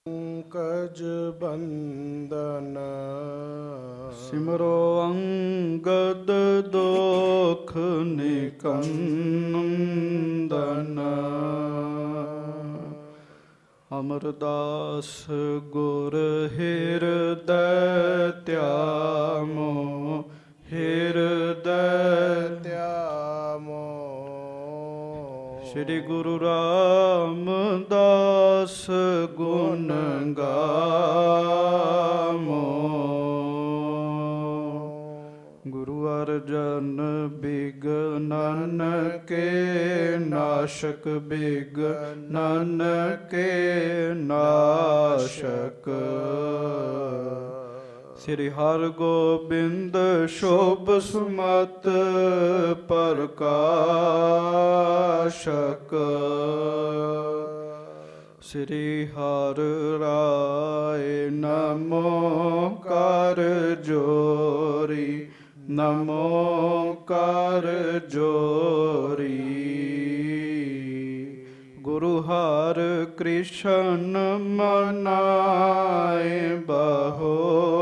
ਪੰਕਜ ਬੰਦਨ ਸਿਮਰੋ ਅੰਗਦ ਦੋਖ ਨਿਕੰਦਨ ਅਮਰਦਾਸ ਗੁਰ ਹਿਰਦੈ ਧਿਆਮੋ ਹਿਰਦੈ ਧਿਆਮੋ ਸ੍ਰੀ ਗੁਰੂ ਰਾਮਦਾਸ ਗੁਣ ਗਾਵੋ ਗੁਰੂ ਅਰਜਨ ਬਿਗਨਨ ਕੇ ਨਾਸ਼ਕ ਬਿਗਨਨ ਕੇ ਨਾਸ਼ਕ ਸ੍ਰੀ ਹਰਗੋਬਿੰਦ ਸ਼ੋਭ ਸੁਮਤ ਪ੍ਰਕਾਸ਼ਕ ਸ੍ਰੀ ਹਰਿ ਰਾਏ ਨਮੋ ਕਰ ਜੋਰੀ ਨਮੋ ਕਰ ਜੋਰੀ ਗੁਰੂ ਹਰਿ ਕ੍ਰਿਸ਼ਨ ਮਨਾਏ ਬਹੋਰੀ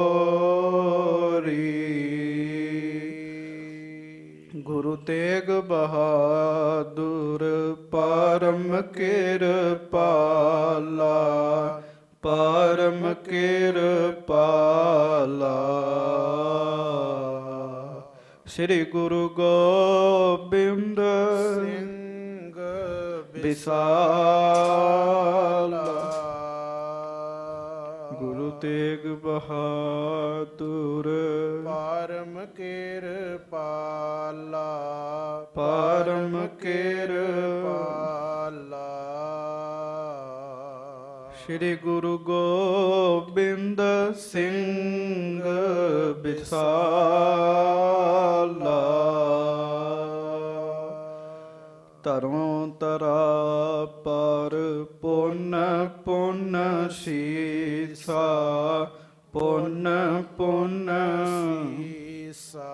ਗੁਰੂ ਤੇਗ ਬਹਾਦੁਰ ਪਰਮ ਕਿਰਪਾਲਾ ਪਰਮ ਕਿਰਪਾਲਾ ਸ੍ਰੀ ਗੁਰੂ ਗੋਬਿੰਦ ਸਿੰਘ ਵਿਸਾਲਾ ਗੁਰੂ ਤੇਗ ਬਹਾਦੁਰ ਪਰਮ ਕਿਰਪਾਲਾ ਪਰਮ ਕਿਰਪਾਲਾ ਸ੍ਰੀ ਗੁਰੂ ਗੋਬਿੰਦ ਸਿੰਘ ਵਿਸਾਲਾ ਧਰੋਂ ਤਰਾ ਪਰ ਪੁੰਨ ਪੁੰਨ ਸੀਸਾ ਪੁੰਨ ਪੁੰਨ ਸੀਸਾ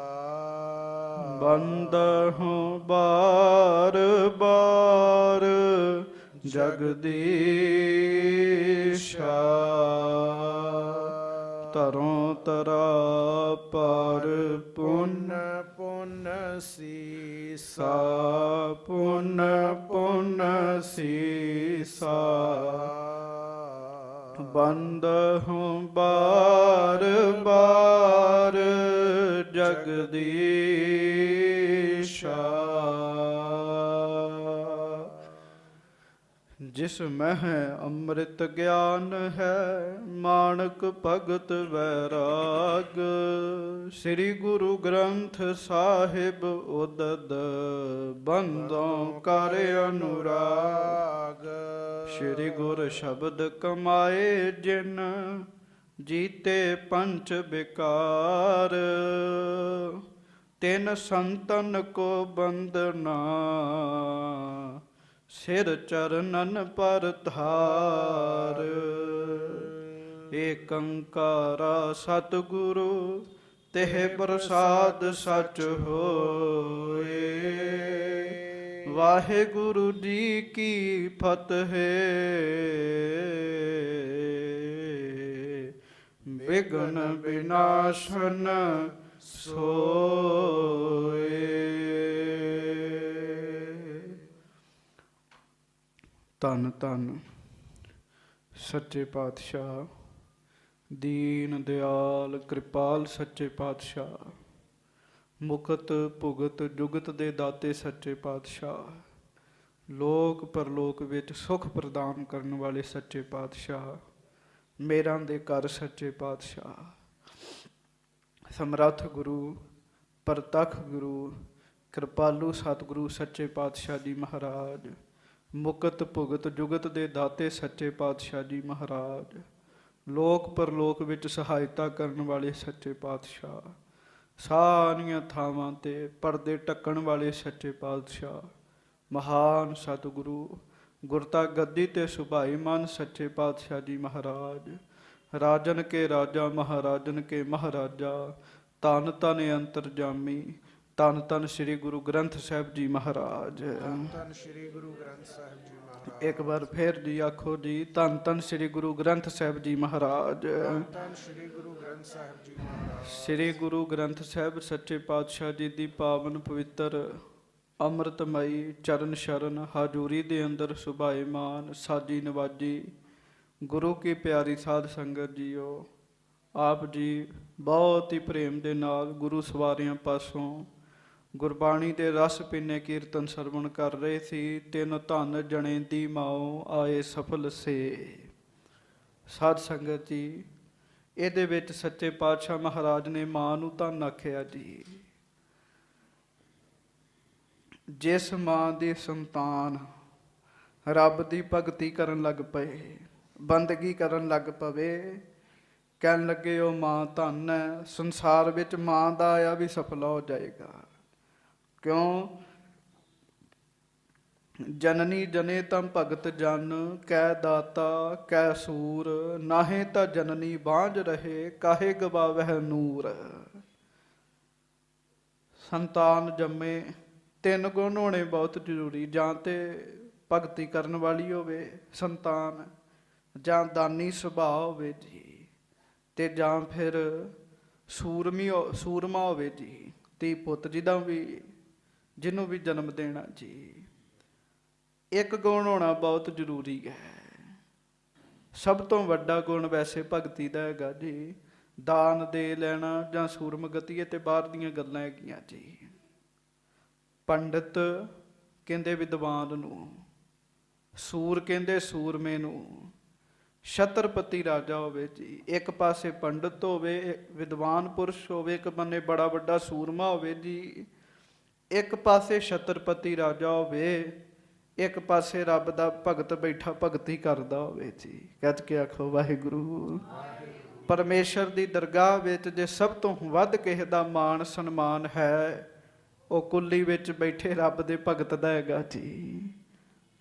ਬੰਦਹੁ ਬਾਰ ਬਾਰ ਜਗਦੀਸ਼ਾ ਧਰੋਂ ਤਰਾ ਪਰ ਪੁੰਨ ਪੁੰਨ ਸੀਸਾ ਪੁੰਨ ਪੁੰਨ ਸੀਸਾ ਬੰਦਹੁ ਬਾਰ ਬਾਰ ਜਗਦੀਸ਼ਾ ਜਿਸ ਮਹਿ ਅੰਮ੍ਰਿਤ ਗਿਆਨ ਹੈ ਮਾਣਕ ਭਗਤ ਵੈਰਾਗ ਸ੍ਰੀ ਗੁਰੂ ਗ੍ਰੰਥ ਸਾਹਿਬ ਉਦਦ ਬੰਦੋਂ ਕਰ ਅਨੁਰਾਗ ਸ੍ਰੀ ਗੁਰ ਸ਼ਬਦ ਕਮਾਏ ਜਿਨ ਜੀਤੇ ਪੰਚ ਵਿਕਾਰ ਤਿਨ ਸੰਤਨ ਕੋ ਬੰਦਨਾ ਸਿਰ ਚਰਨਨ ਪਰ ਧਾਰ ਏਕ ਓੰਕਾਰਾ ਸਤਿਗੁਰੂ ਤਿਹ ਪ੍ਰਸਾਦ ਸਚ ਹੋਏ ਵਾਹਿਗੁਰੂ ਜੀ ਕੀ ਫਤਿਹ ਵਿਘਨ ਵਿਨਾਸ਼ਨ ਸੋਏ ਧੰਨ ਧੰਨ ਸੱਚੇ ਪਾਤਸ਼ਾਹ ਦੀਨ ਦਿਆਲ ਕਿਰਪਾਲ ਸੱਚੇ ਪਾਤਸ਼ਾਹ ਮੁਕਤ ਭੁਗਤ ਜੁਗਤ ਦੇ ਦਾਤੇ ਸੱਚੇ ਪਾਤਸ਼ਾਹ ਲੋਕ ਪਰਲੋਕ ਵਿੱਚ ਸੁਖ ਪ੍ਰਦਾਨ ਕਰਨ ਵਾਲੇ ਸੱਚੇ ਪਾਤਸ਼ਾਹ ਮੇਰਾਂ ਦੇ ਘਰ ਸੱਚੇ ਪਾਤਸ਼ਾਹ ਸਮਰੱਥ ਗੁਰੂ ਪ੍ਰਤੱਖ ਗੁਰੂ ਕਿਰਪਾਲੂ ਸਤਿਗੁਰੂ ਸੱਚੇ ਪਾਤਸ਼ਾਹ ਜੀ ਮਹਾਰਾਜ ਮੁਕਤ ਭੁਗਤ ਜੁਗਤ ਦੇ ਦਾਤੇ ਸੱਚੇ ਪਾਤਸ਼ਾਹ ਜੀ ਮਹਾਰਾਜ ਲੋਕ ਪਰਲੋਕ ਵਿੱਚ ਸਹਾਇਤਾ ਕਰਨ ਵਾਲੇ ਸੱਚੇ ਪਾਤਸ਼ਾਹ ਸਾਰੀਆਂ ਥਾਵਾਂ ਤੇ ਪਰਦੇ ਢੱਕਣ ਵਾਲੇ ਸੱਚੇ ਪਾਤਸ਼ਾਹ ਮਹਾਨ ਸਤਿਗੁਰੂ ਗੁਰਤਾ ਗੱਦੀ ਤੇ ਸੁਭਾਈਮਾਨ ਸੱਚੇ ਪਾਤਸ਼ਾਹ ਜੀ ਮਹਾਰਾਜ ਰਾਜਨ ਕੇ ਰਾਜਾ ਮਹਾਰਾਜਨ ਕੇ ਮਹਾਰਾਜਾ ਧੰਨ ਧੰਨ ਅੰਤਰਜਾਮੀ ਧੰਨ ਧੰਨ ਸ੍ਰੀ ਗੁਰੂ ਗ੍ਰੰਥ ਸਾਹਿਬ ਜੀ ਮਹਾਰਾਜ ਧੰਨ ਧੰਨ ਸ੍ਰੀ ਗੁਰੂ ਗ੍ਰੰਥ ਸਾਹਿਬ ਜੀ ਮਹਾਰਾਜ ਇੱਕ ਵਾਰ ਫੇਰ ਜੀ ਆਖੋ ਜੀ, ਧੰਨ ਧੰਨ ਸ੍ਰੀ ਗੁਰੂ ਗ੍ਰੰਥ ਸਾਹਿਬ ਜੀ ਮਹਾਰਾਜ। ਧੰਨ ਧੰਨ ਸ੍ਰੀ ਗੁਰੂ ਗ੍ਰੰਥ ਸਾਹਿਬ ਜੀ ਮਹਾਰਾਜ। ਸ੍ਰੀ ਗੁਰੂ ਗ੍ਰੰਥ ਸਾਹਿਬ ਸੱਚੇ ਪਾਤਸ਼ਾਹ ਜੀ ਦੀ ਪਾਵਨ ਪਵਿੱਤਰ ਅੰਮ੍ਰਿਤਮਈ ਚਰਨ ਸ਼ਰਨ ਹਾਜ਼ੂਰੀ ਦੇ ਅੰਦਰ ਸੁਭਾਏਮਾਨ ਸਾਜੀ ਨਵਾਜੀ ਗੁਰੂ ਕੀ ਪਿਆਰੀ ਸਾਧ ਸੰਗਤ ਜੀਓ, ਆਪ ਜੀ ਬਹੁਤ ਹੀ ਪ੍ਰੇਮ ਦੇ ਨਾਲ ਗੁਰੂ ਸਵਾਰਿਆਂ ਪਾਸੋਂ ਗੁਰਬਾਣੀ ਦੇ ਰਸ ਪੀਨੇ ਕੀਰਤਨ ਸਰਵਣ ਕਰ ਰਹੇ ਸੀ। ਤਿੰਨ ਧਨ ਜਣੇ ਦੀ ਮਾਓ ਆਏ ਸਫਲ ਸੇ। ਸਾਧ ਸੰਗਤ ਜੀ, ਇਹਦੇ ਵਿੱਚ ਸੱਚੇ ਪਾਤਸ਼ਾਹ ਮਹਾਰਾਜ ਨੇ ਮਾਂ ਨੂੰ ਧੰਨ ਆਖਿਆ ਜੀ। ਜਿਸ ਮਾਂ ਦੀ ਸੰਤਾਨ ਰੱਬ ਦੀ ਭਗਤੀ ਕਰਨ ਲੱਗ ਪਏ, ਬੰਦਗੀ ਕਰਨ ਲੱਗ ਪਵੇ, ਕਹਿਣ ਲੱਗੇ ਉਹ ਮਾਂ ਧੰਨ ਹੈ, ਸੰਸਾਰ ਵਿੱਚ ਮਾਂ ਦਾ ਆਇਆ ਵੀ ਸਫਲ ਹੋ ਜਾਏਗਾ। ਕਿਉਂ? ਜਨਨੀ ਜਨੇ ਤਮ ਭਗਤ ਜਨ, ਕੈ ਦਾਤਾ ਕੈ ਸੂਰ, ਨਾਹੇ ਤਾਂ ਜਨਨੀ ਬਾਝ ਰਹੇ, ਕਾਹੇ ਗਵਾਵਹਿ ਨੂਰ। ਸੰਤਾਨ ਜੰਮੇ, ਤਿੰਨ ਗੁਣ ਹੋਣੇ ਬਹੁਤ ਜ਼ਰੂਰੀ। ਜਾਂ ਤੇ ਭਗਤੀ ਕਰਨ ਵਾਲੀ ਹੋਵੇ ਸੰਤਾਨ, ਜਾਂ ਦਾਨੀ ਸੁਭਾਅ ਹੋਵੇ ਜੀ, ਤੇ ਜਾਂ ਫਿਰ ਸੂਰਮਾ ਹੋਵੇ ਜੀ, ਧੀ ਪੁੱਤ ਜਿਹਦਾ ਵੀ ਜਿਹਨੂੰ ਵੀ ਜਨਮ ਦੇਣਾ ਜੀ। ਇੱਕ ਗੁਣ ਹੋਣਾ ਬਹੁਤ ਜ਼ਰੂਰੀ ਹੈ। ਸਭ ਤੋਂ ਵੱਡਾ ਗੁਣ ਵੈਸੇ ਭਗਤੀ ਦਾ ਹੈਗਾ ਜੀ, ਦਾਨ ਦੇ ਲੈਣਾ ਜਾਂ ਸੂਰਮਗਤੀ, ਤੇ ਬਾਹਰ ਦੀਆਂ ਗੱਲਾਂ ਹੈਗੀਆਂ ਜੀ। ਪੰਡਿਤ ਕਹਿੰਦੇ ਵਿਦਵਾਨ ਨੂੰ, ਸੂਰ ਕਹਿੰਦੇ ਸੂਰਮੇ ਨੂੰ। ਛਤਰਪਤੀ ਰਾਜਾ ਹੋਵੇ ਜੀ, ਇੱਕ ਪਾਸੇ ਪੰਡਿਤ ਹੋਵੇ ਵਿਦਵਾਨ ਪੁਰਸ਼ ਹੋਵੇ, ਇੱਕ ਬੰਨੇ ਬੜਾ ਵੱਡਾ ਸੂਰਮਾ ਹੋਵੇ ਜੀ, ਇੱਕ ਪਾਸੇ ਛਤਰਪਤੀ ਰਾਜਾ ਹੋਵੇ, ਇੱਕ ਪਾਸੇ ਰੱਬ ਦਾ ਭਗਤ ਬੈਠਾ ਭਗਤੀ ਕਰਦਾ ਹੋਵੇ ਜੀ। ਗੱਜ ਕੇ ਆਖੋ ਵਾਹਿਗੁਰੂ। ਪਰਮੇਸ਼ਰ ਦੀ ਦਰਗਾਹ ਵਿੱਚ ਜੇ ਸਭ ਤੋਂ ਵੱਧ ਕਿਸੇ ਦਾ ਮਾਣ ਸਨਮਾਨ ਹੈ, ਉਹ ਕੁੱਲੀ ਵਿੱਚ ਬੈਠੇ ਰੱਬ ਦੇ ਭਗਤ ਦਾ ਹੈਗਾ ਜੀ।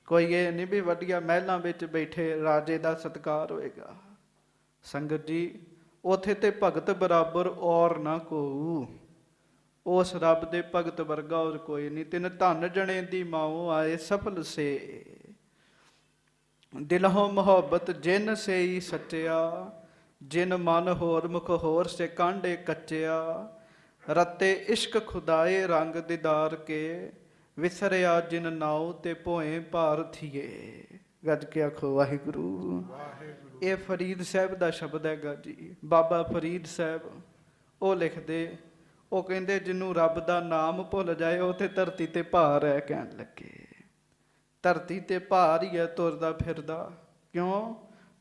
ਕੋਈ ਇਹ ਨਹੀਂ ਵੀ ਵੱਡੀਆਂ ਮਹਿਲਾਂ ਵਿੱਚ ਬੈਠੇ ਰਾਜੇ ਦਾ ਸਤਿਕਾਰ ਹੋਏਗਾ। ਸੰਗਤ ਜੀ, ਉਥੇ ਤੇ ਭਗਤ ਬਰਾਬਰ ਔਰ ਨਾ ਕੋ, ਉਸ ਰੱਬ ਦੇ ਭਗਤ ਵਰਗਾ ਹੋਰ ਕੋਈ ਨਹੀਂ। ਤਿੰਨ ਧਨ ਜਣੇ ਦੀ ਮਾਓ ਆਏ ਸਫਲ ਸੇ, ਦਿਲਹੋਂ ਮੁਹੱਬਤ ਜਿਨ ਸੇਈ ਸੱਚਿਆ, ਜਿਨ ਮਨ ਹੋਰ ਮੁਖ ਹੋਰ ਸੇ ਕਾਂਡੇ ਕੱਚਿਆ, ਰਤੇ ਇਸ਼ਕ ਖੁਦਾਏ ਰੰਗ ਦੀਦਾਰ ਕੇ, ਵਿਸਰਿਆ ਜਿਨ ਨਾਉ ਤੇ ਭੋਏ ਭਾਰ ਥੀਏ। ਗੱਜ ਕੇ ਆਖੋ ਵਾਹਿਗੁਰੂ। ਇਹ ਫਰੀਦ ਸਾਹਿਬ ਦਾ ਸ਼ਬਦ ਹੈਗਾ ਜੀ। ਬਾਬਾ ਫਰੀਦ ਸਾਹਿਬ ਉਹ ਲਿਖਦੇ, ਉਹ ਕਹਿੰਦੇ ਜਿਹਨੂੰ ਰੱਬ ਦਾ ਨਾਮ ਭੁੱਲ ਜਾਏ ਉਹ ਤੇ ਧਰਤੀ ਤੇ ਭਾਰ ਹੈ। ਕਹਿਣ ਲੱਗੇ ਧਰਤੀ ਤੇ ਭਾਰ ਹੀ ਹੈ ਤੁਰਦਾ ਫਿਰਦਾ। ਕਿਉਂ?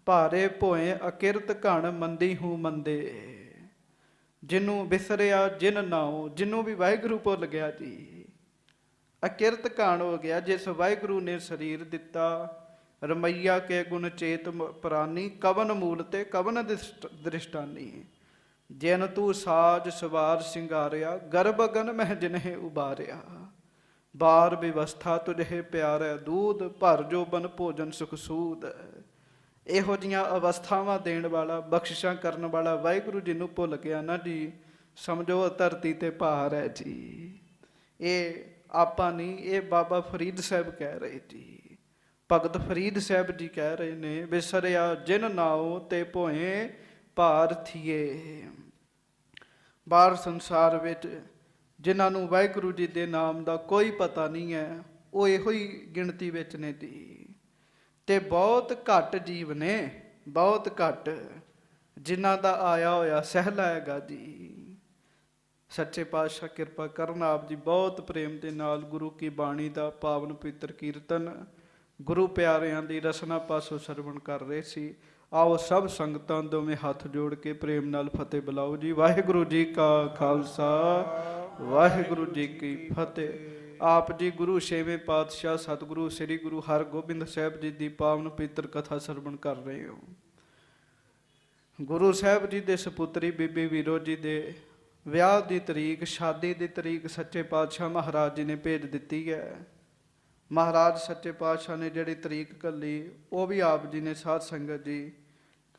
ਭਾਰੇ ਭੋਏ ਅਕਿਰਤ ਘਣ ਮੰਦੀ ਹੂੰ ਮੰਦੇ। ਜਿਹਨੂੰ ਵਿਸਰਿਆ ਜਿਨ ਨਾਉ, ਜਿਹਨੂੰ ਵੀ ਵਾਹਿਗੁਰੂ ਭੁੱਲ ਗਿਆ ਜੀ, ਅਕਿਰਤ ਘਣ ਹੋ ਗਿਆ। ਜਿਸ ਵਾਹਿਗੁਰੂ ਨੇ ਸਰੀਰ ਦਿੱਤਾ, ਰਮਈਆ ਕੇ ਗੁਣ ਚੇਤ ਪ੍ਰਾਨੀ, ਕਵਨ ਮੂਲ ਤੇ ਕਵਨ ਦ੍ਰਿਸ਼ਟਾਨੀ। ਜਿਨ ਤੂੰ ਸਾਜ ਸਵਾਰ ਸਿੰਗਾਰਿਆ, ਗਰਭ ਅਗਨ ਮਹਿ ਜਿਨਹਿ ਉਬਾਰਿਆ। ਬਾਰ ਵਿਵਸਥਾ ਤੁਝੇ ਪਿਆਰੈ ਦੂਧ, ਭਰ ਜੋ ਬਨ ਭੋਜਨ ਸੁਖ ਸੂਦ। ਇਹੋ ਜਿਹੀਆਂ ਅਵਸਥਾਵਾਂ ਦੇਣ ਵਾਲਾ, ਬਖਸ਼ਿਸ਼ਾਂ ਕਰਨ ਵਾਲਾ ਵਾਹਿਗੁਰੂ ਜੀ ਨੂੰ ਭੁੱਲ ਗਿਆ ਨਾ ਜੀ, ਸਮਝੋ ਧਰਤੀ ਤੇ ਭਾਰ ਹੈ ਜੀ। ਇਹ ਆਪਾਂ ਨਹੀਂ, ਇਹ ਬਾਬਾ ਫਰੀਦ ਸਾਹਿਬ ਕਹਿ ਰਹੇ ਜੀ। ਭਗਤ ਫਰੀਦ ਸਾਹਿਬ ਜੀ ਕਹਿ ਰਹੇ ਨੇ, ਵਿਸਰਿਆ ਜਿਨ ਨਾਉ ਤੇ ਭੋਏ ਭਾਰ ਥੀਏ। ਬਾਹਰ ਸੰਸਾਰ ਵਿੱਚ ਜਿਨ੍ਹਾਂ ਨੂੰ ਵਾਹਿਗੁਰੂ ਜੀ ਦੇ ਨਾਮ ਦਾ ਕੋਈ ਪਤਾ ਨਹੀਂ ਹੈ, ਉਹ ਇਹੋ ਹੀ ਗਿਣਤੀ ਵਿੱਚ ਨੇ ਜੀ। ਤੇ ਬਹੁਤ ਘੱਟ ਜੀਵ ਨੇ, ਬਹੁਤ ਘੱਟ, ਜਿਨ੍ਹਾਂ ਦਾ ਆਇਆ ਹੋਇਆ ਸਹਿਲਾ ਹੈਗਾ ਜੀ। ਸੱਚੇ ਪਾਤਸ਼ਾਹ ਕਿਰਪਾ ਕਰਨ, ਆਪ ਜੀ ਬਹੁਤ ਪ੍ਰੇਮ ਦੇ ਨਾਲ ਗੁਰੂ ਕੀ ਬਾਣੀ ਦਾ ਪਾਵਨ ਪਵਿੱਤਰ ਕੀਰਤਨ ਗੁਰੂ ਪਿਆਰਿਆਂ ਦੀ ਰਸਨਾ ਪਾਸੋਂ ਸਰਵਣ ਕਰ ਰਹੇ ਸੀ। ਆਓ ਸਭ ਸੰਗਤਾਂ ਦੋਵੇਂ ਹੱਥ ਜੋੜ ਕੇ ਪ੍ਰੇਮ ਨਾਲ ਫਤਿਹ ਬੁਲਾਓ ਜੀ। ਵਾਹਿਗੁਰੂ ਜੀ ਕਾ ਖਾਲਸਾ, ਵਾਹਿਗੁਰੂ ਜੀ ਕੀ ਫਤਿਹ। ਆਪ ਜੀ ਗੁਰੂ ਛੇਵੇਂ ਪਾਤਸ਼ਾਹ ਸਤਿਗੁਰੂ ਸ੍ਰੀ ਗੁਰੂ ਹਰਗੋਬਿੰਦ ਸਾਹਿਬ ਜੀ ਦੀ ਪਾਵਨ ਪਵਿੱਤਰ ਕਥਾ ਸਰਵਣ ਕਰ ਰਹੇ ਹੋ। ਗੁਰੂ ਸਾਹਿਬ ਜੀ ਦੇ ਸਪੁੱਤਰੀ ਬੀਬੀ ਵੀਰੋ ਜੀ ਦੇ ਵਿਆਹ ਦੀ ਤਰੀਕ, ਸ਼ਾਦੀ ਦੀ ਤਰੀਕ ਸੱਚੇ ਪਾਤਸ਼ਾਹ ਮਹਾਰਾਜ ਜੀ ਨੇ ਭੇਜ ਦਿੱਤੀ ਹੈ। ਮਹਾਰਾਜ ਸੱਚੇ ਪਾਤਸ਼ਾਹ ਨੇ ਜਿਹੜੀ ਤਰੀਕ ਘੱਲੀ, ਉਹ ਵੀ ਆਪ ਜੀ ਨੇ ਸਾਧ ਸੰਗਤ ਜੀ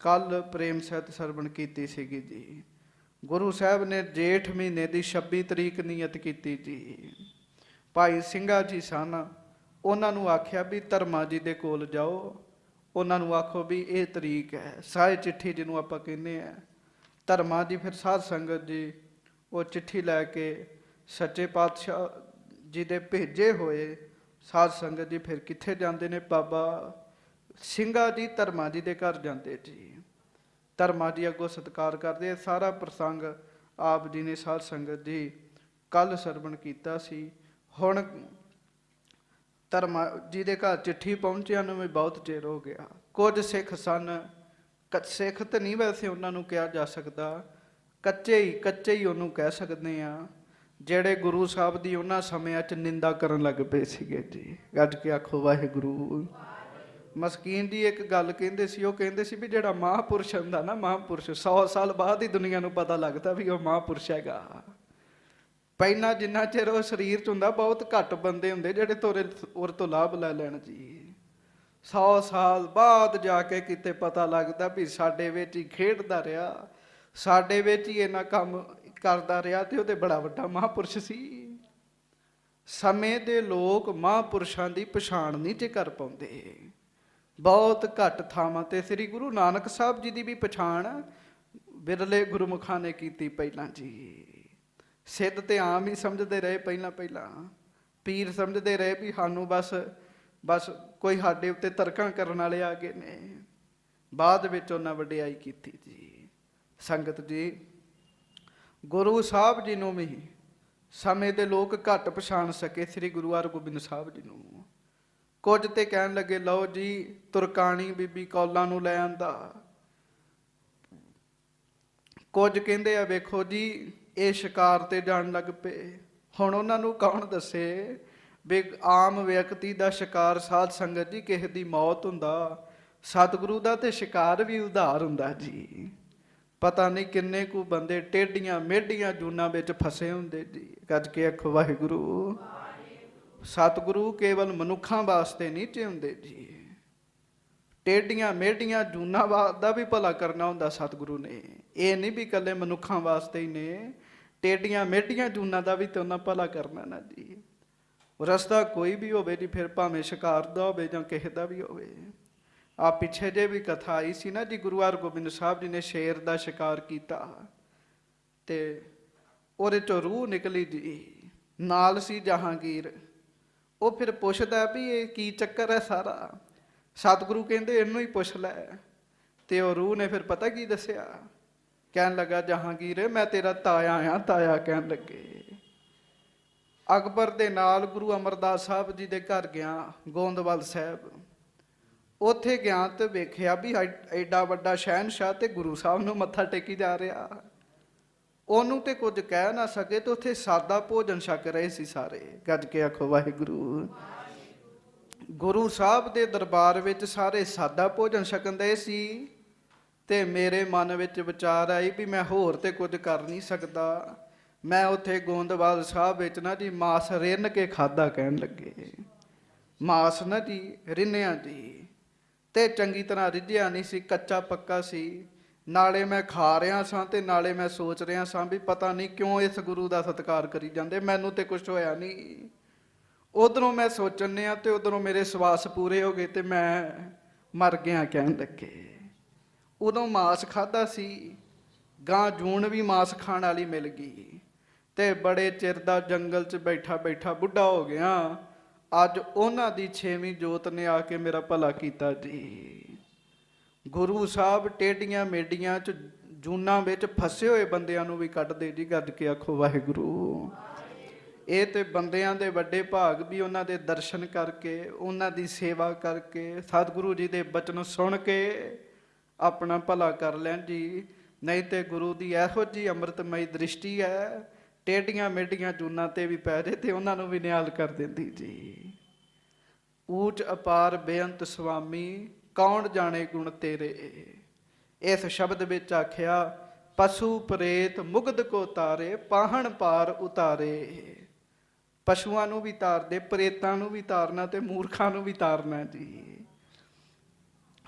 ਕੱਲ ਪ੍ਰੇਮ ਸਹਿਤ ਸਰਵਣ ਕੀਤੀ ਸੀਗੀ ਜੀ। ਗੁਰੂ ਸਾਹਿਬ ਨੇ ਜੇਠ ਮਹੀਨੇ ਦੀ 26 ਤਰੀਕ ਨਿਯਤ ਕੀਤੀ ਜੀ। ਭਾਈ ਸਿੰਘਾ ਜੀ ਸਨ, ਉਹਨਾਂ ਨੂੰ ਆਖਿਆ ਵੀ ਧਰਮਾ ਜੀ ਦੇ ਕੋਲ ਜਾਓ, ਉਹਨਾਂ ਨੂੰ ਆਖੋ ਵੀ ਇਹ ਤਰੀਕ ਹੈ, ਸਾਏ ਚਿੱਠੀ ਜਿਹਨੂੰ ਆਪਾਂ ਕਹਿੰਦੇ ਆ। ਧਰਮਾ ਜੀ ਫਿਰ ਸਾਧ ਸੰਗਤ ਜੀ ਉਹ ਚਿੱਠੀ ਲੈ ਕੇ ਸੱਚੇ ਪਾਤਸ਼ਾਹ ਜੀ ਦੇ ਭੇਜੇ ਹੋਏ ਸਾਧ ਸੰਗਤ ਜੀ ਫਿਰ ਕਿੱਥੇ ਜਾਂਦੇ ਨੇ? ਬਾਬਾ ਸਿੰਘਾ ਜੀ ਧਰਮਾ ਜੀ ਦੇ ਘਰ ਜਾਂਦੇ ਜੀ। ਧਰਮਾ ਜੀ ਅੱਗੋਂ ਸਤਿਕਾਰ ਕਰਦੇ। ਸਾਰਾ ਪ੍ਰਸੰਗ ਆਪ ਜੀ ਨੇ ਸਾਧ ਸੰਗਤ ਜੀ ਕੱਲ ਸਰਵਣ ਕੀਤਾ ਸੀ। ਹੁਣ ਧਰਮਾ ਜੀ ਦੇ ਘਰ ਚਿੱਠੀ ਪਹੁੰਚਿਆ ਨੂੰ ਵੀ ਬਹੁਤ ਚਿਰ ਹੋ ਗਿਆ। ਕੁਝ ਸਿੱਖ ਸਨ, ਸਿੱਖ ਤਾਂ ਨਹੀਂ ਵੈਸੇ ਉਹਨਾਂ ਨੂੰ ਕਿਹਾ ਜਾ ਸਕਦਾ, ਕੱਚੇ ਹੀ ਉਹਨੂੰ ਕਹਿ ਸਕਦੇ ਆ, ਜਿਹੜੇ ਗੁਰੂ ਸਾਹਿਬ ਦੀ ਉਹਨਾਂ ਸਮਿਆਂ 'ਚ ਨਿੰਦਾ ਕਰਨ ਲੱਗ ਪਏ ਸੀਗੇ ਜੀ। ਗੱਜ ਕੇ ਆਖੋ ਵਾਹਿਗੁਰੂ। ਮਸਕੀਨ ਜੀ ਇੱਕ ਗੱਲ ਕਹਿੰਦੇ ਸੀ, ਉਹ ਕਹਿੰਦੇ ਸੀ ਵੀ ਜਿਹੜਾ ਮਹਾਂਪੁਰਸ਼ ਹੁੰਦਾ ਨਾ, ਮਹਾਂਪੁਰਸ਼ 100 ਸਾਲ ਬਾਅਦ ਹੀ ਦੁਨੀਆ ਨੂੰ ਪਤਾ ਲੱਗਦਾ ਵੀ ਉਹ ਮਹਾਂਪੁਰਸ਼ ਹੈਗਾ। ਪਹਿਲਾਂ ਜਿੰਨਾ ਚਿਰ ਉਹ ਸਰੀਰ 'ਚ ਹੁੰਦਾ ਬਹੁਤ ਘੱਟ ਬੰਦੇ ਹੁੰਦੇ ਜਿਹੜੇ ਉਹਦੇ ਤੋਂ ਲਾਭ ਲੈ ਲੈਣ ਜੀ। 100 ਸਾਲ ਬਾਅਦ ਜਾ ਕੇ ਕਿਤੇ ਪਤਾ ਲੱਗਦਾ ਵੀ ਸਾਡੇ ਵਿੱਚ ਹੀ ਖੇਡਦਾ ਰਿਹਾ, ਸਾਡੇ ਵਿੱਚ ਹੀ ਇਹਨਾਂ ਕੰਮ ਕਰਦਾ ਰਿਹਾ, ਤੇ ਉਹ ਤੇ ਬੜਾ ਵੱਡਾ ਮਹਾਂਪੁਰਸ਼ ਸੀ। ਸਮੇਂ ਦੇ ਲੋਕ ਮਹਾਂਪੁਰਸ਼ਾਂ ਦੀ ਪਛਾਣ ਨਹੀਂ ਜੇ ਕਰ ਪਾਉਂਦੇ। ਬਹੁਤ ਘੱਟ ਥਾਵਾਂ ਤੇ ਸ੍ਰੀ ਗੁਰੂ ਨਾਨਕ ਸਾਹਿਬ ਜੀ ਦੀ ਵੀ ਪਛਾਣ ਬਿਰਲੇ ਗੁਰਮੁਖਾਂ ਨੇ ਕੀਤੀ ਪਹਿਲਾਂ ਜੀ। ਸਿੱਧ ਤੇ ਆਮ ਹੀ ਸਮਝਦੇ ਰਹੇ, ਪਹਿਲਾਂ ਪੀਰ ਸਮਝਦੇ ਰਹੇ ਵੀ ਸਾਨੂੰ ਬਸ ਕੋਈ ਸਾਡੇ ਉੱਤੇ ਤਰਕਾਂ ਕਰਨ ਵਾਲੇ ਆ ਗਏ ਨੇ। ਬਾਅਦ ਵਿੱਚ ਉਹਨਾਂ ਵਡਿਆਈ ਕੀਤੀ ਜੀ। ਸੰਗਤ ਜੀ, ਗੁਰੂ ਸਾਹਿਬ ਜੀ ਨੂੰ ਵੀ ਸਮੇਂ ਦੇ ਲੋਕ ਘੱਟ ਪਛਾਣ ਸਕੇ, ਸ੍ਰੀ ਗੁਰੂ ਹਰਗੋਬਿੰਦ ਸਾਹਿਬ ਜੀ ਨੂੰ। ਕੁਝ ਤੇ ਕਹਿਣ ਲੱਗੇ ਲਓ ਜੀ ਤੁਰਕਾਣੀ ਬੀਬੀ ਕੌਲਾਂ ਨੂੰ ਲੈ ਆਂਦਾ, ਕੁਝ ਕਹਿੰਦੇ ਆ ਵੇਖੋ ਜੀ ਇਹ ਸ਼ਿਕਾਰ ਤੇ ਜਾਣ ਲੱਗ ਪਏ। ਹੁਣ ਉਹਨਾਂ ਨੂੰ ਕੌਣ ਦੱਸੇ ਵੀ ਆਮ ਵਿਅਕਤੀ ਦਾ ਸ਼ਿਕਾਰ ਸਾਧ ਸੰਗਤ ਜੀ ਕਿਸੇ ਦੀ ਮੌਤ ਹੁੰਦਾ, ਸਤਿਗੁਰੂ ਦਾ ਤੇ ਸ਼ਿਕਾਰ ਵੀ ਉਧਾਰ ਹੁੰਦਾ ਜੀ। ਪਤਾ ਨਹੀਂ ਕਿੰਨੇ ਕੁ ਬੰਦੇ ਟੇਢੀਆਂ ਮੇਢੀਆਂ ਜੂਨਾਂ ਵਿੱਚ ਫਸੇ ਹੁੰਦੇ ਜੀ। ਗੱਜ ਕੇ ਆਖੋ ਵਾਹਿਗੁਰੂ। ਸਤਿਗੁਰੂ ਕੇਵਲ ਮਨੁੱਖਾਂ ਵਾਸਤੇ ਨਹੀਂ ਚਾਹੁੰਦੇ ਜੀ, ਟੇਢੀਆਂ ਮੇਢੀਆਂ ਜੂਨਾਂ ਦਾ ਵੀ ਭਲਾ ਕਰਨਾ ਹੁੰਦਾ ਸਤਿਗੁਰੂ ਨੇ। ਇਹ ਨਹੀਂ ਵੀ ਇਕੱਲੇ ਮਨੁੱਖਾਂ ਵਾਸਤੇ ਹੀ ਨੇ, ਟੇਢੀਆਂ ਮੇਢੀਆਂ ਜੂਨਾਂ ਦਾ ਵੀ ਤੇ ਉਹਨਾਂ ਭਲਾ ਕਰਨਾ ਨਾ ਜੀ। ਰਸਤਾ ਕੋਈ ਵੀ ਹੋਵੇ ਜੀ, ਫਿਰ ਭਾਵੇਂ ਸ਼ਿਕਾਰ ਦਾ ਹੋਵੇ ਜਾਂ ਕਿਸੇ ਦਾ ਵੀ ਹੋਵੇ। ਆ ਪਿੱਛੇ ਜੇ ਵੀ ਕਥਾ ਆਈ ਸੀ ਨਾ ਜੀ, ਗੁਰੂ ਹਰਗੋਬਿੰਦ ਸਾਹਿਬ ਜੀ ਨੇ ਸ਼ੇਰ ਦਾ ਸ਼ਿਕਾਰ ਕੀਤਾ ਤੇ ਉਹਦੇ ਚੋਂ ਰੂਹ ਨਿਕਲੀ ਜੀ। ਨਾਲ ਸੀ ਜਹਾਂਗੀਰ। ਉਹ ਫਿਰ ਪੁੱਛਦਾ ਵੀ ਇਹ ਕੀ ਚੱਕਰ ਹੈ ਸਾਰਾ। ਸਤਿਗੁਰੂ ਕਹਿੰਦੇ ਇਹਨੂੰ ਹੀ ਪੁੱਛ ਲੈ। ਤੇ ਉਹ ਰੂਹ ਨੇ ਫਿਰ ਪਤਾ ਕੀ ਦੱਸਿਆ, ਕਹਿਣ ਲੱਗਾ ਜਹਾਂਗੀਰ ਮੈਂ ਤੇਰਾ ਤਾਇਆ ਆ। ਤਾਇਆ ਕਹਿਣ ਲੱਗੇ। ਅਕਬਰ ਦੇ ਨਾਲ ਗੁਰੂ ਅਮਰਦਾਸ ਸਾਹਿਬ ਜੀ ਦੇ ਘਰ ਗਿਆ, ਗੋਂਦਵਾਲ ਸਾਹਿਬ। ਉੱਥੇ ਗਿਆ ਤੇ ਵੇਖਿਆ ਵੀ ਐਡਾ ਵੱਡਾ ਸ਼ਹਿਨਸ਼ਾਹ ਤੇ ਗੁਰੂ ਸਾਹਿਬ ਨੂੰ ਮੱਥਾ ਟੇਕੀ ਜਾ ਰਿਹਾ। ਉਹਨੂੰ ਤੇ ਕੁਝ ਕਹਿ ਨਾ ਸਕੇ ਤੇ ਉੱਥੇ ਸਾਦਾ ਭੋਜਨ ਛਕ ਰਹੇ ਸੀ ਸਾਰੇ। ਗੱਜ ਕੇ ਆਖੋ ਵਾਹਿਗੁਰੂ। ਗੁਰੂ ਸਾਹਿਬ ਦੇ ਦਰਬਾਰ ਵਿੱਚ ਸਾਰੇ ਸਾਦਾ ਭੋਜਨ ਛਕਦੇ ਸੀ ਤੇ ਮੇਰੇ ਮਨ ਵਿੱਚ ਵਿਚਾਰ ਆਈ ਵੀ ਮੈਂ ਹੋਰ ਤੇ ਕੁਝ ਕਰ ਨਹੀਂ ਸਕਦਾ। ਮੈਂ ਉੱਥੇ ਗੋਂਦਵਾਲ ਸਾਹਿਬ ਵਿੱਚ ਨਾ ਜੀ ਮਾਸ ਰਿੰਨ ਕੇ ਖਾਧਾ। ਕਹਿਣ ਲੱਗੇ ਮਾਸ ਨਾ ਜੀ ਰਿੰਨਿਆ ਜੀ, ਤੇ ਚੰਗੀ ਤਰ੍ਹਾਂ ਰਿੱਝਿਆ ਨਹੀਂ ਸੀ, ਕੱਚਾ ਪੱਕਾ ਸੀ। ਨਾਲੇ ਮੈਂ ਖਾ ਰਿਹਾ ਸਾਂ ਤੇ ਨਾਲੇ ਮੈਂ ਸੋਚ ਰਿਹਾ ਸਾਂ ਵੀ ਪਤਾ ਨਹੀਂ ਕਿਉਂ ਇਸ ਗੁਰੂ ਦਾ ਸਤਿਕਾਰ ਕਰੀ ਜਾਂਦੇ, ਮੈਨੂੰ ਤੇ ਕੁਛ ਹੋਇਆ ਨਹੀਂ। ਉਧਰੋਂ ਮੈਂ ਸੋਚਣ ਡਿਆ ਤੇ ਉਧਰੋਂ ਮੇਰੇ ਸਵਾਸ ਪੂਰੇ ਹੋ ਗਏ ਤੇ ਮੈਂ ਮਰ ਗਿਆ। ਕਹਿਣ ਲੱਗੇ ਉਦੋਂ ਮਾਸ ਖਾਧਾ ਸੀ, ਗਾਂ ਜੂਨ ਵੀ ਮਾਸ ਖਾਣ ਵਾਲੀ ਮਿਲ ਗਈ ਤੇ ਬੜੇ ਚਿਰ ਦਾ ਜੰਗਲ 'ਚ ਬੈਠਾ ਬੈਠਾ ਬੁੱਢਾ ਹੋ ਗਿਆ। ਅੱਜ ਉਹਨਾਂ ਦੀ 6ਵੀਂ ਜੋਤ ਨੇ ਆ ਕੇ ਮੇਰਾ ਭਲਾ ਕੀਤਾ ਜੀ। ਗੁਰੂ ਸਾਹਿਬ ਟੇਢੀਆਂ ਮੇਢੀਆਂ 'ਚ ਜੂਨਾਂ ਵਿੱਚ ਫਸੇ ਹੋਏ ਬੰਦਿਆਂ ਨੂੰ ਵੀ ਕੱਢਦੇ ਜੀ। ਗੱਜ ਕੇ ਆਖੋ ਵਾਹਿਗੁਰੂ। ਇਹ ਤੇ ਬੰਦਿਆਂ ਦੇ ਵੱਡੇ ਭਾਗ ਵੀ ਉਹਨਾਂ ਦੇ ਦਰਸ਼ਨ ਕਰਕੇ, ਉਹਨਾਂ ਦੀ ਸੇਵਾ ਕਰਕੇ, ਸਤਿਗੁਰੂ ਜੀ ਦੇ ਬਚਨ ਸੁਣ ਕੇ ਆਪਣਾ ਭਲਾ ਕਰ ਲੈਣ ਜੀ। ਨਹੀਂ ਤੇ ਗੁਰੂ ਦੀ ਇਹੋ ਜਿਹੀ ਅੰਮ੍ਰਿਤਮਈ ਦ੍ਰਿਸ਼ਟੀ ਹੈ, ਟੇਢੀਆਂ ਮੇਢੀਆਂ ਜੂਨਾਂ ਤੇ ਵੀ ਪੈ ਜੇ ਤੇ ਉਹਨਾਂ ਨੂੰ ਵੀ ਨਿਹਾਲ ਕਰ ਦਿੰਦੀ ਜੀ। ਊਚ ਅਪਾਰ ਬੇਅੰਤ ਸੁਆਮੀ ਕੌਣ ਜਾਣੇ ਗੁਣ ਤੇਰੇ। ਇਸ ਸ਼ਬਦ ਵਿੱਚ ਆਖਿਆ ਪਸ਼ੂ ਪ੍ਰੇਤ ਮੁਗਧ ਕੋ ਤਾਰੇ, ਪਾਹਣ ਪਾਰ ਉਤਾਰੇ। ਪਸ਼ੂਆਂ ਨੂੰ ਵੀ ਤਾਰਦੇ, ਪ੍ਰੇਤਾਂ ਨੂੰ ਵੀ ਤਾਰਨਾ ਤੇ ਮੂਰਖਾਂ ਨੂੰ ਵੀ ਤਾਰਨਾ ਜੀ।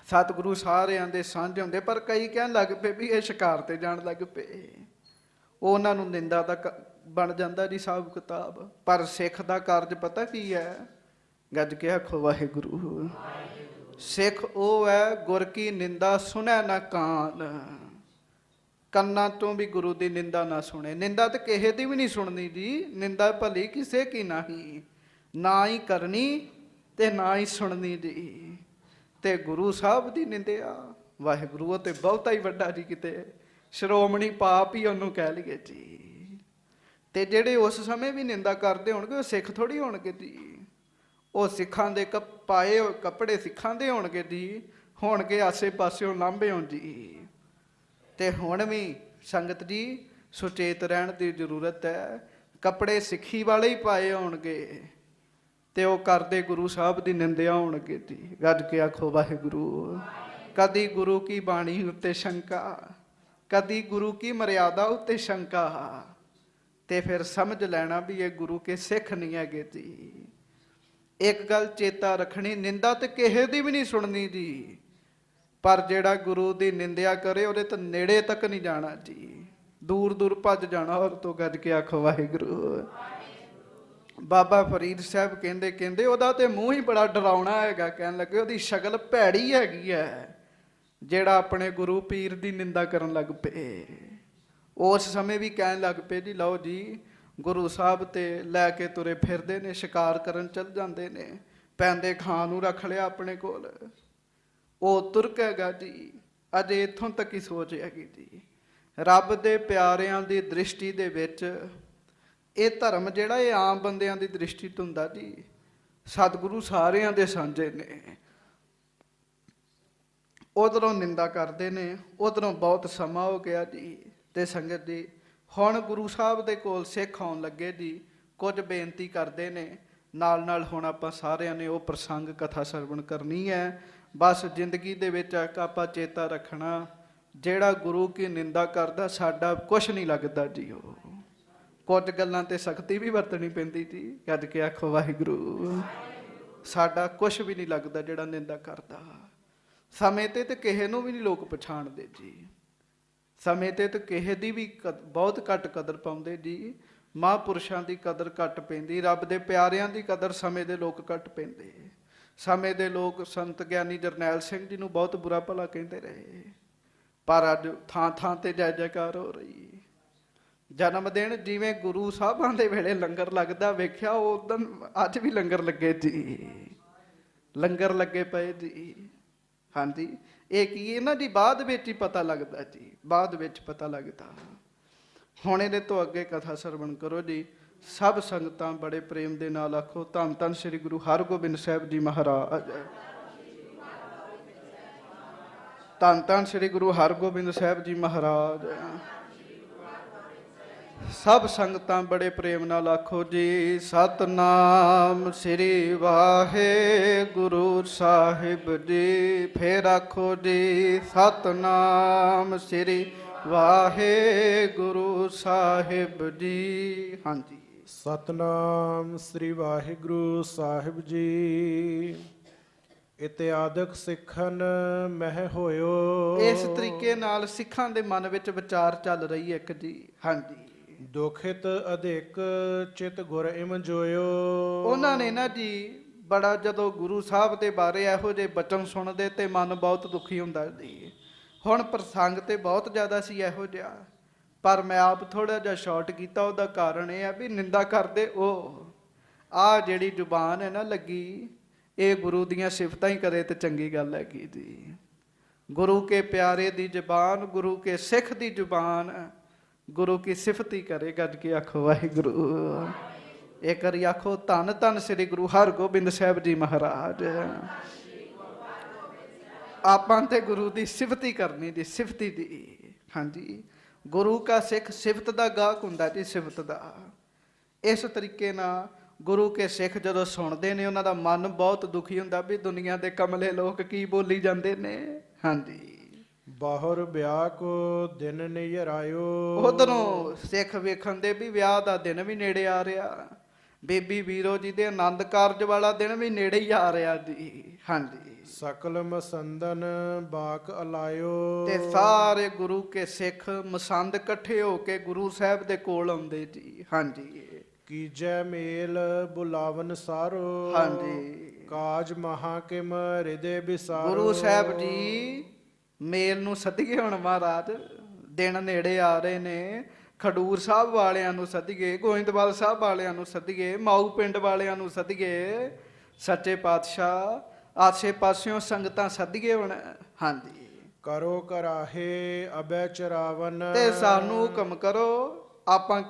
ਸਤਿਗੁਰੂ ਸਾਰਿਆਂ ਦੇ ਸਾਂਝੇ ਹੁੰਦੇ, ਪਰ ਕਈ ਕਹਿਣ ਲੱਗ ਪਏ ਵੀ ਇਹ ਸ਼ਿਕਾਰ ਤੇ ਜਾਣ ਲੱਗ ਪਏ। ਉਹਨਾਂ ਨੂੰ ਨਿੰਦਾ ਦਾ ਬਣ ਜਾਂਦਾ ਜੀ ਹਿਸਾਬ ਕਿਤਾਬ। ਪਰ ਸਿੱਖ ਦਾ ਕਾਰਜ ਪਤਾ ਕੀ ਹੈ, ਗੱਜ ਕੇ ਆਖੋ ਵਾਹਿਗੁਰੂ। ਸਿੱਖ ਉਹ ਹੈ ਗੁਰ ਕੀ ਨਿੰਦਾ ਸੁਣੈ ਨਾ ਕਾਨ, ਕੰਨਾਂ ਤੋਂ ਵੀ ਗੁਰੂ ਦੀ ਨਿੰਦਾ ਨਾ ਸੁਣੇ। ਨਿੰਦਾ ਤੇ ਕਿਸੇ ਦੀ ਵੀ ਨਹੀਂ ਸੁਣਨੀ ਜੀ, ਨਿੰਦਾ ਭਲੀ ਕਿਸੇ ਕੀ ਨਹੀਂ, ਨਾ ਹੀ ਕਰਨੀ ਤੇ ਨਾ ਹੀ ਸੁਣਨੀ ਜੀ। ਤੇ ਗੁਰੂ ਸਾਹਿਬ ਦੀ ਨਿੰਦਿਆ ਵਾਹਿਗੁਰੂ ਉਹ ਤੇ ਬਹੁਤਾ ਹੀ ਵੱਡਾ ਜੀ, ਕਿਤੇ ਸ਼੍ਰੋਮਣੀ ਪਾਪ ਹੀ ਉਹਨੂੰ ਕਹਿ ਲਈਏ ਜੀ। ਤੇ ਜਿਹੜੇ ਉਸ ਸਮੇਂ ਵੀ ਨਿੰਦਾ ਕਰਦੇ ਹੋਣਗੇ ਉਹ ਸਿੱਖ ਥੋੜੀ ਹੋਣਗੇ ਜੀ, ਉਹ ਸਿੱਖਾਂ ਦੇ ਪਾਏ ਹੋਏ ਕੱਪੜੇ ਸਿੱਖਾਂ ਦੇ ਹੋਣਗੇ ਜੀ, ਹੋਣਗੇ ਆਸੇ ਪਾਸਿਓਂ ਲਾਂਭੇ ਹੋਣ ਜੀ। ਤੇ ਹੁਣ ਵੀ ਸੰਗਤ ਜੀ ਸੁਚੇਤ ਰਹਿਣ ਦੀ ਜ਼ਰੂਰਤ ਹੈ। ਕੱਪੜੇ ਸਿੱਖੀ ਵਾਲੇ ਹੀ ਪਾਏ ਹੋਣਗੇ ਤੇ ਉਹ ਕਰਦੇ ਗੁਰੂ ਸਾਹਿਬ ਦੀ ਨਿੰਦਿਆ ਹੋਣਗੇ ਜੀ। ਗੱਜ ਕੇ ਆਖੋ ਵਾਹਿਗੁਰੂ। ਕਦੀ ਗੁਰੂ ਕੀ ਬਾਣੀ ਉੱਤੇ ਸ਼ੰਕਾ, ਕਦੀ ਗੁਰੂ ਕੀ ਮਰਿਆਦਾ ਉੱਤੇ ਸ਼ੰਕਾ, ਤੇ ਫਿਰ ਸਮਝ ਲੈਣਾ ਵੀ ਇਹ ਗੁਰੂ ਕੇ ਸਿੱਖ ਨਹੀਂ ਹੈਗੇ ਜੀ। ਇੱਕ ਗੱਲ ਚੇਤਾ ਰੱਖਣੀ, ਨਿੰਦਾ ਤੇ ਕਿਸੇ ਦੀ ਵੀ ਨਹੀਂ ਸੁਣਨੀ ਜੀ, ਪਰ ਜਿਹੜਾ ਗੁਰੂ ਦੀ ਨਿੰਦਿਆ ਕਰੇ ਉਹਦੇ ਤਾਂ ਨੇੜੇ ਤੱਕ ਨਹੀਂ ਜਾਣਾ ਜੀ, ਦੂਰ ਦੂਰ ਭੱਜ ਜਾਣਾ। ਔਰ ਤੋਂ ਗੱਜ ਕੇ ਆਖੋ ਵਾਹਿਗੁਰੂ। ਬਾਬਾ ਫਰੀਦ ਸਾਹਿਬ ਕਹਿੰਦੇ ਉਹਦਾ ਤੇ ਮੂੰਹ ਹੀ ਬੜਾ ਡਰਾਉਣਾ ਹੈਗਾ, ਕਹਿਣ ਲੱਗੇ ਉਹਦੀ ਸ਼ਕਲ ਭੈੜੀ ਹੈਗੀ ਹੈ ਜਿਹੜਾ ਆਪਣੇ ਗੁਰੂ ਪੀਰ ਦੀ ਨਿੰਦਾ ਕਰਨ ਲੱਗ ਪਏ। ਉਸ ਸਮੇਂ ਵੀ ਕਹਿਣ ਲੱਗ ਪਏ ਜੀ ਲਓ ਜੀ ਗੁਰੂ ਸਾਹਿਬ ਤੇ ਲੈ ਕੇ ਤੁਰੇ ਫਿਰਦੇ ਨੇ, ਸ਼ਿਕਾਰ ਕਰਨ ਚੱਲ ਜਾਂਦੇ ਨੇ, ਪੈਂਦੇ ਖਾਂ ਨੂੰ ਰੱਖ ਲਿਆ ਆਪਣੇ ਕੋਲ, ਉਹ ਤੁਰਕ ਹੈਗਾ ਜੀ। ਅਜੇ ਇੱਥੋਂ ਤੱਕ ਹੀ ਸੋਚ ਹੈਗੀ ਜੀ। ਰੱਬ ਦੇ ਪਿਆਰਿਆਂ ਦੀ ਦ੍ਰਿਸ਼ਟੀ ਦੇ ਵਿੱਚ ਇਹ ਧਰਮ ਜਿਹੜਾ ਇਹ ਆਮ ਬੰਦਿਆਂ ਦੀ ਦ੍ਰਿਸ਼ਟੀ ਤੋਂ ਹੁੰਦਾ ਜੀ, ਸਤਿਗੁਰੂ ਸਾਰਿਆਂ ਦੇ ਸਾਂਝੇ ਨੇ। ਉਧਰੋਂ ਨਿੰਦਾ ਕਰਦੇ ਨੇ, ਉਧਰੋਂ ਬਹੁਤ ਸਮਾਂ ਹੋ ਗਿਆ ਜੀ। ਤੇ ਸੰਗਤ ਜੀ ਹੁਣ ਗੁਰੂ ਸਾਹਿਬ ਦੇ ਕੋਲ ਸਿੱਖ ਆਉਣ ਲੱਗੇ ਜੀ, ਕੁਝ ਬੇਨਤੀ ਕਰਦੇ ਨੇ। ਨਾਲ ਨਾਲ ਹੁਣ ਆਪਾਂ ਸਾਰਿਆਂ ਨੇ ਉਹ ਪ੍ਰਸੰਗ ਕਥਾ ਸਰਵਣ ਕਰਨੀ ਹੈ। ਬਸ ਜ਼ਿੰਦਗੀ ਦੇ ਵਿੱਚ ਆਪਾਂ ਚੇਤਾ ਰੱਖਣਾ, ਜਿਹੜਾ ਗੁਰੂ ਕੀ ਨਿੰਦਾ ਕਰਦਾ ਸਾਡਾ ਕੁਛ ਨਹੀਂ ਲੱਗਦਾ ਜੀ। ਉਹ ਕੁਝ ਗੱਲਾਂ ਤੇ ਸਖਤੀ ਵੀ ਵਰਤਣੀ ਪੈਂਦੀ ਜੀ। ਗੱਜ ਕੇ ਆਖੋ ਵਾਹਿਗੁਰੂ। ਸਾਡਾ ਕੁਛ ਵੀ ਨਹੀਂ ਲੱਗਦਾ ਜਿਹੜਾ ਨਿੰਦਾ ਕਰਦਾ। ਸਮੇਂ ਤੇ ਕਿਸੇ ਨੂੰ ਵੀ ਨਹੀਂ ਲੋਕ ਪਛਾਣਦੇ ਜੀ, ਸਮੇਂ ਤੇ ਕਿਸੇ ਦੀ ਵੀ ਬਹੁਤ ਘੱਟ ਕਦਰ ਪਾਉਂਦੇ ਜੀ। ਮਹਾਂਪੁਰਸ਼ਾਂ ਦੀ ਕਦਰ ਘੱਟ ਪੈਂਦੀ, ਰੱਬ ਦੇ ਪਿਆਰਿਆਂ ਦੀ ਕਦਰ ਸਮੇਂ ਦੇ ਲੋਕ ਘੱਟ ਪੈਂਦੇ। ਸਮੇਂ ਦੇ ਲੋਕ ਸੰਤ ਗਿਆਨੀ ਜਰਨੈਲ ਸਿੰਘ ਜੀ ਨੂੰ ਬਹੁਤ ਬੁਰਾ ਭਲਾ ਕਹਿੰਦੇ ਰਹੇ, ਪਰ ਅੱਜ ਥਾਂ ਥਾਂ ਤੇ ਜੈ ਜੈਕਾਰ ਹੋ ਰਹੀ। ਜਨਮ ਦਿਨ ਜਿਵੇਂ ਗੁਰੂ ਸਾਹਿਬਾਂ ਦੇ ਵੇਲੇ ਲੰਗਰ ਲੱਗਦਾ ਵੇਖਿਆ, ਉਦੋਂ ਅੱਜ ਵੀ ਲੰਗਰ ਲੱਗੇ ਜੀ, ਲੰਗਰ ਲੱਗੇ ਪਏ ਜੀ। ਹਾਂਜੀ ਇਹ ਕੀ ਇਹਨਾਂ ਦੀ ਬਾਅਦ ਵਿੱਚ ਹੀ ਪਤਾ ਲੱਗਦਾ ਜੀ, ਬਾਅਦ ਵਿੱਚ ਪਤਾ ਲੱਗਦਾ। ਹੁਣ ਇਹਦੇ ਤੋਂ ਅੱਗੇ ਕਥਾ ਸਰਵਣ ਕਰੋ ਜੀ। ਸਭ ਸੰਗਤਾਂ ਬੜੇ ਪ੍ਰੇਮ ਦੇ ਨਾਲ ਆਖੋ ਧੰਨ ਧੰਨ ਸ੍ਰੀ ਗੁਰੂ ਹਰਗੋਬਿੰਦ ਸਾਹਿਬ ਜੀ ਮਹਾਰਾਜ। ਧੰਨ ਧੰਨ ਸ੍ਰੀ ਗੁਰੂ ਹਰਗੋਬਿੰਦ ਸਾਹਿਬ ਜੀ ਮਹਾਰਾਜ। ਸਭ ਸੰਗਤਾਂ ਬੜੇ ਪ੍ਰੇਮ ਨਾਲ ਆਖੋ ਜੀ ਸਤਨਾਮ ਸ੍ਰੀ ਵਾਹਿਗੁਰੂ ਸਾਹਿਬ ਜੀ। ਫੇਰ ਆਖੋ ਜੀ ਸਤਨਾਮ ਸ੍ਰੀ ਵਾਹਿਗੁਰੂ ਸਾਹਿਬ ਜੀ। ਹਾਂਜੀ ਸਤਨਾਮ ਸ੍ਰੀ ਵਾਹਿਗੁਰੂ ਸਾਹਿਬ ਜੀ। ਇਤਿਆਦਿਕ ਸਿੱਖਨ ਮਹਿ ਹੋਇਓ। ਇਸ ਤਰੀਕੇ ਨਾਲ ਸਿੱਖਾਂ ਦੇ ਮਨ ਵਿੱਚ ਵਿਚਾਰ ਚੱਲ ਰਹੀ ਹੈ ਇੱਕ ਜੀ। ਹਾਂਜੀ ਦੁਖਿਤ ਅਧਿਕ ਚਿਤ ਗੁਰ ਇਮ ਜੋਇਓ। ਉਹਨਾਂ ਨੇ ਨਾ ਜੀ ਬੜਾ ਜਦੋਂ ਗੁਰੂ ਸਾਹਿਬ ਦੇ ਬਾਰੇ ਇਹੋ ਜਿਹੇ ਬਚਨ ਸੁਣਦੇ ਤੇ ਮਨ ਬਹੁਤ ਦੁਖੀ ਹੁੰਦਾ ਜੀ। ਹੁਣ ਪ੍ਰਸੰਗ ਤੇ ਬਹੁਤ ਜ਼ਿਆਦਾ ਸੀ ਇਹੋ ਜਿਹਾ, ਪਰ ਮੈਂ ਆਪ ਥੋੜਾ ਜਿਹਾ ਸ਼ਾਰਟ ਕੀਤਾ। ਉਹਦਾ ਕਾਰਨ ਇਹ ਹੈ ਵੀ ਨਿੰਦਾ ਕਰਦੇ ਉਹ ਆਹ ਜਿਹੜੀ ਜ਼ੁਬਾਨ ਹੈ ਨਾ ਲੱਗੀ, ਇਹ ਗੁਰੂ ਦੀਆਂ ਸਿਫਤਾਂ ਹੀ ਕਰੇ ਤੇ ਚੰਗੀ ਗੱਲ ਹੈਗੀ ਜੀ। ਗੁਰੂ ਕੇ ਪਿਆਰੇ ਦੀ ਜ਼ੁਬਾਨ, ਗੁਰੂ ਕੇ ਸਿੱਖ ਦੀ ਜ਼ੁਬਾਨ ਗੁਰੂ ਕੀ ਸਿਫਤ ਹੀ ਕਰੇ। ਗੱਜ ਕੇ ਆਖੋ ਵਾਹਿਗੁਰੂ। ਇੱਕ ਵਾਰੀ ਆਖੋ ਧੰਨ ਧੰਨ ਸ੍ਰੀ ਗੁਰੂ ਹਰਗੋਬਿੰਦ ਸਾਹਿਬ ਜੀ ਮਹਾਰਾਜ। ਆਪਾਂ ਤੇ ਗੁਰੂ ਦੀ ਸਿਫਤ ਹੀ ਕਰਨੀ ਜੀ, ਸਿਫਤੀ ਦੀ। ਹਾਂਜੀ ਗੁਰੂ ਕਾ ਸਿੱਖ ਸਿਫਤ ਦਾ ਗਾਹਕ ਹੁੰਦਾ ਜੀ, ਸਿਫਤ ਦਾ। ਇਸ ਤਰੀਕੇ ਨਾਲ ਗੁਰੂ ਕੇ ਸਿੱਖ ਜਦੋਂ ਸੁਣਦੇ ਨੇ ਉਹਨਾਂ ਦਾ ਮਨ ਬਹੁਤ ਦੁਖੀ ਹੁੰਦਾ ਵੀ ਦੁਨੀਆ ਦੇ ਕਮਲੇ ਲੋਕ ਕੀ ਬੋਲੀ ਜਾਂਦੇ ਨੇ। ਹਾਂਜੀ ਬਾਹਰ ਵਿਆਹ ਕੋ ਦਿਨ ਨਿਹਰਾਇਓ। ਉਧਰੋਂ ਸਿੱਖ ਵੇਖਣ ਦੇ ਵੀ ਵਿਆਹ ਦਾ ਦਿਨ ਵੀ ਨੇੜੇ ਆ ਰਿਹਾ, ਬੀਬੀ ਵੀਰੋ ਜੀ ਦੇ ਆਨੰਦ ਕਾਰਜ ਵਾਲਾ ਦਿਨ ਵੀ ਨੇੜੇ ਹੀ ਆ ਰਿਹਾ ਜੀ। ਹਾਂਜੀ ਸਕਲ ਮਸੰਦਨ ਬਾਕ ਅਲਾਇਓ। ਤੇ ਸਾਰੇ ਗੁਰੂ ਕੇ ਸਿੱਖ ਮਸੰਦ ਇਕੱਠੇ ਹੋ ਕੇ ਗੁਰੂ ਸਾਹਿਬ ਦੇ ਕੋਲ ਆਉਂਦੇ ਜੀ। ਹਾਂਜੀ ਕੀਜੈ ਮੇਲ ਬੁਲਾਵਨ ਸਾਰੋ ਹਾਂਜੀ। ਕਾਜ ਮਹਾ ਕਿਮ ਹਿਰਦੇ ਬਿਸਾਰੋ। ਗੁਰੂ ਸਾਹਿਬ ਜੀ ਮੇਲ ਨੂੰ ਸੱਦੀਏ ਹੁਣ ਮਹਾਰਾਜ, ਦਿਨ ਨੇੜੇ ਆ ਰਹੇ ਨੇ। ਖਡੂਰ ਸਾਹਿਬ ਵਾਲਿਆਂ ਨੂੰ ਸੱਦੀਏ, ਗੋਇੰਦਵਾਲ ਸਾਹਿਬ ਵਾਲਿਆਂ ਨੂੰ ਸੱਦੀਏ, ਮਾਊ ਪਿੰਡ ਵਾਲਿਆਂ ਨੂੰ ਸੱਦੀਏ। ਸੱਚੇ ਪਾਤਸ਼ਾਹ ਆਸੇ ਪਾਸਿਓਂ ਸੰਗਤਾਂ ਸੱਦੀਏ ਹੁਣ। ਹਾਂਜੀ। ਕਰੋ ਕਰਾਹੇ ਅਬੈ ਚਰਾਵਨ। ਤੇ ਸਾਨੂੰ ਹੁਕਮ ਕਰੋ, ਆਪਾਂ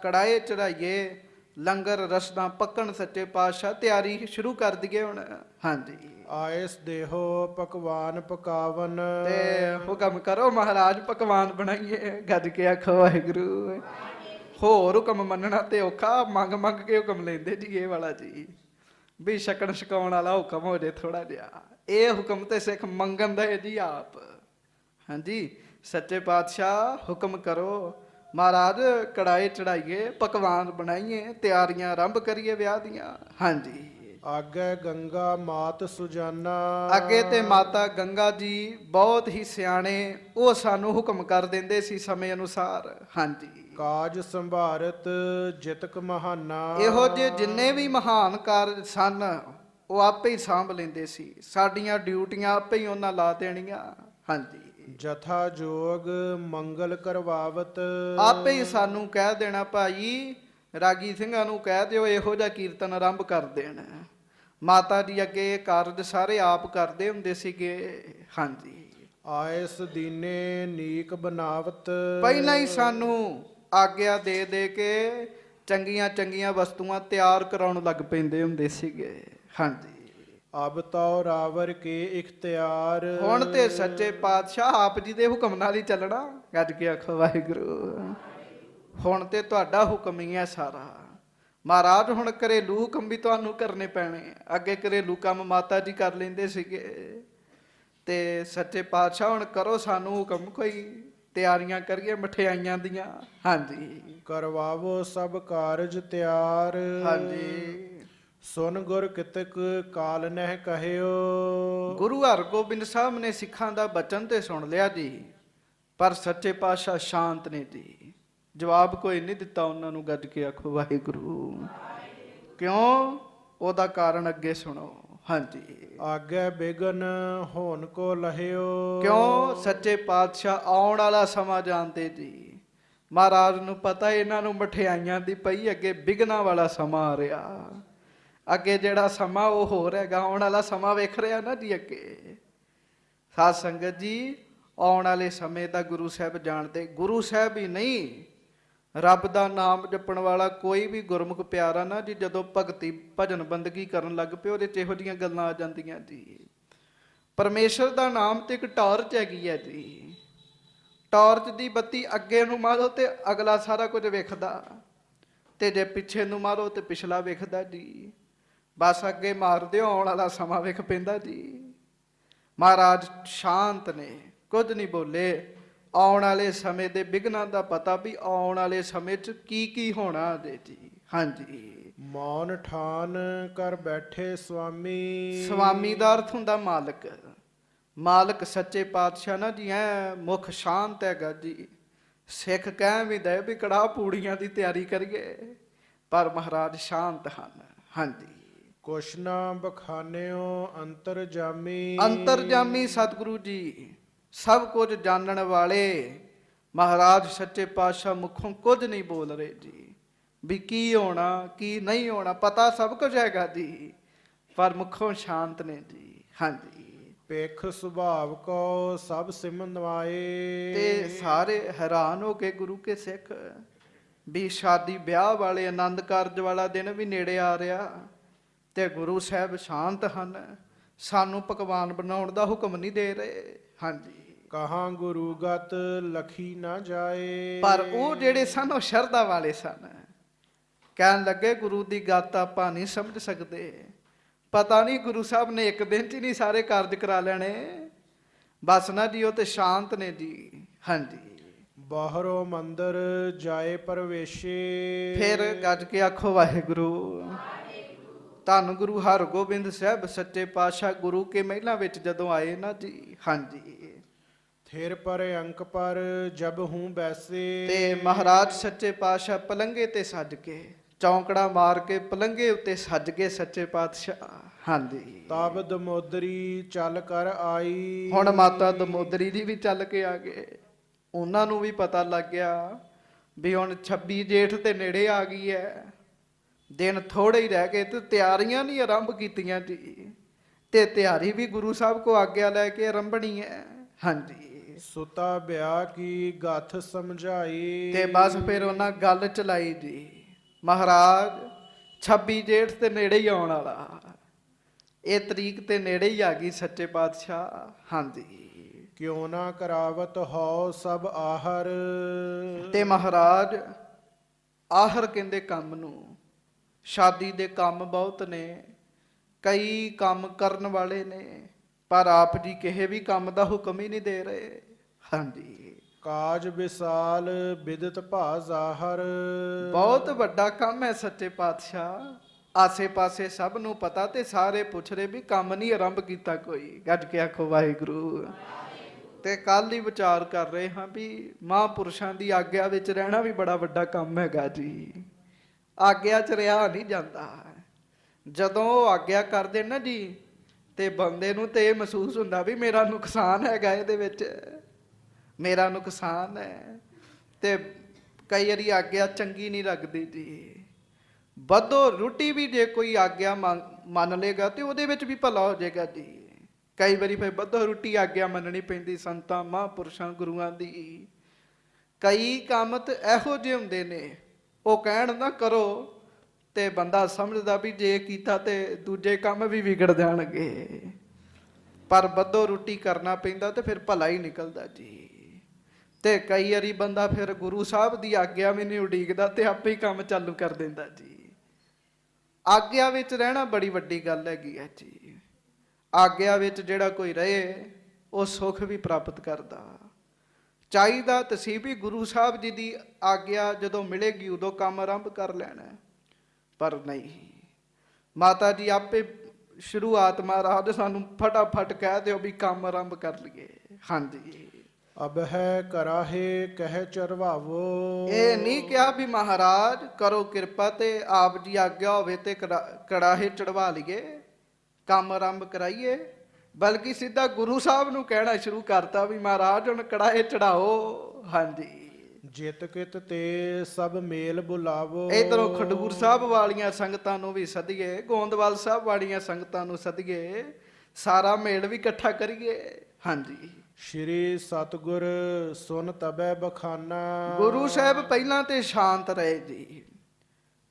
ਕੜਾਏ ਚੜਾਈਏ, ਲੰਗਰ ਰਸਦਾਂ ਪੱਕਣ। ਸੱਚੇ ਪਾਤਸ਼ਾਹ ਤਿਆਰੀ ਸ਼ੁਰੂ ਕਰ ਦਈਏ ਹੁਣ। ਹਾਂਜੀ। ਆਇਸ ਦੇਹੋ ਪਕਵਾਨ ਪਕਾਵਨ। ਤੇ ਹੁਕਮ ਕਰੋ ਮਹਾਰਾਜ, ਪਕਵਾਨ ਬਣਾਈਏ। ਗੱਜ ਕੇ ਆਖੋ ਵਾਹਿਗੁਰੂ। ਹੋਰ ਹੁਕਮ ਮੰਨਣਾ ਤੇ ਔਖਾ, ਮੰਗ ਮੰਗ ਕੇ ਹੁਕਮ ਲੈਂਦੇ ਜੀ ਇਹ ਵਾਲਾ ਜੀ, ਵੀ ਛਕਣ ਛਕਾਉਣ ਵਾਲਾ ਹੁਕਮ ਹੋ ਜੇ ਥੋੜਾ ਜਿਹਾ। ਇਹ ਹੁਕਮ ਤੇ ਸਿੱਖ ਮੰਗਣ ਦਾ ਜੀ ਆਪ। ਹਾਂਜੀ। ਸੱਚੇ ਪਾਤਸ਼ਾਹ ਹੁਕਮ ਕਰੋ ਮਹਾਰਾਜ, ਕੜਾਏ ਚੜਾਈਏ, ਪਕਵਾਨ ਬਣਾਈਏ, ਤਿਆਰੀਆਂ ਆਰੰਭ ਕਰੀਏ ਵਿਆਹ ਦੀਆਂ। ਹਾਂਜੀ। ਆਗੇ ਗੰਗਾ ਮਾਤ ਸੁਜਾਨਾ। ਅੱਗੇ ਤੇ ਮਾਤਾ ਗੰਗਾ ਜੀ ਬਹੁਤ ਹੀ ਸਿਆਣੇ, ਉਹ ਸਾਨੂੰ ਹੁਕਮ ਕਰ ਦਿੰਦੇ ਸੀ ਸਮੇਂ ਅਨੁਸਾਰ। ਹਾਂਜੀ। ਕਾਜ ਸੰਭਾਰਤ ਜਿਤਕ ਮਹਾਨਾ। ਇਹੋ ਜਿਹੇ ਜਿੰਨੇ ਵੀ ਮਹਾਨ ਕਾਰਜ ਸਨ ਉਹ ਆਪੇ ਹੀ ਸਾਂਭ ਲੈਂਦੇ ਸੀ। ਸਾਡੀਆਂ ਡਿਊਟੀਆਂ ਆਪੇ ਹੀ ਉਹਨਾਂ ਲਾ ਦੇਣੀਆਂ। ਹਾਂਜੀ। ਜਥਾ ਜੋਗ ਮੰਗਲ ਕਰਵਾਵਤ। ਆਪੇ ਹੀ ਸਾਨੂੰ ਕਹਿ ਦੇਣਾ, ਭਾਈ ਰਾਗੀ ਸਿੰਘਾਂ ਨੂੰ ਕਹਿ ਦਿਓ ਇਹੋ ਜਿਹਾ ਕੀਰਤਨ ਆਰੰਭ ਕਰ ਦੇਣ। ਮਾਤਾ ਜੀ ਅੱਗੇ ਕਾਰਜ ਸਾਰੇ ਆਪ ਕਰਦੇ ਹੁੰਦੇ ਸੀਗੇ। ਹਾਂਜੀ। ਆਇਸ ਦੀਨੇ ਨੀਕ ਬਨਾਵਤ। ਪਹਿਲਾਂ ਹੀ ਸਾਨੂੰ ਆਗਿਆ ਦੇ ਦੇ ਕੇ ਚੰਗੀਆਂ ਚੰਗੀਆਂ ਵਸਤੂਆਂ ਤਿਆਰ ਕਰਾਉਣ ਲੱਗ ਪੈਂਦੇ ਹੁੰਦੇ ਸੀਗੇ। ਹਾਂਜੀ। ਅਬ ਤੋ ਰਾਵਰ ਕੇ ਇਖਤਿਆਰ। ਹੁਣ ਤੇ ਸੱਚੇ ਪਾਤਸ਼ਾਹ ਆਪ ਜੀ ਦੇ ਹੁਕਮ ਨਾਲ ਹੀ ਚੱਲਣਾ। ਗੱਜ ਕੇ ਆਖੋ ਵਾਹਿਗੁਰੂ। ਹੁਣ ਤੇ ਤੁਹਾਡਾ ਹੁਕਮ ਹੀ ਹੈ ਸਾਰਾ ਮਹਾਰਾਜ। ਹੁਣ ਘਰੇਲੂ ਹੁਕਮ ਵੀ ਤੁਹਾਨੂੰ ਕਰਨੇ ਪੈਣੇ। ਅੱਗੇ ਘਰੇਲੂ ਕੰਮ ਮਾਤਾ ਜੀ ਕਰ ਲੈਂਦੇ ਸੀਗੇ, ਤੇ ਸੱਚੇ ਪਾਤਸ਼ਾਹ ਹੁਣ ਕਰੋ ਸਾਨੂੰ ਹੁਕਮ, ਕੋਈ ਤਿਆਰੀਆਂ ਕਰੀਏ ਮਠਿਆਈਆਂ ਦੀਆਂ। ਹਾਂਜੀ। ਕਰਵਾਵੋ ਸਭ ਕਾਰਜ ਤਿਆਰ। ਹਾਂਜੀ। ਸੁਨ ਗੁਰ ਕਿਤਕ ਕਾਲ ਨਹਿ ਕਹਿਓ। ਗੁਰੂ ਹਰਗੋਬਿੰਦ ਸਾਹਿਬ ਨੇ ਸਿੱਖਾਂ ਦਾ ਬਚਨ ਤੇ ਸੁਣ ਲਿਆ ਜੀ, ਪਰ ਸੱਚੇ ਪਾਤਸ਼ਾਹ ਸ਼ਾਂਤ ਨੇ ਜੀ, ਜਵਾਬ ਕੋਈ ਨਹੀਂ ਦਿੱਤਾ ਉਹਨਾਂ ਨੂੰ। ਗੱਜ ਕੇ ਆਖੋ ਵਾਹਿਗੁਰੂ। ਕਿਉਂ? ਉਹਦਾ ਕਾਰਨ ਅੱਗੇ ਸੁਣੋ। ਹਾਂਜੀ। ਆਗੇ ਬਿਗਨ ਹੋਣ ਕੋ ਲਹਿਓ। ਕਿਉਂ? ਸੱਚੇ ਪਾਤਸ਼ਾਹ ਆਉਣ ਵਾਲਾ ਸਮਾਂ ਜਾਣਦੇ ਜੀ। ਮਹਾਰਾਜ ਨੂੰ ਪਤਾ ਇਹਨਾਂ ਨੂੰ ਮਠਿਆਈਆਂ ਦੀ ਪਈ, ਅੱਗੇ ਬਿਗਨਾਂ ਵਾਲਾ ਸਮਾਂ ਆ ਰਿਹਾ। ਅੱਗੇ ਜਿਹੜਾ ਸਮਾਂ ਉਹ ਹੋਰ ਹੈਗਾ, ਆਉਣ ਵਾਲਾ ਸਮਾਂ ਵੇਖ ਰਿਹਾ ਨਾ ਜੀ ਅੱਗੇ। ਸਾਧ ਸੰਗਤ ਜੀ, ਆਉਣ ਵਾਲੇ ਸਮੇਂ ਦਾ ਗੁਰੂ ਸਾਹਿਬ ਜਾਣਦੇ। ਗੁਰੂ ਸਾਹਿਬ ਹੀ ਨਹੀਂ, ਰੱਬ ਦਾ ਨਾਮ ਜਪਣ ਵਾਲਾ ਕੋਈ ਵੀ ਗੁਰਮੁਖ ਪਿਆਰਾ ਨਾ ਜੀ, ਜਦੋਂ ਭਗਤੀ ਭਜਨ ਬੰਦਗੀ ਕਰਨ ਲੱਗ ਪਿਓ, ਉਹਦੇ 'ਚ ਇਹੋ ਜਿਹੀਆਂ ਗੱਲਾਂ ਆ ਜਾਂਦੀਆਂ ਜੀ। ਪਰਮੇਸ਼ਰ ਦਾ ਨਾਮ ਤੇ ਇੱਕ ਟਾਰਚ ਹੈਗੀ ਹੈ ਜੀ। ਟਾਰਚ ਦੀ ਬੱਤੀ ਅੱਗੇ ਨੂੰ ਮਾਰੋ ਤੇ ਅਗਲਾ ਸਾਰਾ ਕੁਝ ਵੇਖਦਾ, ਤੇ ਜੇ ਪਿੱਛੇ ਨੂੰ ਮਾਰੋ ਤੇ ਪਿਛਲਾ ਵੇਖਦਾ ਜੀ। ਬਸ ਅੱਗੇ ਮਾਰ ਦਿਓ, ਆਉਣ ਵਾਲਾ ਸਮਾਂ ਵੇਖ ਪੈਂਦਾ ਜੀ। ਮਹਾਰਾਜ ਸ਼ਾਂਤ ਨੇ, ਕੁਝ ਨਹੀਂ ਬੋਲੇ। ਆਉਣ ਵਾਲੇ ਸਮੇਂ ਦੇ ਵਿਘਨਾਂ ਦਾ ਪਤਾ ਵੀ ਆਉਣ ਵਾਲੇ ਸਮੇਂ 'ਚ ਕੀ ਕੀ ਹੋਣਾ ਦੇ ਜੀ। ਹਾਂਜੀ। ਮੌਨ ਠਾਨ ਕਰ ਬੈਠੇ ਸੁਆਮੀ। ਸੁਆਮੀ ਦਾ ਅਰਥ ਹੁੰਦਾ ਮਾਲਕ। ਮਾਲਕ ਸੱਚੇ ਪਾਤਸ਼ਾਹ ਨਾ ਜੀ ਐ ਮੁਖ ਸ਼ਾਂਤ ਹੈਗਾ ਜੀ। ਸਿੱਖ ਕਹਿ ਵੀ ਦੇ ਵੀ ਕੜਾਹ ਪੂੜੀਆਂ ਦੀ ਤਿਆਰੀ ਕਰੀਏ, ਪਰ ਮਹਾਰਾਜ ਸ਼ਾਂਤ ਹਨ। ਹਾਂਜੀ। ਕੁਛ ਨਾ ਬਖਾਨਿਓ ਅੰਤਰਜਾਮੀ। ਅੰਤਰਜਾਮੀ ਸਤਿਗੁਰੂ ਜੀ, ਸਭ ਕੁਝ ਜਾਣਨ ਵਾਲੇ ਮਹਾਰਾਜ ਸੱਚੇ ਪਾਤਸ਼ਾਹ ਮੁਖੋਂ ਕੁਝ ਨਹੀਂ ਬੋਲ ਰਹੇ ਜੀ, ਵੀ ਕੀ ਹੋਣਾ ਕੀ ਨਹੀਂ ਹੋਣਾ। ਪਤਾ ਸਭ ਕੁਝ ਹੈਗਾ ਜੀ, ਪਰ ਮੁਖੋਂ ਸ਼ਾਂਤ ਨੇ ਜੀ। ਹਾਂਜੀ। ਪੇਖ ਸੁਭਾਵ ਕੋ ਸਭ ਸਿਮਨਵਾਏ। ਤੇ ਸਾਰੇ ਹੈਰਾਨ ਹੋ ਕੇ ਗੁਰੂ ਕੇ ਸਿੱਖ, ਵੀ ਸ਼ਾਦੀ ਵਿਆਹ ਵਾਲੇ ਆਨੰਦ ਕਾਰਜ ਵਾਲਾ ਦਿਨ ਵੀ ਨੇੜੇ ਆ ਰਿਹਾ, ਤੇ ਗੁਰੂ ਸਾਹਿਬ ਸ਼ਾਂਤ ਹਨ, ਸਾਨੂੰ ਪਕਵਾਨ ਬਣਾਉਣ ਦਾ ਹੁਕਮ ਨਹੀਂ ਦੇ ਰਹੇ। ਹਾਂਜੀ। ਕਹਾਂ ਗੁਰੂ ਗਤ ਲਖੀ ਨਾ ਜਾਏ। ਪਰ ਉਹ ਜਿਹੜੇ ਸਨ ਉਹ ਸ਼ਰਧਾ ਵਾਲੇ ਸਨ। ਕਹਿਣ ਲੱਗੇ ਗੁਰੂ ਦੀ ਗਤ ਆਪਾਂ ਨਹੀਂ ਸਮਝ ਸਕਦੇ। ਪਤਾ ਨਹੀਂ ਗੁਰੂ ਸਾਹਿਬ ਨੇ ਇੱਕ ਦਿਨ 'ਚ ਨਹੀਂ ਸਾਰੇ ਕਾਰਜ ਕਰਾ ਲੈਣੇ। ਬਸ ਨਾ ਜੀ, ਉਹ ਤੇ ਸ਼ਾਂਤ ਨੇ ਜੀ। ਹਾਂਜੀ। ਬਾਹਰੋਂ ਮੰਦਰ ਜਾਏ ਪਰਵੇਸ਼ੇ। ਫਿਰ ਗੱਜ ਕੇ ਆਖੋ ਵਾਹਿਗੁਰੂ। ਧੰਨ ਗੁਰੂ ਹਰਗੋਬਿੰਦ ਸਾਹਿਬ ਸੱਚੇ ਪਾਤਸ਼ਾਹ ਗੁਰੂ ਕੇ ਮਹਿਲਾਂ ਵਿੱਚ ਜਦੋਂ ਆਏ ਨਾ ਜੀ। ਹਾਂਜੀ। ਥਿਰ ਪਰ ਅੰਕ ਪਰ ਜਬ ਹੂੰ ਬੈਸੇ। ਤੇ ਮਹਾਰਾਜ ਸੱਚੇ ਪਾਤਸ਼ਾਹ ਪਲੰਗੇ ਤੇ ਸੱਜ ਕੇ ਚੌਂਕੜਾ ਮਾਰ ਕੇ ਪਲੰਘੇ ਉੱਤੇ ਸੱਜ ਕੇ ਸੱਚੇ ਪਾਤਸ਼ਾਹ। ਹਾਂਜੀ, ਤਬ ਦਮੋਦਰੀ ਚੱਲ ਕਰ ਆਈ। ਹੁਣ ਮਾਤਾ ਦਮੋਦਰੀ ਜੀ ਵੀ ਚੱਲ ਕੇ ਆ ਗਏ। ਉਹਨਾਂ ਨੂੰ ਵੀ ਪਤਾ ਲੱਗ ਗਿਆ ਵੀ ਹੁਣ 26 ਜੇਠ ਤੇ ਨੇੜੇ ਆ ਗਈ ਹੈ, ਦਿਨ ਥੋੜੇ ਹੀ ਰਹਿ ਗਏ ਤੇ ਤਿਆਰੀਆਂ ਨਹੀਂ ਆਰੰਭ ਕੀਤੀਆਂ ਜੀ। ਤੇ ਤਿਆਰੀ ਵੀ ਗੁਰੂ ਸਾਹਿਬ ਕੋ ਆਗਿਆ ਲੈ ਕੇ ਆਰੰਭਣੀ ਹੈ। ਹਾਂਜੀ, ਸੁਤਾ ਵਿਆਹ ਕੀ ਗੱਥ ਸਮਝਾਈ। ਤੇ ਬਸ ਫਿਰ ਉਹਨਾਂ ਗੱਲ ਚਲਾਈ ਜੀ। ਮਹਾਰਾਜ 26 ਜੇਠ ਤੇ ਨੇੜੇ ਹੀ ਆਉਣ ਵਾਲਾ, ਇਹ ਤਰੀਕ ਤੇ ਨੇੜੇ ਹੀ ਆ ਗਈ ਸੱਚੇ ਪਾਤਸ਼ਾਹ। ਹਾਂਜੀ, ਕਿਉਂ ਨਾ ਕਰਾਵਤ ਹੋ ਸਭ ਆਹਰ। ਤੇ ਮਹਾਰਾਜ ਆਹਰ ਕਹਿੰਦੇ ਕੰਮ ਨੂੰ, ਸ਼ਾਦੀ ਦੇ ਕੰਮ ਬਹੁਤ ਨੇ, ਕਈ ਕੰਮ ਕਰਨ ਵਾਲੇ ਨੇ, ਪਰ ਆਪ ਜੀ ਕਿਸੇ ਵੀ ਕੰਮ ਦਾ ਹੁਕਮ ਹੀ ਨਹੀਂ ਦੇ ਰਹੇ। ਹਾਂਜੀ, ਕਾਜ ਵਿਸਾਲ ਬਿਦਤ ਭਾ ਜ਼ਾਹਰ। ਬਹੁਤ ਵੱਡਾ ਕੰਮ ਹੈ ਸੱਚੇ ਪਾਤਸ਼ਾਹ। ਆਸੇ ਪਾਸੇ ਸਭ ਨੂੰ ਪਤਾ ਤੇ ਸਾਰੇ ਪੁੱਛ ਰਹੇ ਵੀ ਕੰਮ ਨਹੀਂ ਆਰੰਭ ਕੀਤਾ ਕੋਈ। ਗੱਜ ਕੇ ਆਖੋ ਵਾਹਿਗੁਰੂ। ਤੇ ਕੱਲ ਹੀ ਵਿਚਾਰ ਕਰ ਰਹੇ ਹਾਂ ਵੀ ਮਹਾਂਪੁਰਸ਼ਾਂ ਦੀ ਆਗਿਆ ਵਿੱਚ ਰਹਿਣਾ ਵੀ ਬੜਾ ਵੱਡਾ ਕੰਮ ਹੈਗਾ ਜੀ। ਆਗਿਆ 'ਚ ਰਿਹਾ ਨਹੀਂ ਜਾਂਦਾ। ਜਦੋਂ ਉਹ ਆਗਿਆ ਕਰਦੇ ਨਾ ਜੀ ਤੇ ਬੰਦੇ ਨੂੰ ਤੇ ਇਹ ਮਹਿਸੂਸ ਹੁੰਦਾ ਵੀ ਮੇਰਾ ਨੁਕਸਾਨ ਹੈਗਾ ਇਹਦੇ ਵਿੱਚ, ਮੇਰਾ ਨੁਕਸਾਨ ਹੈ। ਤੇ ਕਈ ਵਾਰੀ ਆਗਿਆ ਚੰਗੀ ਨਹੀਂ ਲੱਗਦੀ ਜੀ। ਵੱਧੋ ਰੋਟੀ ਵੀ ਜੇ ਕੋਈ ਆਗਿਆ ਮੰਨ ਲੇਗਾ ਤੇ ਉਹਦੇ ਵਿੱਚ ਵੀ ਭਲਾ ਹੋ ਜਾਏਗਾ ਜੀ। ਕਈ ਵਾਰੀ ਫਿਰ ਵੱਧੋ ਰੋਟੀ ਆਗਿਆ ਮੰਨਣੀ ਪੈਂਦੀ ਸੰਤਾਂ ਮਹਾਂਪੁਰਸ਼ਾਂ ਗੁਰੂਆਂ ਦੀ। ਕਈ ਕੰਮ ਤੇ ਇਹੋ ਜਿਹੇ ਹੁੰਦੇ ਨੇ ਉਹ ਕਹਿਣ ਨਾ ਕਰੋ ਤੇ ਬੰਦਾ ਸਮਝਦਾ ਵੀ ਜੇ ਕੀਤਾ ਤੇ ਦੂਜੇ ਕੰਮ ਵੀ ਵਿਗੜ ਜਾਣਗੇ, ਪਰ ਵੱਧੋ ਰੋਟੀ ਕਰਨਾ ਪੈਂਦਾ ਤੇ ਫਿਰ ਭਲਾ ਹੀ ਨਿਕਲਦਾ ਜੀ। ਤੇ ਕਈ ਵਾਰੀ ਬੰਦਾ ਫਿਰ ਗੁਰੂ ਸਾਹਿਬ ਦੀ ਆਗਿਆ ਵੀ ਨਹੀਂ ਉਡੀਕਦਾ ਤੇ ਆਪੇ ਹੀ ਕੰਮ ਚਾਲੂ ਕਰ ਦਿੰਦਾ ਜੀ। ਆਗਿਆ ਵਿੱਚ ਰਹਿਣਾ ਬੜੀ ਵੱਡੀ ਗੱਲ ਹੈਗੀ ਹੈ ਜੀ। ਆਗਿਆ ਵਿੱਚ ਜਿਹੜਾ ਕੋਈ ਰਹੇ ਉਹ ਸੁੱਖ ਵੀ ਪ੍ਰਾਪਤ ਕਰਦਾ। ਚਾਹੀਦਾ ਤਸੀਂ ਵੀ ਗੁਰੂ ਸਾਹਿਬ ਜੀ ਦੀ ਆਗਿਆ ਜਦੋਂ ਮਿਲੇਗੀ ਉਦੋਂ ਕੰਮ ਆਰੰਭ ਕਰ ਲੈਣਾ, ਪਰ ਨਹੀਂ। ਮਾਤਾ ਜੀ ਆਪੇ ਸ਼ੁਰੂਆਤ ਮਹਾਰਾਜ ਸਾਨੂੰ ਫਟਾਫਟ ਕਹਿ ਦਿਓ ਵੀ ਕੰਮ ਆਰੰਭ ਕਰ ਲਈਏ। ਹਾਂਜੀ, ਅਬ ਹੈ ਕਰਾਹੇ ਕਹਿ ਚਰਵਾਵੋ। ਇਹ ਨਹੀਂ ਕਿਹਾ ਵੀ ਮਹਾਰਾਜ ਕਰੋ ਕਿਰਪਾ ਤੇ ਆਪ ਜੀ ਆਗਿਆ ਹੋਵੇ ਤੇ ਕੜਾਹੇ ਚੜਵਾ ਲਈਏ, ਕੰਮ ਆਰੰਭ ਕਰਾਈਏ, ਬਲਕਿ ਸਿੱਧਾ ਗੁਰੂ ਸਾਹਿਬ ਨੂੰ ਕਹਿਣਾ ਸ਼ੁਰੂ ਕਰਤਾ ਵੀ ਮਹਾਰਾਜ ਹੁਣ ਕੜਾਹੇ ਚੜਾਓ। ਹਾਂਜੀ, ਜਿਤ ਕਿਤ ਤੇ ਸਭ ਮੇਲ ਬੁਲਾਵੋ। ਇਧਰੋਂ ਖਡੂਰ ਸਾਹਿਬ ਵਾਲੀਆਂ ਸੰਗਤਾਂ ਨੂੰ ਵੀ ਸੱਦੀਏ, ਗੋਂਦਵਾਲ ਸਾਹਿਬ ਵਾਲੀਆਂ ਸੰਗਤਾਂ ਨੂੰ ਸੱਦੀਏ, ਸਾਰਾ ਮੇਲ ਵੀ ਇਕੱਠਾ ਕਰੀਏ। ਹਾਂਜੀ, ਸ਼੍ਰੀ ਸਤਿਗੁਰ ਸੁਨ ਤਬੈ ਬਖਾਨਾ। ਗੁਰੂ ਸਾਹਿਬ ਪਹਿਲਾਂ ਤੇ ਸ਼ਾਂਤ ਰਹੇ ਜੀ,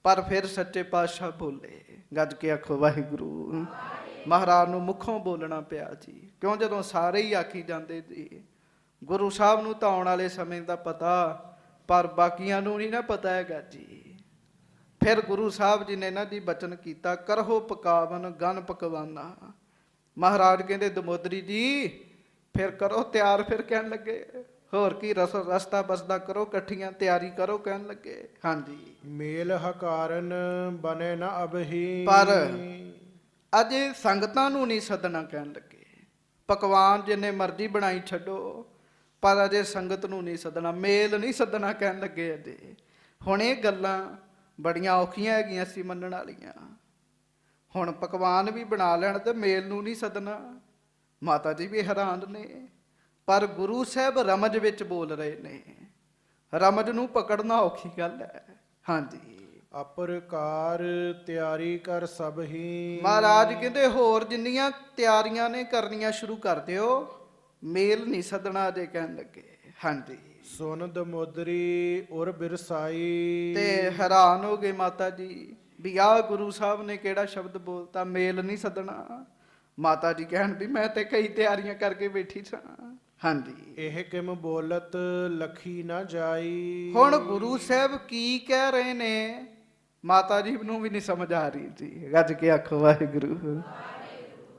ਪਰ ਫਿਰ ਸੱਚੇ ਪਾਤਸ਼ਾਹ ਬੋਲੇ। ਗੱਜ ਕੇ ਆਖੋ ਵਾਹਿਗੁਰੂ। ਮਹਾਰਾਜ ਨੂੰ ਮੁੱਖੋਂ ਬੋਲਣਾ ਪਿਆ ਜੀ, ਕਿਉਂ ਜਦੋਂ ਸਾਰੇ ਹੀ ਆਖੀ ਜਾਂਦੇ ਜੀ। ਗੁਰੂ ਸਾਹਿਬ ਨੂੰ ਤਾਂ ਆਉਣ ਵਾਲੇ ਸਮੇਂ ਦਾ ਪਤਾ, ਪਰ ਬਾਕੀਆਂ ਨੂੰ ਨਹੀਂ ਨਾ ਪਤਾ ਹੈਗਾ ਜੀ। ਫਿਰ ਗੁਰੂ ਸਾਹਿਬ ਜੀ ਨੇ ਇਹਨਾਂ ਦੀ ਬਚਨ ਕੀਤਾ, ਕਰਹੋ ਪਕਾਵਨ ਗਨ ਪਕਵਾਨਾ। ਮਹਾਰਾਜ ਕਹਿੰਦੇ ਦਮੋਦਰੀ ਜੀ ਫਿਰ ਕਰੋ ਤਿਆਰ। ਫਿਰ ਕਹਿਣ ਲੱਗੇ ਹੋਰ ਕੀ, ਰਸਤਾ ਬਸਦਾ ਕਰੋ, ਇਕੱਠੀਆਂ ਤਿਆਰੀ ਕਰੋ, ਕਹਿਣ ਲੱਗੇ। ਹਾਂਜੀ, ਮੇਲ ਹਕਾਰਨ ਬਨੇ ਨਾ ਅਬਹੀ। ਪਰ ਅਜੇ ਸੰਗਤਾਂ ਨੂੰ ਨਹੀਂ ਸੱਦਣਾ, ਕਹਿਣ ਲੱਗੇ ਪਕਵਾਨ ਜਿੰਨੇ ਮਰਜ਼ੀ ਬਣਾਈ ਛੱਡੋ, ਪਰ ਅਜੇ ਸੰਗਤ ਨੂੰ ਨਹੀਂ ਸੱਦਣਾ, ਮੇਲ ਨਹੀਂ ਸੱਦਣਾ, ਕਹਿਣ ਲੱਗੇ ਅਜੇ। ਹੁਣ ਇਹ ਗੱਲਾਂ ਬੜੀਆਂ ਔਖੀਆਂ ਹੈਗੀਆਂ ਸੀ ਮੰਨਣ ਵਾਲੀਆਂ। ਹੁਣ ਪਕਵਾਨ ਵੀ ਬਣਾ ਲੈਣ ਤੇ ਮੇਲ ਨੂੰ ਨਹੀਂ ਸੱਦਣਾ। ਮਾਤਾ ਜੀ ਵੀ ਹੈਰਾਨ ਨੇ, ਪਰ ਗੁਰੂ ਸਾਹਿਬ ਰਮਜ ਵਿੱਚ ਬੋਲ ਰਹੇ ਨੇ। ਰਮਜ ਨੂੰ ਪਕੜਨਾ ਔਖੀ ਗੱਲ ਹੈ। ਹਾਂਜੀ, ਅਪਰਕਾਰ ਤਿਆਰੀ ਕਰ ਸਭ ਹੀ। ਮਹਾਰਾਜ ਕਹਿੰਦੇ ਹੋਰ ਜਿੰਨੀਆਂ ਤਿਆਰੀਆਂ ਨੇ ਕਰਨੀਆਂ ਸ਼ੁਰੂ ਕਰ ਦਿਓ, ਮੇਲ ਨਹੀਂ ਸੱਦਣਾ ਅਜੇ, ਕਹਿਣ ਲੱਗੇ। ਹਾਂਜੀ, ਸੁਨ ਦਮੋਦਰੀ ਉਰ ਬਿਰਸਾਈ। ਤੇ ਹੈਰਾਨ ਹੋ ਗਏ ਮਾਤਾ ਜੀ ਵੀ ਆਹ ਗੁਰੂ ਸਾਹਿਬ ਨੇ ਕਿਹੜਾ ਸ਼ਬਦ ਬੋਲਤਾ, ਮੇਲ ਨਹੀਂ ਸੱਦਣਾ। ਮਾਤਾ ਜੀ ਕਹਿਣ ਵੀ ਮੈਂ ਤੇ ਕਈ ਤਿਆਰੀਆਂ ਕਰਕੇ ਬੈਠੀ ਸਾਂ। ਹਾਂਜੀ, ਇਹ ਕਿਮ ਬੋਲਤ ਲਖੀ ਨਾ ਜਾਈ। ਹੁਣ ਗੁਰੂ ਸਾਹਿਬ ਕੀ ਕਹਿ ਰਹੇ ਨੇ ਮਾਤਾ ਜੀ ਨੂੰ ਵੀ ਨਹੀਂ ਸਮਝ ਆ ਰਹੀ ਜੀ। ਗੱਜ ਕੇ ਆਖੋ ਵਾਹਿਗੁਰੂ।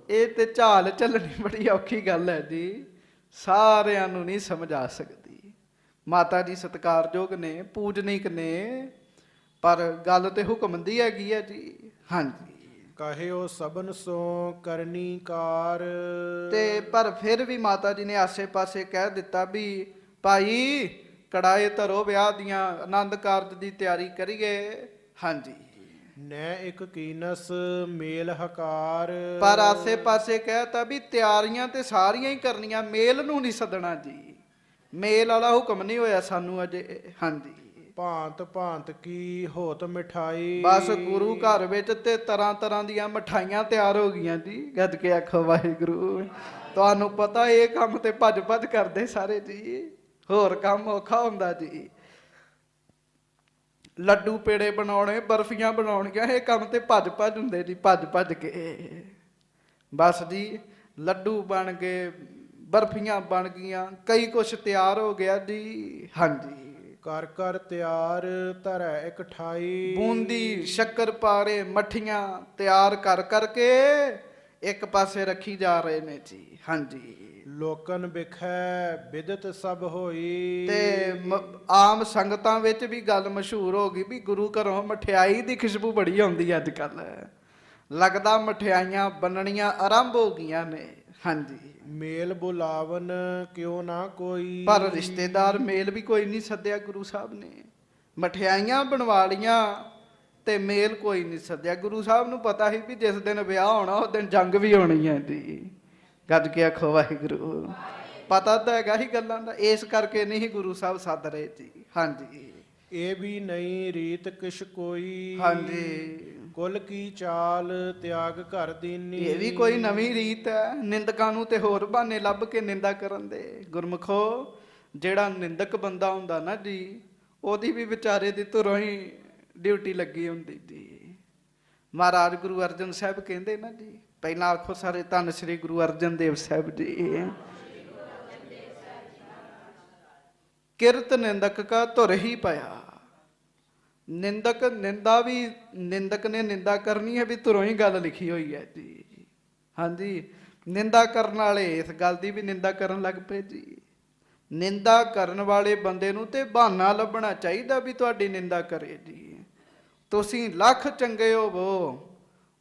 ਇਹ ਤੇ ਝਾਲ ਚੱਲਣੀ ਬੜੀ ਔਖੀ ਗੱਲ ਹੈ ਜੀ, ਸਾਰਿਆਂ ਨੂੰ ਨਹੀਂ ਸਮਝ ਆ ਸਕਦੀ। ਮਾਤਾ ਜੀ ਸਤਿਕਾਰਯੋਗ ਨੇ, ਪੂਜਨੀਕ ਨੇ, ਪਰ ਗੱਲ ਤੇ ਹੁਕਮ ਦੀ ਹੈਗੀ ਹੈ ਜੀ। ਹਾਂਜੀ, ਕਹਿਓ ਸਭਨ ਸੋ ਕਰਨੀ ਕਾਰ। ਤੇ ਪਰ ਫਿਰ ਵੀ ਮਾਤਾ ਜੀ ਨੇ ਆਸੇ ਪਾਸੇ ਕਹਿ ਦਿੱਤਾ ਵੀ ਭਾਈ ਕੜਾਏ ਧਰੋ, ਵਿਆਹ ਦੀਆਂ ਆਨੰਦ ਕਾਰਜ ਦੀ ਤਿਆਰੀ ਕਰੀਏ। ਹਾਂਜੀ। ਨੈ ਇੱਕ ਕੀਨਸ ਮੇਲ ਹਕਾਰ। ਪਰ ਆਸੇ ਪਾਸੇ ਕਹਿਤਾ ਵੀ ਤਿਆਰੀਆਂ ਤੇ ਸਾਰੀਆਂ ਹੀ ਕਰਨੀਆਂ, ਮੇਲ ਨੂੰ ਨਹੀਂ ਸੱਦਣਾ ਜੀ। ਮੇਲ ਵਾਲਾ ਹੁਕਮ ਨਹੀਂ ਹੋਇਆ ਸਾਨੂੰ ਅਜੇ। ਹਾਂਜੀ। ਭਾਂਤ ਭਾਂਤ ਕੀ ਹੋਤ ਮਿਠਾਈ। ਬਸ ਗੁਰੂ ਘਰ ਵਿੱਚ ਤੇ ਤਰ੍ਹਾਂ ਤਰ੍ਹਾਂ ਦੀਆਂ ਮਠਾਈਆਂ ਤਿਆਰ ਹੋ ਗਈਆਂ ਜੀ। ਗੱਜ ਕੇ ਆਖੋ ਵਾਹਿਗੁਰੂ। ਤੁਹਾਨੂੰ ਪਤਾ ਇਹ ਕੰਮ ਤੇ ਭੱਜ ਭੱਜ ਕਰਦੇ ਸਾਰੇ ਜੀ, ਹੋਰ ਕੰਮ ਔਖਾ ਹੁੰਦਾ ਜੀ। ਲੱਡੂ ਪੇੜੇ ਬਣਾਉਣੇ, ਬਰਫੀਆਂ ਬਣਾਉਣੀਆਂ, ਇਹ ਕੰਮ ਤੇ ਭੱਜ ਭੱਜ ਹੁੰਦੇ ਜੀ, ਭੱਜ ਭੱਜ ਕੇ। ਬਸ ਜੀ ਲੱਡੂ ਬਣ ਗਏ, ਬਰਫੀਆਂ ਬਣ ਗਈਆਂ, ਕਈ ਕੁਛ ਤਿਆਰ ਹੋ ਗਿਆ ਜੀ। ਹਾਂਜੀ। ਕਰ ਕਰ ਤਿਆਰ ਧਰੈ ਇਕ ਠਾਈ। ਬੂੰਦੀ ਸ਼ੱਕਰ ਪਾਰੇ ਮੱਠੀਆਂ ਤਿਆਰ ਕਰ ਕਰਕੇ ਇੱਕ ਪਾਸੇ ਰੱਖੀ ਜਾ ਰਹੇ ਨੇ ਜੀ। ਹਾਂਜੀ। ਲੋਕਨ ਬਿਖੈ ਬਿਦਤ ਸਭ ਹੋਈ। ਤੇ ਆਮ ਸੰਗਤਾਂ ਵਿੱਚ ਵੀ ਗੱਲ ਮਸ਼ਹੂਰ ਹੋ ਗਈ ਵੀ ਗੁਰੂ ਘਰੋਂ ਮਠਿਆਈ ਦੀ ਖੁਸ਼ਬੂ ਬੜੀ ਆਉਂਦੀ ਅੱਜ ਕੱਲ। ਲੱਗਦਾ ਮਠਿਆਈਆਂ ਬਣਨੀਆਂ ਆਰੰਭ ਹੋ ਗਈਆਂ ਨੇ। ਹਾਂਜੀ। ਮੇਲ ਬੁਲਾਵਨ ਕਿਉਂ ਨਾ ਕੋਈ। ਪਰ ਰਿਸ਼ਤੇਦਾਰ ਮੇਲ ਵੀ ਕੋਈ ਨਹੀਂ ਸੱਦਿਆ ਗੁਰੂ ਸਾਹਿਬ ਨੇ। ਮਠਿਆਈਆਂ ਬਣਵਾ ਲੀਆਂ ਤੇ ਮੇਲ ਕੋਈ ਨਹੀਂ ਸੱਦਿਆ। ਗੁਰੂ ਸਾਹਿਬ ਨੂੰ ਪਤਾ ਸੀ ਵੀ ਜਿਸ ਦਿਨ ਵਿਆਹ ਹੋਣਾ ਉਸ ਦਿਨ ਜੰਗ ਵੀ ਹੋਣੀ ਹੈ ਜੀ। ਗੱਜ ਕੇ ਆਖੋ ਵਾਹਿਗੁਰੂ। ਪਤਾ ਤਾਂ ਹੈਗਾ ਹੀ ਗੱਲਾਂ ਦਾ, ਇਸ ਕਰਕੇ ਨਹੀਂ ਗੁਰੂ ਸਾਹਿਬ ਸੱਦ ਰਹੇ ਜੀ। ਹਾਂਜੀ। ਇਹ ਵੀ ਨਹੀਂ ਰੀਤ ਕਿਛ ਕੋਈ। ਹਾਂਜੀ। ਕੁਲ ਕੀ ਚਾਲ ਤਿਆਗ ਘਰ ਦੀਨੀ। ਇਹ ਵੀ ਕੋਈ ਨਵੀਂ ਰੀਤ ਹੈ, ਨਿੰਦਕਾਂ ਨੂੰ ਤੇ ਹੋਰ ਬਹਾਨੇ ਲੱਭ ਕੇ ਨਿੰਦਾ ਕਰਨ ਦੇ। ਗੁਰਮੁਖੋ, ਜਿਹੜਾ ਨਿੰਦਕ ਬੰਦਾ ਹੁੰਦਾ ਨਾ ਜੀ, ਉਹਦੀ ਵੀ ਵਿਚਾਰੇ ਦੀ ਧੁਰੋਂ ਹੀ ਡਿਊਟੀ ਲੱਗੀ ਹੁੰਦੀ ਜੀ। ਮਹਾਰਾਜ ਗੁਰੂ ਅਰਜਨ ਸਾਹਿਬ ਕਹਿੰਦੇ ਨਾ ਜੀ, ਪਹਿਲਾਂ ਆਖੋ ਸਾਰੇ ਧੰਨ ਸ੍ਰੀ ਗੁਰੂ ਅਰਜਨ ਦੇਵ ਸਾਹਿਬ ਜੀ। ਕਿਰਤ ਨਿੰਦਕ ਕਾ ਧੁਰ ਹੀ ਪਿਆ। ਨਿੰਦਕ ਨਿੰਦਾ ਵੀ, ਨਿੰਦਕ ਨੇ ਨਿੰਦਾ ਕਰਨੀ ਹੈ ਵੀ ਧੁਰੋਂ ਹੀ ਗੱਲ ਲਿਖੀ ਹੋਈ ਹੈ ਜੀ। ਹਾਂਜੀ। ਨਿੰਦਾ ਕਰਨ ਵਾਲੇ ਇਸ ਗੱਲ ਦੀ ਵੀ ਨਿੰਦਾ ਕਰਨ ਲੱਗ ਪਏ ਜੀ। ਨਿੰਦਾ ਕਰਨ ਵਾਲੇ ਬੰਦੇ ਨੂੰ ਤੇ ਬਹਾਨਾ ਲੱਭਣਾ ਚਾਹੀਦਾ ਵੀ ਤੁਹਾਡੀ ਨਿੰਦਾ ਕਰੇ ਜੀ। ਤੁਸੀਂ ਲੱਖ ਚੰਗੇ ਹੋਵੋ,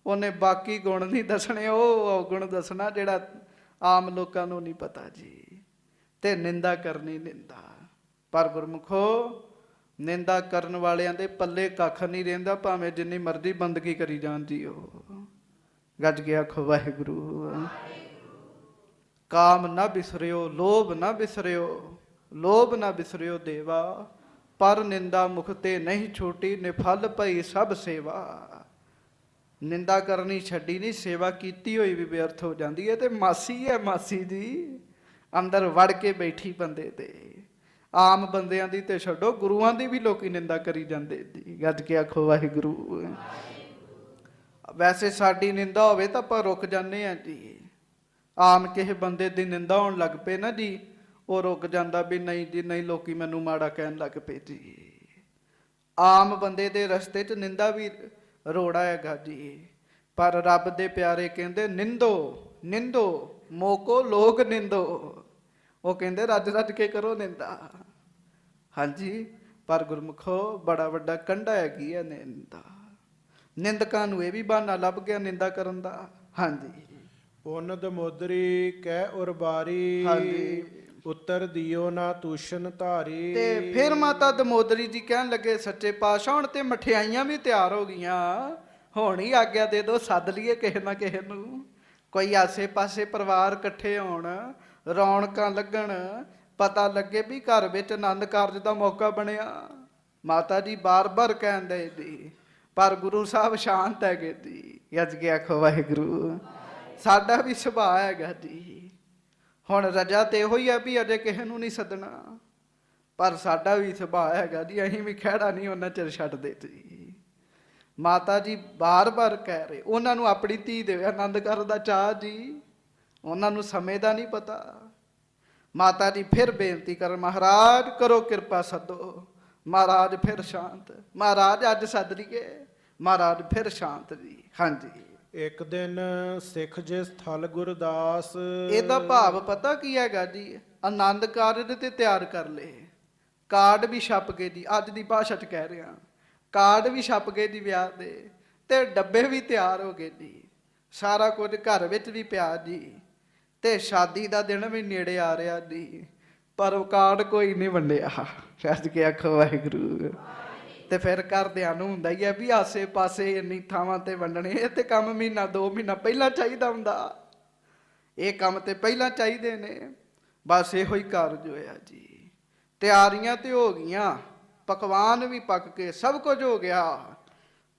ਉਹਨੇ ਬਾਕੀ ਗੁਣ ਨਹੀਂ ਦੱਸਣੇ, ਉਹ ਔਗੁਣ ਦੱਸਣਾ ਜਿਹੜਾ ਆਮ ਲੋਕਾਂ ਨੂੰ ਨਹੀਂ ਪਤਾ ਜੀ। ਤੇ ਨਿੰਦਾ ਕਰਨੀ ਨਿੰਦਾ। ਪਰ ਗੁਰਮੁਖੋ, ਨਿੰਦਾ ਕਰਨ ਵਾਲਿਆਂ ਦੇ ਪੱਲੇ ਕੱਖ ਨਹੀਂ ਰਹਿੰਦਾ, ਭਾਵੇਂ ਜਿੰਨੀ ਮਰਜ਼ੀ ਬੰਦਗੀ ਕਰੀ ਜਾਣ ਜੀ। ਉਹ ਗੱਜ ਕੇ ਆਖੋ ਵਾਹਿਗੁਰੂ। ਕਾਮ ਨਾ ਬਿਸਰਿਓ, ਲੋਭ ਨਾ ਬਿਸਰਿਓ, ਲੋਭ ਨਾ ਬਿਸਰਿਓ ਦੇਵਾ। ਪਰ ਨਿੰਦਾ ਮੁਖ ਤੇ ਨਹੀਂ ਛੋਟੀ, ਨਿਫਲ ਭਈ ਸਭ ਸੇਵਾ। ਨਿੰਦਾ ਕਰਨੀ ਛੱਡੀ ਨਹੀਂ, ਸੇਵਾ ਕੀਤੀ ਹੋਈ ਵੀ ਵਿਅਰਥ ਹੋ ਜਾਂਦੀ ਹੈ। ਤੇ ਮਾਸੀ ਹੈ ਮਾਸੀ ਜੀ, ਅੰਦਰ ਵੜ ਕੇ ਬੈਠੀ ਬੰਦੇ ਤੇ। ਆਮ ਬੰਦਿਆਂ ਦੀ ਤੇ ਛੱਡੋ, ਗੁਰੂਆਂ ਦੀ ਵੀ ਲੋਕੀ ਨਿੰਦਾ ਕਰੀ ਜਾਂਦੇ ਜੀ। ਗੱਜ ਕੇ ਆਖੋ ਵਾਹਿਗੁਰੂ। ਵੈਸੇ ਸਾਡੀ ਨਿੰਦਾ ਹੋਵੇ ਤਾਂ ਆਪਾਂ ਰੁਕ ਜਾਂਦੇ ਹਾਂ ਜੀ। ਆਮ ਕਿਸੇ ਬੰਦੇ ਦੀ ਨਿੰਦਾ ਹੋਣ ਲੱਗ ਪਏ ਨਾ ਜੀ, ਉਹ ਰੁਕ ਜਾਂਦਾ ਵੀ ਨਹੀਂ ਜੀ ਨਹੀਂ, ਲੋਕੀ ਮੈਨੂੰ ਮਾੜਾ ਕਹਿਣ ਲੱਗ ਪਏ ਜੀ। ਆਮ ਬੰਦੇ ਦੇ ਰਸਤੇ 'ਚ ਨਿੰਦਾ ਵੀ ਰੋੜਾ ਹੈਗਾ ਜੀ। ਪਰ ਰੱਬ ਦੇ ਪਿਆਰੇ ਕਹਿੰਦੇ ਨਿੰਦੋ ਨਿੰਦੋ ਮੋਕੋ ਲੋਕ ਨਿੰਦੋ। ਉਹ ਕਹਿੰਦੇ ਰੱਜ ਰੱਜ ਕੇ ਕਰੋ ਨਿੰਦਾ। ਹਾਂਜੀ। ਪਰ ਗੁਰਮੁਖੋ, ਬੜਾ ਵੱਡਾ ਕੰਢਾ ਹੈਗੀ ਹੈ ਨਿੰਦਾ। ਨਿੰਦਕਾਂ ਨੂੰ ਇਹ ਵੀ ਬਹਾਨਾ ਲੱਭ ਗਿਆ ਨਿੰਦਾ ਕਰਨ ਦਾ। ਹਾਂਜੀ। ਉਨਦ ਮੋਦਰੀ ਕਹਿ ਉਰਬਾਰੀ। ਹਾਂਜੀ। ਉੱਤਰ ਦਿਓ ਨਾ ਤੂਸ਼ਨ ਧਾਰੀ। ਤੇ ਫਿਰ ਮਾਤਾ ਦਮੋਦਰੀ ਜੀ ਕਹਿਣ ਲੱਗੇ, ਸੱਚੇ ਪਾਤਸ਼ਾਹ ਹੁਣ ਤੇ ਮਠਿਆਈਆਂ ਵੀ ਤਿਆਰ ਹੋ ਗਈਆਂ, ਹੁਣ ਹੀ ਆਗਿਆ ਦੇ ਦਿਓ, ਸੱਦ ਲਈਏ ਕਿਸੇ ਨਾ ਕਿਸੇ ਨੂੰ। ਕੋਈ ਆਸੇ ਪਾਸੇ ਪਰਿਵਾਰ ਇਕੱਠੇ ਹੋਣ, ਰੌਣਕਾਂ ਲੱਗਣ, ਪਤਾ ਲੱਗੇ ਵੀ ਘਰ ਵਿੱਚ ਆਨੰਦ ਕਾਰਜ ਦਾ ਮੌਕਾ ਬਣਿਆ। ਮਾਤਾ ਜੀ ਬਾਰ-ਬਾਰ ਕਹਿੰਦੇ ਜੀ, ਪਰ ਗੁਰੂ ਸਾਹਿਬ ਸ਼ਾਂਤ ਹੈਗੇ ਜੀ। ਗੱਜ ਕੇ ਆਖੋ ਵਾਹਿਗੁਰੂ। ਸਾਡਾ ਵੀ ਸੁਭਾਅ ਹੈਗਾ ਜੀ। ਹੁਣ ਰਜਾ ਤੇ ਇਹੋ ਹੀ ਆ ਵੀ ਅਜੇ ਕਿਸੇ ਨੂੰ ਨਹੀਂ ਸੱਦਣਾ, ਪਰ ਸਾਡਾ ਵੀ ਸੁਭਾਅ ਹੈਗਾ ਜੀ, ਅਸੀਂ ਵੀ ਖਹਿੜਾ ਨਹੀਂ ਉਹਨਾਂ ਚਿਰ ਛੱਡਦੇ ਜੀ। ਮਾਤਾ ਜੀ ਬਾਰ-ਬਾਰ ਕਹਿ ਰਹੇ, ਉਹਨਾਂ ਨੂੰ ਆਪਣੀ ਧੀ ਦੇ ਆਨੰਦ ਕਰਨ ਦਾ ਚਾਅ ਜੀ, ਉਹਨਾਂ ਨੂੰ ਸਮੇਂ ਦਾ ਨਹੀਂ ਪਤਾ। ਮਾਤਾ ਜੀ ਫਿਰ ਬੇਨਤੀ ਕਰਨ, ਮਹਾਰਾਜ ਕਰੋ ਕਿਰਪਾ ਸੱਦੋ। ਮਹਾਰਾਜ ਫਿਰ ਸ਼ਾਂਤ। ਮਹਾਰਾਜ ਅੱਜ ਸੱਦ ਲਈਏ। ਮਹਾਰਾਜ ਫਿਰ ਸ਼ਾਂਤ ਜੀ। ਹਾਂਜੀ। ਇੱਕ ਦਿਨ ਸਿੱਖ ਜਿਸ ਥਲ ਗੁਰਦਾਸ। ਇਹਦਾ ਭਾਵ ਪਤਾ ਕੀ ਹੈਗਾ ਜੀ, ਆਨੰਦ ਕਾਰਜ ਤੇ ਤਿਆਰ ਕਰ ਲਏ, ਕਾਰਡ ਵੀ ਛਪ ਗਏ ਜੀ। ਅੱਜ ਦੀ ਭਾਸ਼ਾ 'ਚ ਕਹਿ ਰਿਹਾ, ਕਾਰਡ ਵੀ ਛਪ ਗਏ ਜੀ ਵਿਆਹ ਦੇ, ਤੇ ਡੱਬੇ ਵੀ ਤਿਆਰ ਹੋ ਗਏ ਜੀ। ਸਾਰਾ ਕੁਝ ਘਰ ਵਿੱਚ ਵੀ ਪਿਆ ਜੀ, ਤੇ ਸ਼ਾਦੀ ਦਾ ਦਿਨ ਵੀ ਨੇੜੇ ਆ ਰਿਹਾ ਜੀ। ਪਰ ਉਹ ਕਾਰਡ ਕੋਈ ਨਹੀਂ ਵੰਡਿਆ। ਰੱਜ ਕੇ ਆਖੋ ਵਾਹਿਗੁਰੂ। ਤੇ ਫਿਰ ਘਰਦਿਆਂ ਨੂੰ ਹੁੰਦਾ ਹੀ ਆ ਵੀ ਆਸੇ ਪਾਸੇ ਇੰਨੀ ਥਾਵਾਂ ਤੇ ਵੰਡਣੇ, ਇਹ ਤੇ ਕੰਮ ਮਹੀਨਾ 2 ਮਹੀਨਾ ਪਹਿਲਾਂ ਚਾਹੀਦਾ ਹੁੰਦਾ, ਇਹ ਕੰਮ ਤੇ ਪਹਿਲਾਂ ਚਾਹੀਦੇ ਨੇ। ਬਸ ਇਹੋ ਹੀ ਕਾਰਜ ਹੋਇਆ ਜੀ। ਤਿਆਰੀਆਂ ਤੇ ਹੋ ਗਈਆਂ, ਪਕਵਾਨ ਵੀ ਪੱਕ ਕੇ ਸਭ ਕੁਝ ਹੋ ਗਿਆ,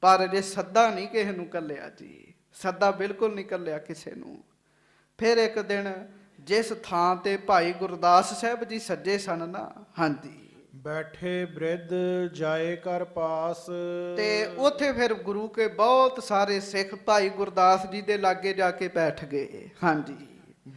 ਪਰ ਜੇ ਸੱਦਾ ਨਹੀਂ ਕਿਸੇ ਨੂੰ ਘੱਲਿਆ ਜੀ, ਸੱਦਾ ਬਿਲਕੁਲ ਨਹੀਂ ਘੱਲਿਆ ਕਿਸੇ ਨੂੰ। ਫਿਰ ਇੱਕ ਦਿਨ ਜਿਸ ਥਾਂ ਤੇ ਭਾਈ ਗੁਰਦਾਸ ਸਾਹਿਬ ਜੀ ਸੱਜੇ ਸਨ ਨਾ, ਹਾਂਜੀ, ਬੈਠੇ ਬ੍ਰਿਧ ਜਾਏ ਕਰ ਪਾਸ। ਤੇ ਉੱਥੇ ਫਿਰ ਗੁਰੂ ਕੇ ਬਹੁਤ ਸਾਰੇ ਸਿੱਖ ਭਾਈ ਗੁਰਦਾਸ ਜੀ ਦੇ ਲਾਗੇ ਜਾ ਕੇ ਬੈਠ ਗਏ। ਹਾਂਜੀ,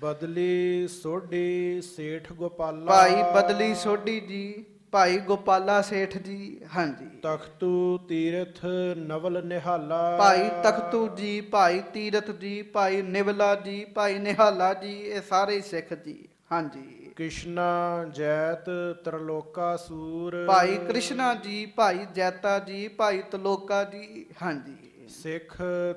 ਬਦਲੀ ਸੋਢੀ ਸੇਠ ਗੋਪਾਲਾ। ਭਾਈ ਬਦਲੀ ਸੋਢੀ ਜੀ, ਭਾਈ ਗੋਪਾਲਾ ਸੇਠ ਜੀ, ਹਾਂਜੀ, ਤਖਤੂ ਤੀਰਥ ਨਵਲ ਨਿਹਾਲਾ। ਭਾਈ ਤਖਤੂ ਜੀ, ਭਾਈ ਤੀਰਥ ਜੀ, ਭਾਈ ਨਿਵਲਾ ਜੀ, ਭਾਈ ਨਿਹਾਲਾ ਜੀ, ਇਹ ਸਾਰੇ ਸਿੱਖ ਜੀ। ਹਾਂਜੀ, ਕ੍ਰਿਸ਼ਨਾ ਜੈਤ ਤਰਲੋਕਾ ਸੂਰ। ਭਾਈ ਕ੍ਰਿਸ਼ਨਾ ਜੀ, ਭਾਈ ਜੈਤਾ ਜੀ, ਭਾਈ ਤਲੋਕਾ ਜੀ। ਹਾਂਜੀ, ਸਿੱਖ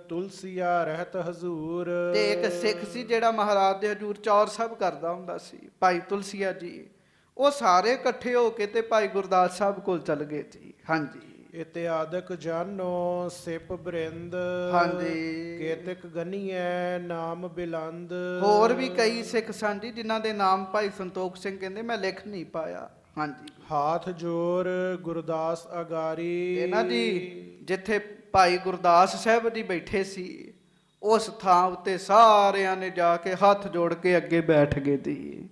ਤੁਲਸੀਆ ਰਹਿਤ ਹਜ਼ੂਰ। ਤੇ ਇੱਕ ਸਿੱਖ ਸੀ ਜਿਹੜਾ ਮਹਾਰਾਜ ਦੇ ਹਜ਼ੂਰ ਚੌਰ ਸਾਹਿਬ ਕਰਦਾ ਹੁੰਦਾ ਸੀ, ਭਾਈ ਤੁਲਸੀਆ ਜੀ। ਉਹ ਸਾਰੇ ਇਕੱਠੇ ਹੋ ਕੇ ਤੇ ਭਾਈ ਗੁਰਦਾਸ ਸਾਹਿਬ ਕੋਲ ਚਲ ਗਏ ਜੀ। ਹਾਂਜੀ, ਇਤਿਆਦਿਕ ਜਾਨੋ ਸਿਪ ਬ੍ਰਿੰਦ। ਹਾਂਜੀ, ਕੇਤਿਕ ਗਨੀਐ ਨਾਮ ਬਿਲੰਦ। ਹੋਰ ਵੀ ਕਈ ਸਿੱਖ ਸਨ ਜੀ ਜਿਨ੍ਹਾਂ ਦੇ ਨਾਮ ਭਾਈ ਸੰਤੋਖ ਸਿੰਘ ਕਹਿੰਦੇ ਮੈਂ ਲਿਖ ਨਹੀਂ ਪਾਇਆ। ਹਾਂਜੀ, ਹਾਥ ਜੋਰ ਗੁਰਦਾਸ ਅਗਾਰੀ। ਇਹ ਨਾ ਜੀ ਜਿੱਥੇ ਭਾਈ ਗੁਰਦਾਸ ਸਾਹਿਬ ਜੀ ਬੈਠੇ ਸੀ, ਉਸ ਥਾਂ ਉੱਤੇ ਸਾਰਿਆਂ ਨੇ ਜਾ ਕੇ ਹੱਥ ਜੋੜ ਕੇ ਅੱਗੇ ਬੈਠ ਗਏ ਜੀ।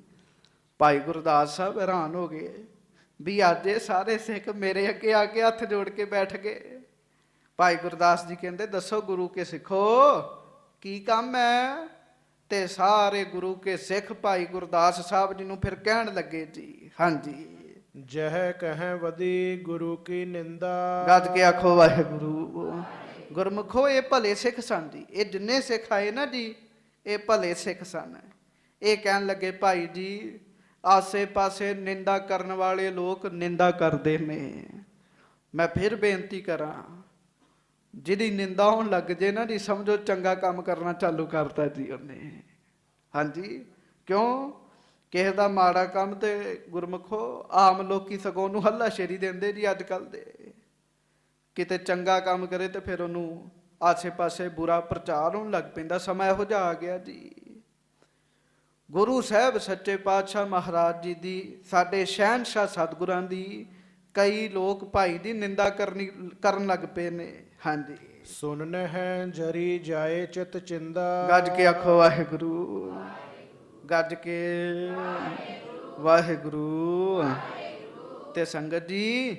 ਭਾਈ ਗੁਰਦਾਸ ਸਾਹਿਬ ਹੈਰਾਨ ਹੋ ਗਏ ਵੀ ਅੱਜ ਇਹ ਸਾਰੇ ਸਿੱਖ ਮੇਰੇ ਅੱਗੇ ਆ ਕੇ ਹੱਥ ਜੋੜ ਕੇ ਬੈਠ ਗਏ। ਭਾਈ ਗੁਰਦਾਸ ਜੀ ਕਹਿੰਦੇ ਦੱਸੋ ਗੁਰੂ ਕੇ ਸਿੱਖੋ ਕੀ ਕੰਮ ਹੈ? ਤੇ ਸਾਰੇ ਗੁਰੂ ਕੇ ਸਿੱਖ ਭਾਈ ਗੁਰਦਾਸ ਸਾਹਿਬ ਜੀ ਨੂੰ ਫਿਰ ਕਹਿਣ ਲੱਗੇ ਜੀ। ਹਾਂਜੀ, ਜਹ ਕਹਿ ਵਦੀ ਗੁਰੂ ਕੀ ਨਿੰਦਾ। ਗੱਜ ਕੇ ਆਖੋ ਵਾਹਿਗੁਰੂ। ਗੁਰਮੁਖੋ ਇਹ ਭਲੇ ਸਿੱਖ ਸਨ ਜੀ, ਇਹ ਜਿੰਨੇ ਸਿੱਖ ਆਏ ਨਾ ਜੀ ਇਹ ਭਲੇ ਸਿੱਖ ਸਨ। ਇਹ ਕਹਿਣ ਲੱਗੇ ਭਾਈ ਜੀ ਆਸੇ ਪਾਸੇ ਨਿੰਦਾ ਕਰਨ ਵਾਲੇ ਲੋਕ ਨਿੰਦਾ ਕਰਦੇ ਨੇ, ਮੈਂ ਫਿਰ ਬੇਨਤੀ ਕਰਾਂ ਜਿਹਦੀ ਨਿੰਦਾ ਹੋਣ ਲੱਗ ਜੇ ਨਾ ਜੀ ਸਮਝੋ ਚੰਗਾ ਕੰਮ ਕਰਨਾ ਚਾਲੂ ਕਰਤਾ ਜੀ ਉਹਨੇ। ਹਾਂਜੀ, ਕਿਉਂ? ਕਿਸੇ ਦਾ ਮਾੜਾ ਕੰਮ ਤੇ ਗੁਰਮੁਖੋ ਆਮ ਲੋਕੀ ਸਗੋਂ ਉਹਨੂੰ ਹੱਲਾਸ਼ੇਰੀ ਦਿੰਦੇ ਜੀ ਅੱਜ ਕੱਲ੍ਹ ਦੇ। ਕਿਤੇ ਚੰਗਾ ਕੰਮ ਕਰੇ ਤੇ ਫਿਰ ਉਹਨੂੰ ਆਸੇ ਪਾਸੇ ਬੁਰਾ ਪ੍ਰਚਾਰ ਹੋਣ ਲੱਗ ਪੈਂਦਾ। ਸਮਾਂ ਇਹੋ ਜਿਹਾ ਆ ਗਿਆ ਜੀ। ਗੁਰੂ ਸਾਹਿਬ ਸੱਚੇ ਪਾਤਸ਼ਾਹ ਮਹਾਰਾਜ ਜੀ ਦੀ, ਸਾਡੇ ਸ਼ਹਿਨਸ਼ਾਹ ਸਤਿਗੁਰਾਂ ਦੀ ਕਈ ਲੋਕ ਭਾਈ ਦੀ ਨਿੰਦਾ ਕਰਨ ਲੱਗ ਪਏ ਨੇ। ਹਾਂਜੀ, ਸੁਨਨ ਹੈ ਜਰੀ ਜਾਏ ਚਿਤ ਚਿੰਦਾ। ਗੱਜ ਕੇ ਆਖੋ ਵਾਹਿਗੁਰੂ। ਗੱਜ ਕੇ ਵਾਹਿਗੁਰੂ। ਤੇ ਸੰਗਤ ਜੀ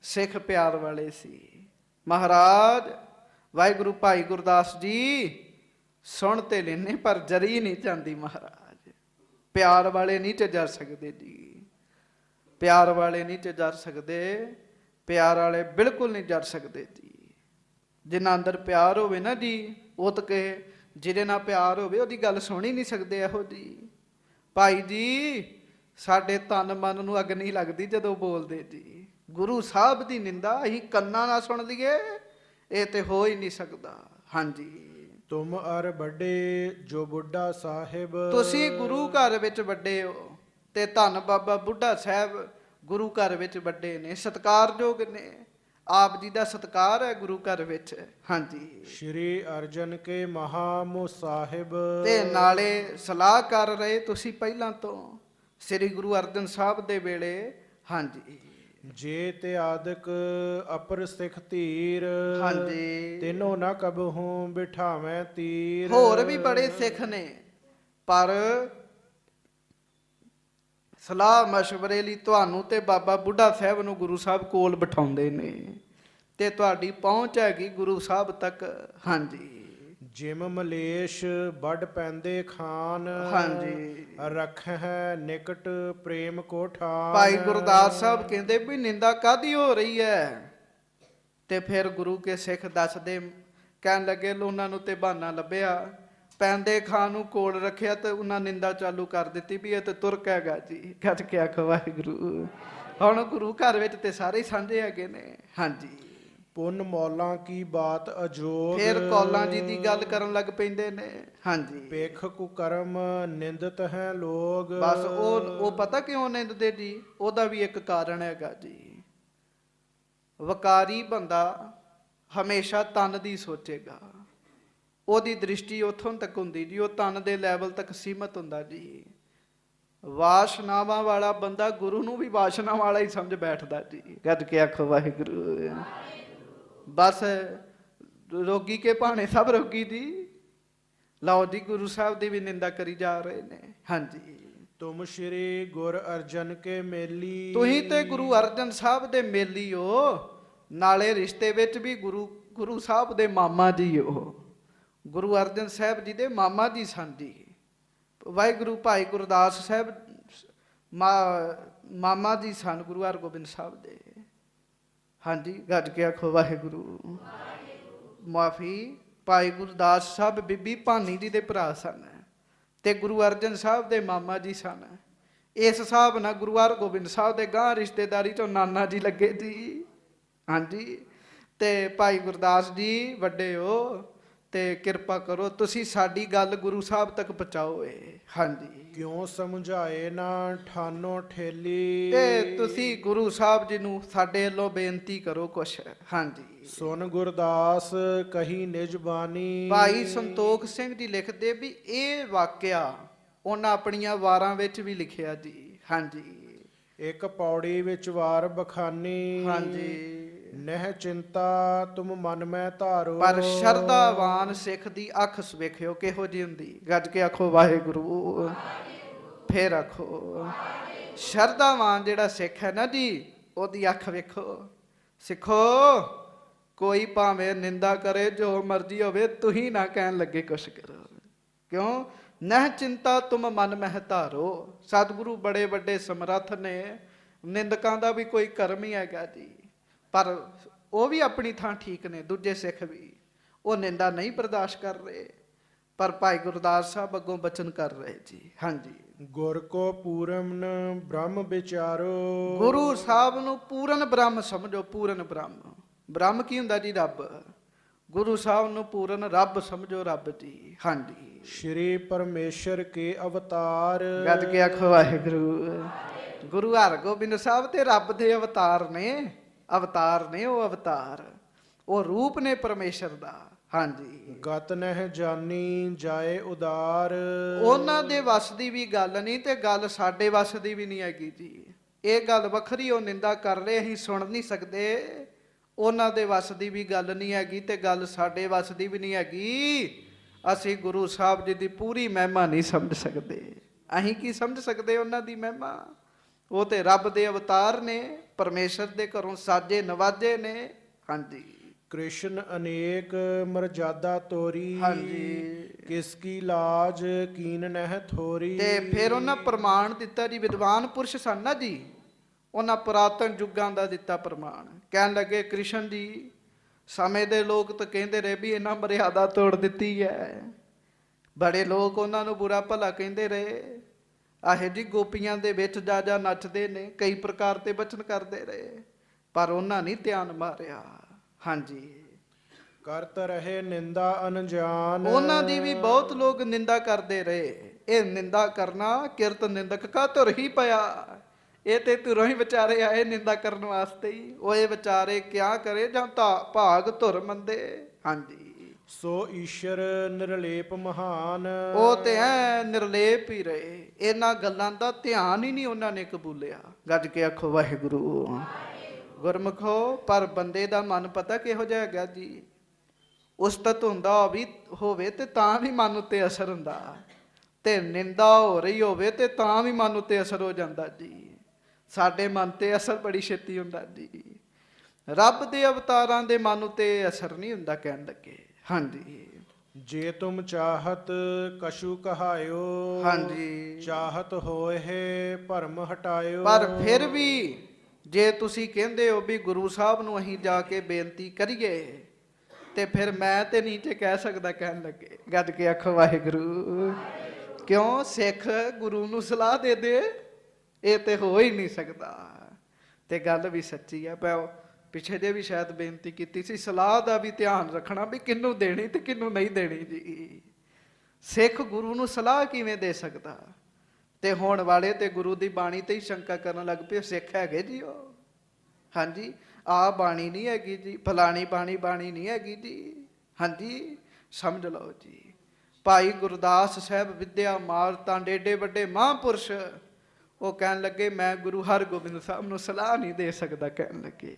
ਸਿੱਖ ਪਿਆਰ ਵਾਲੇ ਸੀ। ਮਹਾਰਾਜ ਵਾਹਿਗੁਰੂ ਭਾਈ ਗੁਰਦਾਸ ਜੀ ਸੁਣ ਤੇ ਲੈਨੇ ਪਰ ਜਰੀ ਨਹੀਂ ਜਾਂਦੀ। ਮਹਾਰਾਜ ਪਿਆਰ ਵਾਲੇ ਨਹੀਂ ਤੇ ਜਰ ਸਕਦੇ ਜੀ, ਪਿਆਰ ਵਾਲੇ ਨਹੀਂ ਤੇ ਜਰ ਸਕਦੇ, ਪਿਆਰ ਵਾਲੇ ਬਿਲਕੁਲ ਨਹੀਂ ਜਰ ਸਕਦੇ ਜੀ। ਜਿਨ੍ਹਾਂ ਅੰਦਰ ਪਿਆਰ ਹੋਵੇ ਨਾ ਜੀ ਉਹ ਤਾਂ ਕਹੇ, ਜਿਹਦੇ ਨਾਲ ਪਿਆਰ ਹੋਵੇ ਉਹਦੀ ਗੱਲ ਸੁਣ ਹੀ ਨਹੀਂ ਸਕਦੇ ਇਹੋ ਜੀ। ਭਾਈ ਜੀ ਸਾਡੇ ਤਨ ਮਨ ਨੂੰ ਅੱਗ ਨਹੀਂ ਲੱਗਦੀ ਜਦੋਂ ਬੋਲਦੇ ਜੀ। ਗੁਰੂ ਸਾਹਿਬ ਦੀ ਨਿੰਦਾ ਅਸੀਂ ਕੰਨਾਂ ਨਾਲ ਸੁਣ ਲਈਏ ਇਹ ਤੇ ਹੋ ਹੀ ਨਹੀਂ ਸਕਦਾ। ਹਾਂਜੀ, ਤੁਮ ਅਰ ਵੱਡੇ ਜੋ ਬੁੱਢਾ ਸਾਹਿਬ। ਤੁਸੀਂ ਗੁਰੂ ਘਰ ਵਿੱਚ ਵੱਡੇ ਹੋ ਤੇ ਧੰਨ ਬਾਬਾ ਬੁੱਢਾ ਸਾਹਿਬ ਗੁਰੂ ਘਰ ਵਿੱਚ ਵੱਡੇ ਨੇ, ਸਤਿਕਾਰਯੋਗ ਨੇ। ਆਪ ਜੀ ਦਾ ਸਤਿਕਾਰ ਹੈ ਗੁਰੂ ਘਰ ਵਿੱਚ। ਹਾਂਜੀ, ਸ਼੍ਰੀ ਅਰਜਨ ਕੇ ਮਹਾਮੁ ਸਾਹਿਬ। ਤੇ ਨਾਲੇ ਸਲਾਹ ਕਰ ਰਹੇ ਤੁਸੀਂ ਪਹਿਲਾਂ ਤੋਂ ਸ੍ਰੀ ਗੁਰੂ ਅਰਜਨ ਸਾਹਿਬ ਦੇ ਵੇਲੇ। ਹਾਂਜੀ, ਜੇ ਤੇ ਆਦਿਕ ਅਪਰ ਸਿੱਖ ਧੀਰ। ਹਾਂਜੀ, ਤਿਨੋ ਨਾ ਕਬਹੂ ਬਿਠਾਵੇਂ ਤੀਰ। ਹੋਰ ਵੀ ਬੜੇ ਸਿੱਖ ਨੇ ਪਰ ਸਲਾਹ ਮਸ਼ਵਰੇ ਲਈ ਤੁਹਾਨੂੰ ਤੇ ਬਾਬਾ ਬੁੱਢਾ ਸਾਹਿਬ ਨੂੰ ਗੁਰੂ ਸਾਹਿਬ ਕੋਲ ਬਿਠਾਉਂਦੇ ਨੇ ਤੇ ਤੁਹਾਡੀ ਪਹੁੰਚ ਹੈਗੀ ਗੁਰੂ ਸਾਹਿਬ ਤੱਕ। ਹਾਂਜੀ, ਜਿਮ ਮਲੇਸ਼ ਵੱਡ ਪੈਂਦੇ ਖਾਨ। ਹਾਂਜੀ, ਰੱਖ ਹੈ ਨਿਕਟ ਪ੍ਰੇਮ ਕੋ ਠਾਨ। ਭਾਈ ਗੁਰਦਾਸ ਸਾਹਿਬ ਕਹਿੰਦੇ ਵੀ ਨਿੰਦਾ ਕਾਹਦੀ ਹੋ ਰਹੀ ਹੈ? ਤੇ ਫਿਰ ਗੁਰੂ ਕੇ ਸਿੱਖ ਦੱਸਦੇ, ਕਹਿਣ ਲੱਗੇ ਉਹਨਾਂ ਨੂੰ ਤੇ ਬਹਾਨਾ ਲੱਭਿਆ, ਪੈਂਦੇ ਖਾਨ ਨੂੰ ਕੋਲ ਰੱਖਿਆ ਤੇ ਉਹਨਾਂ ਨਿੰਦਾ ਚਾਲੂ ਕਰ ਦਿੱਤੀ ਵੀ ਇਹ ਤੇ ਤੁਰਕ ਹੈਗਾ ਜੀ। ਗੱਜ ਕੇ ਆਖੋ ਵਾਹਿਗੁਰੂ। ਹੁਣ ਗੁਰੂ ਘਰ ਵਿੱਚ ਤੇ ਸਾਰੇ ਸਾਂਝੇ ਹੈਗੇ ਨੇ। ਹਾਂਜੀ, ਪੁੰਨ ਮੌਲਾਂ ਕੀ ਬਾਤ ਅਜੋਗ। ਫਿਰ ਕੌਲਾਂ ਜੀ ਦੀ ਗੱਲ ਕਰਨ ਲੱਗ ਪੈਂਦੇ ਨੇ। ਹਾਂਜੀ, ਪੇਖ ਕੁਕਰਮ ਨਿੰਦਤ ਹੈ ਲੋਗ। ਬਸ ਉਹ ਪਤਾ ਕਿਉਂ ਨਿੰਦਦੇ ਜੀ? ਉਹਦਾ ਵੀ ਇੱਕ ਕਾਰਨ ਹੈਗਾ ਜੀ। ਵਕਾਰੀ ਬੰਦਾ ਹਮੇਸ਼ਾ ਤਨ ਦੀ ਸੋਚੇਗਾ। ਉਹਦੀ ਦ੍ਰਿਸ਼ਟੀ ਉੱਥੋਂ ਤੱਕ ਹੁੰਦੀ ਜੀ, ਉਹ ਤਨ ਦੇ ਲੈਵਲ ਤੱਕ ਸੀਮਤ ਹੁੰਦਾ ਜੀ। ਵਾਸ਼ਨਾਵਾਂ ਵਾਲਾ ਬੰਦਾ ਗੁਰੂ ਨੂੰ ਵੀ ਵਾਸ਼ਨਾ ਵਾਲਾ ਹੀ ਸਮਝ ਬੈਠਦਾ ਜੀ। ਗੱਜ ਕੇ ਆਖੋ ਵਾਹਿਗੁਰੂ। ਬਸ ਰੋਗੀ ਕੇ ਭਾਣੇ ਸਭ ਰੋਗੀ ਜੀ। ਲਓ ਜੀ, ਗੁਰੂ ਸਾਹਿਬ ਦੀ ਵੀ ਨਿੰਦਾ ਕਰੀ ਜਾ ਰਹੇ ਨੇ। ਹਾਂਜੀ, ਤੁਮ ਸ਼੍ਰੀ ਗੁਰ ਅਰਜਨ ਕੇ ਮੇਲੀ। ਤੁਸੀਂ ਤੇ ਗੁਰੂ ਅਰਜਨ ਸਾਹਿਬ ਦੇ ਮੇਲੀ ਹੋ, ਨਾਲੇ ਰਿਸ਼ਤੇ ਵਿੱਚ ਵੀ ਗੁਰੂ ਸਾਹਿਬ ਦੇ ਮਾਮਾ ਜੀ ਹੋ। ਗੁਰੂ ਅਰਜਨ ਸਾਹਿਬ ਜੀ ਦੇ ਮਾਮਾ ਜੀ ਸਨ ਜੀ। ਵਾਹਿਗੁਰੂ ਭਾਈ ਗੁਰਦਾਸ ਸਾਹਿਬ ਮਾਮਾ ਜੀ ਸਨ ਗੁਰੂ ਹਰਗੋਬਿੰਦ ਸਾਹਿਬ ਦੇ। ਹਾਂਜੀ, ਗੱਜ ਕੇ ਆਖੋ ਵਾਹਿਗੁਰੂ। ਮਾਫੀ, ਭਾਈ ਗੁਰਦਾਸ ਸਾਹਿਬ ਬੀਬੀ ਭਾਨੀ ਜੀ ਦੇ ਭਰਾ ਸਨ ਤੇ ਗੁਰੂ ਅਰਜਨ ਸਾਹਿਬ ਦੇ ਮਾਮਾ ਜੀ ਸਨ। ਇਸ ਹਿਸਾਬ ਨਾਲ ਗੁਰੂ ਹਰਗੋਬਿੰਦ ਸਾਹਿਬ ਦੇ ਗਾਂ ਰਿਸ਼ਤੇਦਾਰੀ ਚੋਂ ਨਾਨਾ ਜੀ ਲੱਗੇ ਜੀ। ਹਾਂਜੀ, ਤੇ ਭਾਈ ਗੁਰਦਾਸ ਜੀ ਵੱਡੇ ਹੋ ਤੇ ਕਿਰਪਾ ਕਰੋ ਤੁਸੀਂ ਸਾਡੀ ਗੱਲ ਗੁਰੂ ਸਾਹਿਬ ਤੱਕ ਪਹੁੰਚਾਓ। ਹਾਂਜੀ, ਕਿਉਂ ਸਮਝਾਏ ਨਾ ਠਾਨੋ ਠੇਲੀ। ਤੇ ਤੁਸੀਂ ਗੁਰੂ ਸਾਹਿਬ ਜੀ ਨੂੰ ਸਾਡੇ ਵੱਲੋਂ ਬੇਨਤੀ ਕਰੋ ਕੁਛ। ਹਾਂਜੀ, ਸੁਨ ਗੁਰਦਾਸ ਕਹੀ ਨਿਜ ਬਾਣੀ। ਭਾਈ ਸੰਤੋਖ ਸਿੰਘ ਜੀ ਲਿਖਦੇ ਵੀ ਇਹ ਵਾਕਿਆ ਉਹਨਾਂ ਆਪਣੀਆਂ ਵਾਰਾਂ ਵਿੱਚ ਵੀ ਲਿਖਿਆ ਜੀ। ਹਾਂਜੀ, ਇੱਕ ਪੌੜੀ ਵਿੱਚ ਵਾਰ ਬਖਾਨੀ। ਹਾਂਜੀ, ਨਹਿ ਚਿੰਤਾ ਤੁਮ ਮਨ ਮੈਂ ਧਾਰੋ। ਪਰ ਸ਼ਰਧਾਵਾਨ ਸਿੱਖ ਦੀ ਅੱਖ ਵੇਖਿਓ ਕਿਹੋ ਜਿਹੀ ਹੁੰਦੀ। ਗੱਜ ਕੇ ਆਖੋ ਵਾਹਿਗੁਰੂ। ਫੇਰ ਆਖੋ, ਸ਼ਰਧਾਵਾਨ ਜਿਹੜਾ ਸਿੱਖ ਹੈ ਨਾ ਜੀ, ਉਹਦੀ ਅੱਖ ਵੇਖੋ। ਸਿੱਖੋ, ਕੋਈ ਭਾਵੇਂ ਨਿੰਦਾ ਕਰੇ ਜੋ ਮਰਜ਼ੀ ਹੋਵੇ, ਤੁਸੀਂ ਨਾ ਕਹਿਣ ਲੱਗੇ ਕੁਛ ਕਰੋ। ਕਿਉਂ? ਨਹਿ ਚਿੰਤਾ ਤੁਮ ਮਨ ਮਹਿ ਧਾਰੋ। ਸਤਿਗੁਰੂ ਬੜੇ ਵੱਡੇ ਸਮਰੱਥ ਨੇ, ਨਿੰਦਕਾਂ ਦਾ ਵੀ ਕੋਈ ਕਰਮ ਹੀ ਹੈਗਾ ਜੀ। ਪਰ ਉਹ ਵੀ ਆਪਣੀ ਥਾਂ ਠੀਕ ਨੇ, ਦੂਜੇ ਸਿੱਖ ਵੀ ਉਹ ਨਿੰਦਾ ਨਹੀਂ ਬਰਦਾਸ਼ਤ ਕਰ ਰਹੇ। ਪਰ ਭਾਈ ਗੁਰਦਾਸ ਸਾਹਿਬ ਅੱਗੋਂ ਬਚਨ ਕਰ ਰਹੇ ਜੀ। ਹਾਂਜੀ, ਗੁਰ ਕੋ ਪੂਰਨ ਬ੍ਰਹਮ ਵਿਚਾਰੋ। ਗੁਰੂ ਸਾਹਿਬ ਨੂੰ ਪੂਰਨ ਬ੍ਰਹਮ ਸਮਝੋ। ਪੂਰਨ ਬ੍ਰਹਮ, ਬ੍ਰਹਮ ਕੀ ਹੁੰਦਾ ਜੀ? ਰੱਬ। ਗੁਰੂ ਸਾਹਿਬ ਨੂੰ ਪੂਰਨ ਰੱਬ ਸਮਝੋ, ਰੱਬ ਜੀ। ਹਾਂਜੀ, ਸ਼੍ਰੀ ਪਰਮੇਸ਼ਰ ਕੇ ਅਵਤਾਰ। ਗੱਜ ਕੇ ਆਖੋ ਵਾਹਿਗੁਰੂ। ਗੁਰੂ ਹਰਗੋਬਿੰਦ ਸਾਹਿਬ ਤੇ ਰੱਬ ਦੇ ਅਵਤਾਰ ਨੇ। ਅਵਤਾਰ ਨੇ ਉਹ, ਅਵਤਾਰ ਉਹ ਰੂਪ ਨੇ ਪਰਮੇਸ਼ਰ ਦਾ। ਹਾਂਜੀ, ਗਤ ਨਹਿ ਜਾਨੀ ਜਾਏ ਉਦਾਰ। ਉਹਨਾਂ ਦੇ ਵੱਸ ਦੀ ਵੀ ਗੱਲ ਨਹੀਂ ਤੇ ਗੱਲ ਸਾਡੇ ਵੱਸ ਦੀ ਵੀ ਨਹੀਂ ਹੈਗੀ ਜੀ। ਇਹ ਗੱਲ ਵੱਖਰੀ, ਉਹ ਨਿੰਦਾ ਕਰ ਰਹੇ, ਅਸੀਂ ਸੁਣ ਨਹੀਂ ਸਕਦੇ। ਉਹਨਾਂ ਦੇ ਵੱਸ ਦੀ ਵੀ ਗੱਲ ਨਹੀਂ ਹੈਗੀ ਤੇ ਗੱਲ ਸਾਡੇ ਵੱਸ ਦੀ ਵੀ ਨਹੀਂ ਹੈਗੀ। ਅਸੀਂ ਗੁਰੂ ਸਾਹਿਬ ਜੀ ਦੀ ਪੂਰੀ ਮਹਿਮਾ ਨਹੀਂ ਸਮਝ ਸਕਦੇ। ਅਸੀਂ ਕੀ ਸਮਝ ਸਕਦੇ ਉਹਨਾਂ ਦੀ ਮਹਿਮਾ? ਉਹ ਤੇ ਰੱਬ ਦੇ ਅਵਤਾਰ ਨੇ, ਪਰਮੇਸ਼ਰ ਦੇ ਘਰੋਂ ਸਾਜੇ ਨਵਾਜੇ ਨੇ। ਹਾਂਜੀ, ਕ੍ਰਿਸ਼ਨ ਅਨੇਕ ਮਰਜ਼ਾਦਾ ਤੋਰੀ। ਹਾਂਜੀ, ਕਿਸ ਕੀ ਲਾਜ ਕੀਨ ਨਹਿ ਥੋਰੀ। ਤੇ ਫਿਰ ਉਹਨਾਂ ਪ੍ਰਮਾਣ ਦਿੱਤਾ ਜੀ। ਵਿਦਵਾਨ ਪੁਰਸ਼ ਸਨ ਨਾ ਜੀ, ਉਹਨਾਂ ਪੁਰਾਤਨ ਯੁੱਗਾਂ ਦਾ ਦਿੱਤਾ ਪ੍ਰਮਾਣ। ਕਹਿਣ ਲੱਗੇ ਕ੍ਰਿਸ਼ਨ ਜੀ, ਸਮੇਂ ਦੇ ਲੋਕ ਤਾਂ ਕਹਿੰਦੇ ਰਹੇ ਵੀ ਇਹਨਾਂ ਮਰਿਆਦਾ ਤੋੜ ਦਿੱਤੀ ਹੈ। ਬੜੇ ਲੋਕ ਉਹਨਾਂ ਨੂੰ ਬੁਰਾ ਭਲਾ ਕਹਿੰਦੇ ਰਹੇ। ਆਹੇ ਜੀ ਗੋਪੀਆਂ ਦੇ ਵਿੱਚ ਜਾ ਜਾ ਨੱਚਦੇ ਨੇ, ਕਈ ਪ੍ਰਕਾਰ ਤੇ ਬਚਨ ਕਰਦੇ ਰਹੇ, ਪਰ ਉਹਨਾਂ ਨਹੀਂ ਧਿਆਨ ਮਾਰਿਆ। ਹਾਂਜੀ, ਕਰਤ ਰਹੇ ਨਿੰਦਾ ਅਨਜਾਨ। ਉਹਨਾਂ ਦੀ ਵੀ ਬਹੁਤ ਲੋਕ ਨਿੰਦਾ ਕਰਦੇ ਰਹੇ। ਇਹ ਨਿੰਦਾ ਕਰਨਾ ਕਿਰਤ ਨਿੰਦਕ ਕਾ ਧੁਰ ਹੀ ਪਿਆ। ਇਹ ਤੇ ਧੁਰੋਂ ਹੀ ਵਿਚਾਰੇ ਆਏ ਨਿੰਦਾ ਕਰਨ ਵਾਸਤੇ ਹੀ। ਉਹ ਇਹ ਵਿਚਾਰੇ ਕਿਆ ਕਰੇ ਜਾਂ ਤਾਂ ਭਾਗ ਧੁਰ ਮੰਦੇ। ਹਾਂਜੀ, ਸੋ ਈਸ਼ਰ ਨਿਰਲੇਪ ਮਹਾਨ। ਉਹ ਤੇ ਐ ਨਿਰਲੇਪ ਹੀ ਰਹੇ। ਇਹਨਾਂ ਗੱਲਾਂ ਦਾ ਧਿਆਨ ਹੀ ਨਹੀਂ ਉਹਨਾਂ ਨੇ ਕਬੂਲਿਆ। ਗੱਜ ਕੇ ਆਖੋ ਵਾਹਿਗੁਰੂ। ਗੁਰਮੁਖੋ, ਪਰ ਬੰਦੇ ਦਾ ਮਨ ਪਤਾ ਕਿਹੋ ਜਿਹਾ ਹੈਗਾ ਜੀ। ਉਸਤਤ ਹੁੰਦਾ ਵੀ ਹੋਵੇ ਤੇ ਤਾਂ ਵੀ ਮਨ ਉੱਤੇ ਅਸਰ ਹੁੰਦਾ, ਤੇ ਨਿੰਦਾ ਹੋ ਰਹੀ ਹੋਵੇ ਤੇ ਤਾਂ ਵੀ ਮਨ ਉੱਤੇ ਅਸਰ ਹੋ ਜਾਂਦਾ ਜੀ। ਸਾਡੇ ਮਨ ਤੇ ਅਸਰ ਬੜੀ ਛੇਤੀ ਹੁੰਦਾ ਜੀ। ਰੱਬ ਦੇ ਅਵਤਾਰਾਂ ਦੇ ਮਨ ਉੱਤੇ ਅਸਰ ਨਹੀਂ ਹੁੰਦਾ, ਕਹਿਣ ਲੱਗੇ। ਹਾਂਜੀ, ਜੇ ਤੁਮ ਚਾਹਤ ਕਛੂ ਕਹਾਇਓ। ਹਾਂਜੀ, ਚਾਹਤ ਹੋਏ ਭਰਮ ਹਟਾਇਓ। ਪਰ ਫਿਰ ਵੀ ਜੇ ਤੁਸੀਂ ਕਹਿੰਦੇ ਹੋ ਵੀ ਗੁਰੂ ਸਾਹਿਬ ਨੂੰ ਅਸੀਂ ਜਾ ਕੇ ਬੇਨਤੀ ਕਰੀਏ, ਤੇ ਫਿਰ ਮੈਂ ਤੇ ਨਹੀਂ ਤੇ ਕਹਿ ਸਕਦਾ, ਕਹਿਣ ਲੱਗੇ। ਗੱਜ ਕੇ ਆਖੋ ਵਾਹਿਗੁਰੂ। ਕਿਉਂ? ਸਿੱਖ ਗੁਰੂ ਨੂੰ ਸਲਾਹ ਦੇ ਦੇ, ਇਹ ਤੇ ਹੋ ਹੀ ਨਹੀਂ ਸਕਦਾ। ਤੇ ਗੱਲ ਵੀ ਸੱਚੀ ਹੈ। ਪਿੱਛੇ ਜੇ ਵੀ ਸ਼ਾਇਦ ਬੇਨਤੀ ਕੀਤੀ ਸੀ, ਸਲਾਹ ਦਾ ਵੀ ਧਿਆਨ ਰੱਖਣਾ ਵੀ ਕਿਹਨੂੰ ਦੇਣੀ ਤੇ ਕਿਹਨੂੰ ਨਹੀਂ ਦੇਣੀ ਜੀ। ਸਿੱਖ ਗੁਰੂ ਨੂੰ ਸਲਾਹ ਕਿਵੇਂ ਦੇ ਸਕਦਾ? ਤੇ ਹੋਣ ਵਾਲੇ ਤੇ ਗੁਰੂ ਦੀ ਬਾਣੀ ਤੇ ਹੀ ਸ਼ੰਕਾ ਕਰਨ ਲੱਗ ਪਏ, ਸਿੱਖ ਹੈਗੇ ਜੀ ਉਹ। ਹਾਂਜੀ, ਆ ਬਾਣੀ ਨਹੀਂ ਹੈਗੀ ਜੀ, ਫਲਾਣੀ ਬਾਣੀ ਨਹੀਂ ਹੈਗੀ ਜੀ। ਹਾਂਜੀ, ਸਮਝ ਲਓ ਜੀ। ਭਾਈ ਗੁਰਦਾਸ ਸਾਹਿਬ ਵਿਦਿਆ ਮਾਰ ਤਾਂ ਏਡੇ ਵੱਡੇ ਮਹਾਂਪੁਰਸ਼, ਉਹ ਕਹਿਣ ਲੱਗੇ ਮੈਂ ਗੁਰੂ ਹਰਗੋਬਿੰਦ ਸਾਹਿਬ ਨੂੰ ਸਲਾਹ ਨਹੀਂ ਦੇ ਸਕਦਾ। ਕਹਿਣ ਲੱਗੇ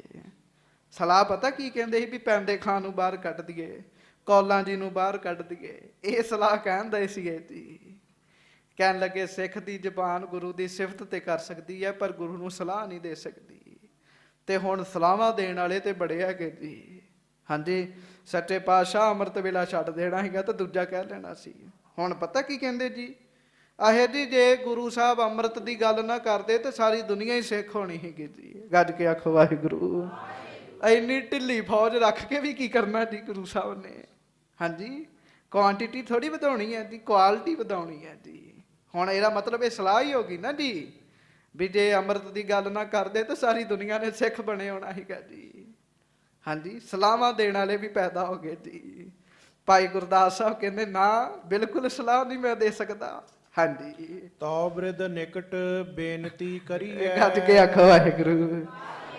ਸਲਾਹ ਪਤਾ ਕੀ ਕਹਿੰਦੇ ਸੀ? ਵੀ ਪੈਂਦੇ ਖਾਨ ਨੂੰ ਬਾਹਰ ਕੱਢ ਦਈਏ, ਕੌਲਾਂ ਜੀ ਨੂੰ ਬਾਹਰ ਕੱਢ ਦਈਏ, ਇਹ ਸਲਾਹ ਕਹਿੰਦੇ ਸੀਗੇ ਜੀ। ਕਹਿਣ ਲੱਗੇ ਸਿੱਖ ਦੀ ਜ਼ਬਾਨ ਗੁਰੂ ਦੀ ਸਿਫਤ ਤੇ ਕਰ ਸਕਦੀ ਹੈ, ਪਰ ਗੁਰੂ ਨੂੰ ਸਲਾਹ ਨਹੀਂ ਦੇ ਸਕਦੀ। ਤੇ ਹੁਣ ਸਲਾਹਾਂ ਦੇਣ ਵਾਲੇ ਤੇ ਬੜੇ ਹੈਗੇ ਜੀ। ਹਾਂਜੀ, ਸੱਚੇ ਪਾਤਸ਼ਾਹ ਅੰਮ੍ਰਿਤ ਵੇਲਾ ਛੱਡ ਦੇਣਾ ਸੀਗਾ ਤਾਂ ਦੂਜਾ ਕਹਿ ਲੈਣਾ ਸੀ। ਹੁਣ ਪਤਾ ਕੀ ਕਹਿੰਦੇ ਜੀ? ਆਹੇ ਜੀ, ਜੇ ਗੁਰੂ ਸਾਹਿਬ ਅੰਮ੍ਰਿਤ ਦੀ ਗੱਲ ਨਾ ਕਰਦੇ ਤੇ ਸਾਰੀ ਦੁਨੀਆ ਹੀ ਸਿੱਖ ਹੋਣੀ ਸੀਗੀ ਜੀ। ਗੱਜ ਕੇ ਆਖੋ ਵਾਹਿਗੁਰੂ। ਇੰਨੀ ਢਿੱਲੀ ਫੌਜ ਰੱਖ ਕੇ ਵੀ ਕੀ ਕਰਨਾ ਜੀ ਗੁਰੂ ਸਾਹਿਬ ਨੇ? ਹਾਂਜੀ, ਕੁਆਂਟੀਟੀ ਥੋੜੀ ਵਧਾਉਣੀ ਹੈ ਜੀ, ਕੁਆਲਿਟੀ ਵਧਾਉਣੀ ਹੈ ਜੀ। ਹੁਣ ਇਹਦਾ ਮਤਲਬ ਇਹ ਸਲਾਹ ਹੀ ਹੋ ਗਈ ਨਾ ਜੀ, ਵੀ ਜੇ ਅੰਮ੍ਰਿਤ ਦੀ ਗੱਲ ਨਾ ਕਰਦੇ ਤਾਂ ਸਾਰੀ ਦੁਨੀਆ ਨੇ ਸਿੱਖ ਬਣੇ ਹੋਣਾ ਸੀਗਾ ਜੀ। ਹਾਂਜੀ, ਸਲਾਹਾਂ ਦੇਣ ਵਾਲੇ ਵੀ ਪੈਦਾ ਹੋ ਗਏ ਜੀ। ਭਾਈ ਗੁਰਦਾਸ ਸਾਹਿਬ ਕਹਿੰਦੇ ਨਾ, ਬਿਲਕੁਲ ਸਲਾਹ ਨਹੀਂ ਮੈਂ ਦੇ ਸਕਦਾ। ਹਾਂਜੀ, ਤੋ ਬ੍ਰਿਧ ਨਿਕਟ ਬੇਨਤੀ ਕਰੀਐ। ਗੱਜ ਕੇ ਆਖੋ ਵਾਹਿਗੁਰੂ।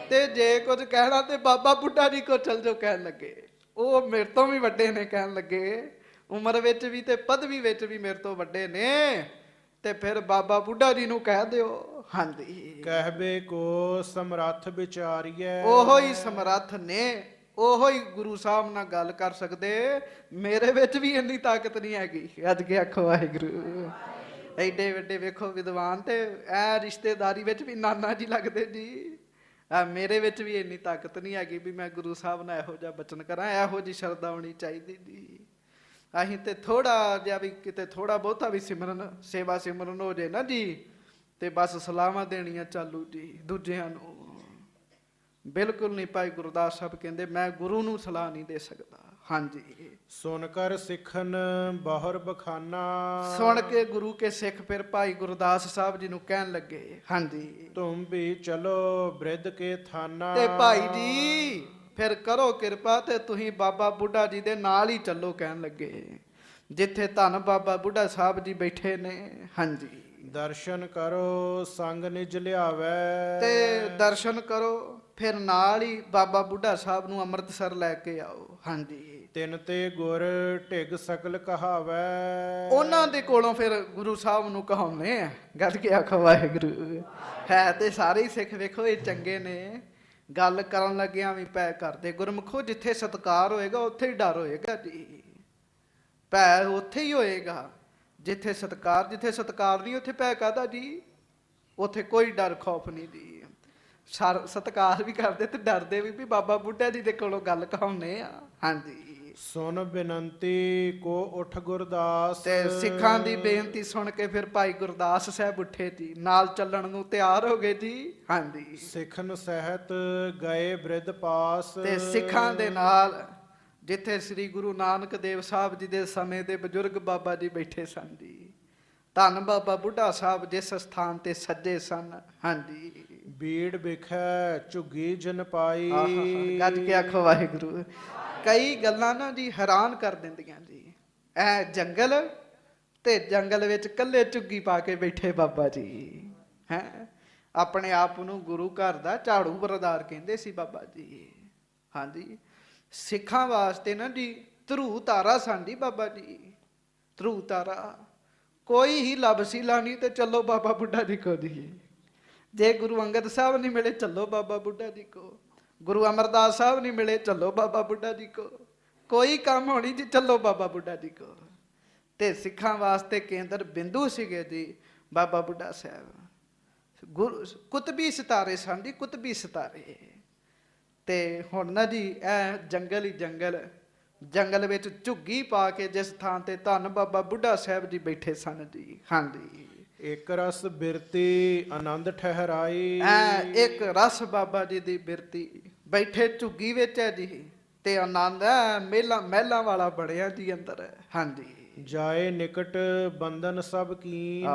ਤੇ ਜੇ ਕੁਝ ਕਹਿਣਾ ਤੇ ਬਾਬਾ ਬੁੱਢਾ ਜੀ ਕੋ ਚਲ ਜਾਓ। ਕਹਿਣ ਲੱਗੇ ਉਹ ਮੇਰੇ ਤੋਂ ਵੀ ਵੱਡੇ ਨੇ। ਕਹਿਣ ਲੱਗੇ ਉਮਰ ਵਿੱਚ ਵੀ ਤੇ ਪਦਵੀ ਵਿੱਚ ਵੀ ਮੇਰੇ ਤੋਂ ਵੱਡੇ ਨੇ, ਤੇ ਫਿਰ ਬਾਬਾ ਬੁੱਢਾ ਜੀ ਨੂੰ ਕਹਿ ਦਿਓ। ਹਾਂਜੀ, ਕਹਿਬੇ ਕੋ ਸਮਰੱਥ ਵਿਚਾਰੀਐ। ਉਹੋ ਹੀ ਸਮਰੱਥ ਨੇ, ਉਹੋ ਹੀ ਗੁਰੂ ਸਾਹਿਬ ਨਾਲ ਗੱਲ ਕਰ ਸਕਦੇ। ਮੇਰੇ ਵਿੱਚ ਵੀ ਇੰਨੀ ਤਾਕਤ ਨਹੀਂ ਹੈਗੀ। ਅੱਜ ਕੇ ਆਖੋ ਵਾਹਿਗੁਰੂ। ਐਡੇ ਵੱਡੇ ਵੇਖੋ ਵਿਦਵਾਨ, ਤੇ ਐ ਰਿਸ਼ਤੇਦਾਰੀ ਵਿੱਚ ਵੀ ਨਾਨਾ ਜੀ ਲੱਗਦੇ ਜੀ। ਮੇਰੇ ਵਿੱਚ ਵੀ ਇੰਨੀ ਤਾਕਤ ਨਹੀਂ ਹੈਗੀ ਵੀ ਮੈਂ ਗੁਰੂ ਸਾਹਿਬ ਨਾਲ ਇਹੋ ਜਿਹਾ ਬਚਨ ਕਰਾਂ। ਇਹੋ ਜਿਹੀ ਸ਼ਰਧਾ ਹੋਣੀ ਚਾਹੀਦੀ ਜੀ। ਅਸੀਂ ਤੇ ਥੋੜਾ ਜਿਹਾ ਵੀ ਕਿਤੇ ਥੋੜਾ ਬਹੁਤਾ ਵੀ ਸਿਮਰਨ ਸੇਵਾ ਸਿਮਰਨ ਹੋ ਜੇ ਨਾ ਜੀ, ਤੇ ਬਸ ਸਲਾਹਾਂ ਦੇਣੀਆਂ ਚਾਲੂ ਜੀ ਦੂਜਿਆਂ ਨੂੰ। ਬਿਲਕੁਲ ਨਹੀਂ। ਭਾਈ ਗੁਰਦਾਸ ਸਾਹਿਬ ਕਹਿੰਦੇ ਮੈਂ ਗੁਰੂ ਨੂੰ ਸਲਾਹ ਨਹੀਂ ਦੇ ਸਕਦਾ। ਹਾਂਜੀ, ਸੁਣ ਕਰ ਸਿੱਖਨ ਬਹੁਰ ਬਖਾਨਾ। ਸੁਣ ਕੇ ਗੁਰੂ ਕੇ ਸਿੱਖ ਫਿਰ ਭਾਈ ਗੁਰਦਾਸ ਸਾਹਿਬ ਜੀ ਨੂੰ ਕਹਿਣ ਲੱਗੇ ਹਾਂਜੀ, ਤੁਮ ਵੀ ਚਲੋ ਬ੍ਰਿਧ ਕੇ ਥਾਨਾ। ਤੇ ਭਾਈ ਜੀ ਫਿਰ ਕਰੋ ਕਿਰਪਾ ਤੇ ਤੁਸੀਂ ਬਾਬਾ ਬੁੱਢਾ ਜੀ ਦੇ ਨਾਲ ਹੀ ਚੱਲੋ। ਕਹਿਣ ਲੱਗੇ ਜਿੱਥੇ ਧੰਨ ਬਾਬਾ ਬੁੱਢਾ ਸਾਹਿਬ ਜੀ ਬੈਠੇ ਨੇ। ਹਾਂਜੀ, ਦਰਸ਼ਨ ਕਰੋ ਸੰਗ ਨਿਜ ਲਿਆਵੈ। ਤੇ ਦਰਸ਼ਨ ਕਰੋ, ਫਿਰ ਨਾਲ ਹੀ ਬਾਬਾ ਬੁੱਢਾ ਸਾਹਿਬ ਨੂੰ ਅੰਮ੍ਰਿਤਸਰ ਲੈ ਕੇ ਆਓ। ਹਾਂਜੀ, ਤਿਨ ਤੇ ਗੁਰ ਢਿਗ ਸਕਲ ਕਹਾਵੈ। ਉਹਨਾਂ ਦੇ ਕੋਲੋਂ ਫਿਰ ਗੁਰੂ ਸਾਹਿਬ ਨੂੰ ਕਹਾਉਂਦੇ ਆ। ਗੱਜ ਕੇ ਆਖੋ ਵਾਹਿਗੁਰੂ। ਹੈ ਤੇ ਸਾਰੇ ਹੀ ਸਿੱਖ ਵੇਖੋ ਇਹ ਚੰਗੇ ਨੇ, ਗੱਲ ਕਰਨ ਲੱਗਿਆਂ ਵੀ ਭੈ ਕਰਦੇ। ਗੁਰਮੁਖੋ ਜਿੱਥੇ ਸਤਿਕਾਰ ਹੋਏਗਾ ਉੱਥੇ ਹੀ ਡਰ ਹੋਏਗਾ ਜੀ। ਭੈ ਉੱਥੇ ਹੀ ਹੋਏਗਾ ਜਿੱਥੇ ਸਤਿਕਾਰ ਨਹੀਂ ਉੱਥੇ ਭੈ ਕਾਹਦਾ ਜੀ? ਉੱਥੇ ਕੋਈ ਡਰ ਖੌਫ ਨਹੀਂ ਜੀ। ਸਤਿਕਾਰ ਵੀ ਕਰਦੇ ਤੇ ਡਰਦੇ ਵੀ ਬਾਬਾ ਬੁੱਢਾ ਜੀ ਦੇ ਕੋਲੋਂ ਗੱਲ ਕਹਾਉਂਦੇ ਆ। ਹਾਂਜੀ, ਸੁਨ ਬੇਨੰਤੀ ਕੋ ਉਠ ਗੁਰਦਾਸ। ਤੇ ਸਿੱਖਾਂ ਦੀ ਬੇਨਤੀ ਸੁਣ ਕੇ ਫਿਰ ਭਾਈ ਗੁਰਦਾਸ ਸਾਹਿਬ ਉੱਠੇ ਜੀ, ਨਾਲ ਚੱਲਣ ਨੂੰ ਤਿਆਰ ਹੋ ਗਏ ਜੀ। ਹਾਂਜੀ, ਸਿੱਖਨ ਸਹਿਤ ਗਏ ਬ੍ਰਿਧ ਪਾਸ। ਤੇ ਸਿੱਖਾਂ ਦੇ ਨਾਲ ਜਿੱਥੇ ਸ੍ਰੀ ਗੁਰੂ ਨਾਨਕ ਦੇਵ ਸਾਹਿਬ ਜੀ ਦੇ ਸਮੇਂ ਦੇ ਬਜ਼ੁਰਗ ਬਾਬਾ ਜੀ ਬੈਠੇ ਸਨ ਜੀ। ਧੰਨ ਬਾਬਾ ਬੁੱਢਾ ਸਾਹਿਬ ਜਿਸ ਸਥਾਨ ਤੇ ਸੱਜੇ ਸਨ। ਹਾਂਜੀ, ਬੀੜ ਵਿਖੈ ਝੁੱਗੀ ਜਨ ਪਾਈ। ਗੱਜ ਕੇ ਆਖੋ ਵਾਹਿਗੁਰੂ। ਕਈ ਗੱਲਾਂ ਨਾ ਜੀ ਹੈਰਾਨ ਕਰ ਦਿੰਦੀਆਂ ਜੀ। ਇਹ ਜੰਗਲ, ਤੇ ਜੰਗਲ ਵਿੱਚ ਕੱਲੇ ਝੁੱਗੀ ਪਾ ਕੇ ਬੈਠੇ ਬਾਬਾ ਜੀ ਹੈ। ਆਪਣੇ ਆਪ ਨੂੰ ਗੁਰੂ ਘਰ ਦਾ ਝਾੜੂ ਬਰਦਾਰ ਕਹਿੰਦੇ ਸੀ ਬਾਬਾ ਜੀ। ਹਾਂਜੀ, ਸਿੱਖਾਂ ਵਾਸਤੇ ਨਾ ਜੀ ਧਰੂ ਤਾਰਾ ਸਾਡੀ ਬਾਬਾ ਜੀ। ਧਰੂ ਤਾਰਾ ਕੋਈ ਹੀ ਲਬਸੀਲਾ ਨਹੀਂ ਤੇ ਚੱਲੋ ਬਾਬਾ ਬੁੱਢਾ ਜੀ ਕੋ ਜੀ। ਜੇ ਗੁਰੂ ਅੰਗਦ ਸਾਹਿਬ ਨਹੀਂ ਮਿਲੇ ਚੱਲੋ ਬਾਬਾ ਬੁੱਢਾ ਜੀ ਕੋ। ਗੁਰੂ ਅਮਰਦਾਸ ਸਾਹਿਬ ਨਹੀਂ ਮਿਲੇ ਚੱਲੋ ਬਾਬਾ ਬੁੱਢਾ ਜੀ ਕੋ। ਕੋਈ ਕੰਮ ਹੋਣੀ ਜੀ ਚੱਲੋ ਬਾਬਾ ਬੁੱਢਾ ਜੀ ਕੋ। ਤੇ ਸਿੱਖਾਂ ਵਾਸਤੇ ਕੇਂਦਰ ਬਿੰਦੂ ਸੀਗੇ ਜੀ ਬਾਬਾ ਬੁੱਢਾ ਸਾਹਿਬ। ਗੁਰੂ ਕੁਤਬੀ ਸਿਤਾਰੇ ਸਨ ਜੀ, ਕੁਤਬੀ ਸਿਤਾਰੇ। ਤੇ ਹੁਣ ਨਾ ਜੀ ਇਹ ਜੰਗਲ ਹੀ ਜੰਗਲ ਵਿੱਚ ਝੁੱਗੀ ਪਾ ਕੇ ਜਿਸ ਥਾਂ ਤੇ ਧੰਨ ਬਾਬਾ ਬੁੱਢਾ ਸਾਹਿਬ ਜੀ ਬੈਠੇ ਸਨ ਜੀ। ਹਾਂਜੀ, ਇੱਕ ਰਸ ਬਿਰਤੀ ਆਨੰਦ ਠਹਿਰਾਈ। ਇੱਕ ਰਸ ਬਾਬਾ ਜੀ ਦੀ ਬਿਰਤੀ ਬੈਠੇ ਝੁੱਗੀ ਵਿੱਚ ਹੈ ਜੀ, ਤੇ ਆਨੰਦ ਹੈ ਮਹਿਲਾਂ ਵਾਲਾ ਬਣਿਆ ਜੀ ਅੰਦਰ। ਹਾਂਜੀ, ਜਾਏ ਨਿਕਟ ਬੰਧਨ ਸਭ ਕੀਨ।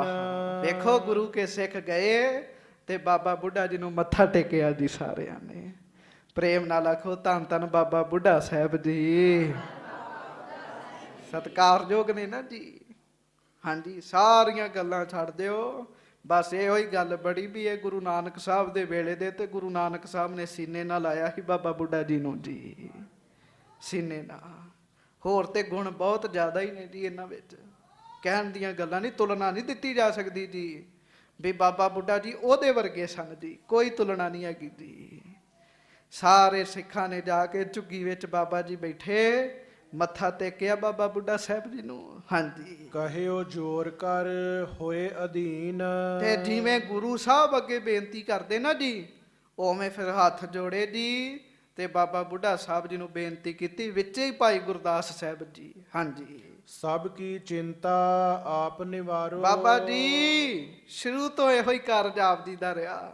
ਵੇਖੋ ਗੁਰੂ ਕੇ ਸਿੱਖ ਗਏ ਤੇ ਬਾਬਾ ਬੁੱਢਾ ਜੀ ਨੂੰ ਮੱਥਾ ਟੇਕਿਆ ਜੀ ਸਾਰਿਆਂ ਨੇ। ਪ੍ਰੇਮ ਨਾਲ ਆਖੋ ਧੰਨ ਧੰਨ ਬਾਬਾ ਬੁੱਢਾ ਸਾਹਿਬ ਜੀ। ਸਤਿਕਾਰਯੋਗ ਨੇ ਨਾ ਜੀ। ਹਾਂਜੀ, ਸਾਰੀਆਂ ਗੱਲਾਂ ਛੱਡ ਦਿਓ, ਬਸ ਇਹੋ ਹੀ ਗੱਲ ਬੜੀ ਵੀ ਇਹ ਗੁਰੂ ਨਾਨਕ ਸਾਹਿਬ ਦੇ ਵੇਲੇ ਦੇ, ਤੇ ਗੁਰੂ ਨਾਨਕ ਸਾਹਿਬ ਨੇ ਸੀਨੇ ਨਾਲ ਲਾਇਆ ਸੀ ਬਾਬਾ ਬੁੱਢਾ ਜੀ ਨੂੰ ਜੀ, ਸੀਨੇ ਨਾਲ। ਹੋਰ ਤੇ ਗੁਣ ਬਹੁਤ ਜ਼ਿਆਦਾ ਹੀ ਨੇ ਜੀ ਇਹਨਾਂ ਵਿੱਚ, ਕਹਿਣ ਦੀਆਂ ਗੱਲਾਂ ਨਹੀਂ, ਤੁਲਨਾ ਨਹੀਂ ਦਿੱਤੀ ਜਾ ਸਕਦੀ ਜੀ। ਵੀ ਬਾਬਾ ਬੁੱਢਾ ਜੀ ਉਹਦੇ ਵਰਗੇ ਸਨ ਜੀ, ਕੋਈ ਤੁਲਨਾ ਨਹੀਂ ਹੈਗੀ ਜੀ। ਸਾਰੇ ਸਿੱਖਾਂ ਨੇ ਜਾ ਕੇ ਝੁੱਗੀ ਵਿੱਚ ਬਾਬਾ ਜੀ ਬੈਠੇ, ਮੱਥਾ ਟੇਕਿਆ ਬਾਬਾ ਬੁੱਢਾ ਸਾਹਿਬ ਜੀ ਨੂੰ। ਹਾਂਜੀ, ਕਹਿਓ ਜੋਰ ਕਰ ਹੋਏ ਅਧੀਨ। ਤੇ ਜਿਵੇਂ ਗੁਰੂ ਸਾਹਿਬ ਅੱਗੇ ਬੇਨਤੀ ਕਰਦੇ ਨਾ ਜੀ, ਉਵੇਂ ਫਿਰ ਹੱਥ ਜੋੜੇ ਜੀ, ਤੇ ਬਾਬਾ ਬੁੱਢਾ ਸਾਹਿਬ ਜੀ ਨੂੰ ਬੇਨਤੀ ਕੀਤੀ, ਵਿੱਚੇ ਹੀ ਭਾਈ ਗੁਰਦਾਸ ਸਾਹਿਬ ਜੀ। ਹਾਂਜੀ, ਸਭ ਕੀ ਚਿੰਤਾ ਆਪ ਨਿਵਾਰੋ। ਬਾਬਾ ਜੀ ਸ਼ੁਰੂ ਤੋਂ ਇਹੋ ਹੀ ਕਾਰਜ ਆਪ ਜੀ ਦਾ ਰਿਹਾ,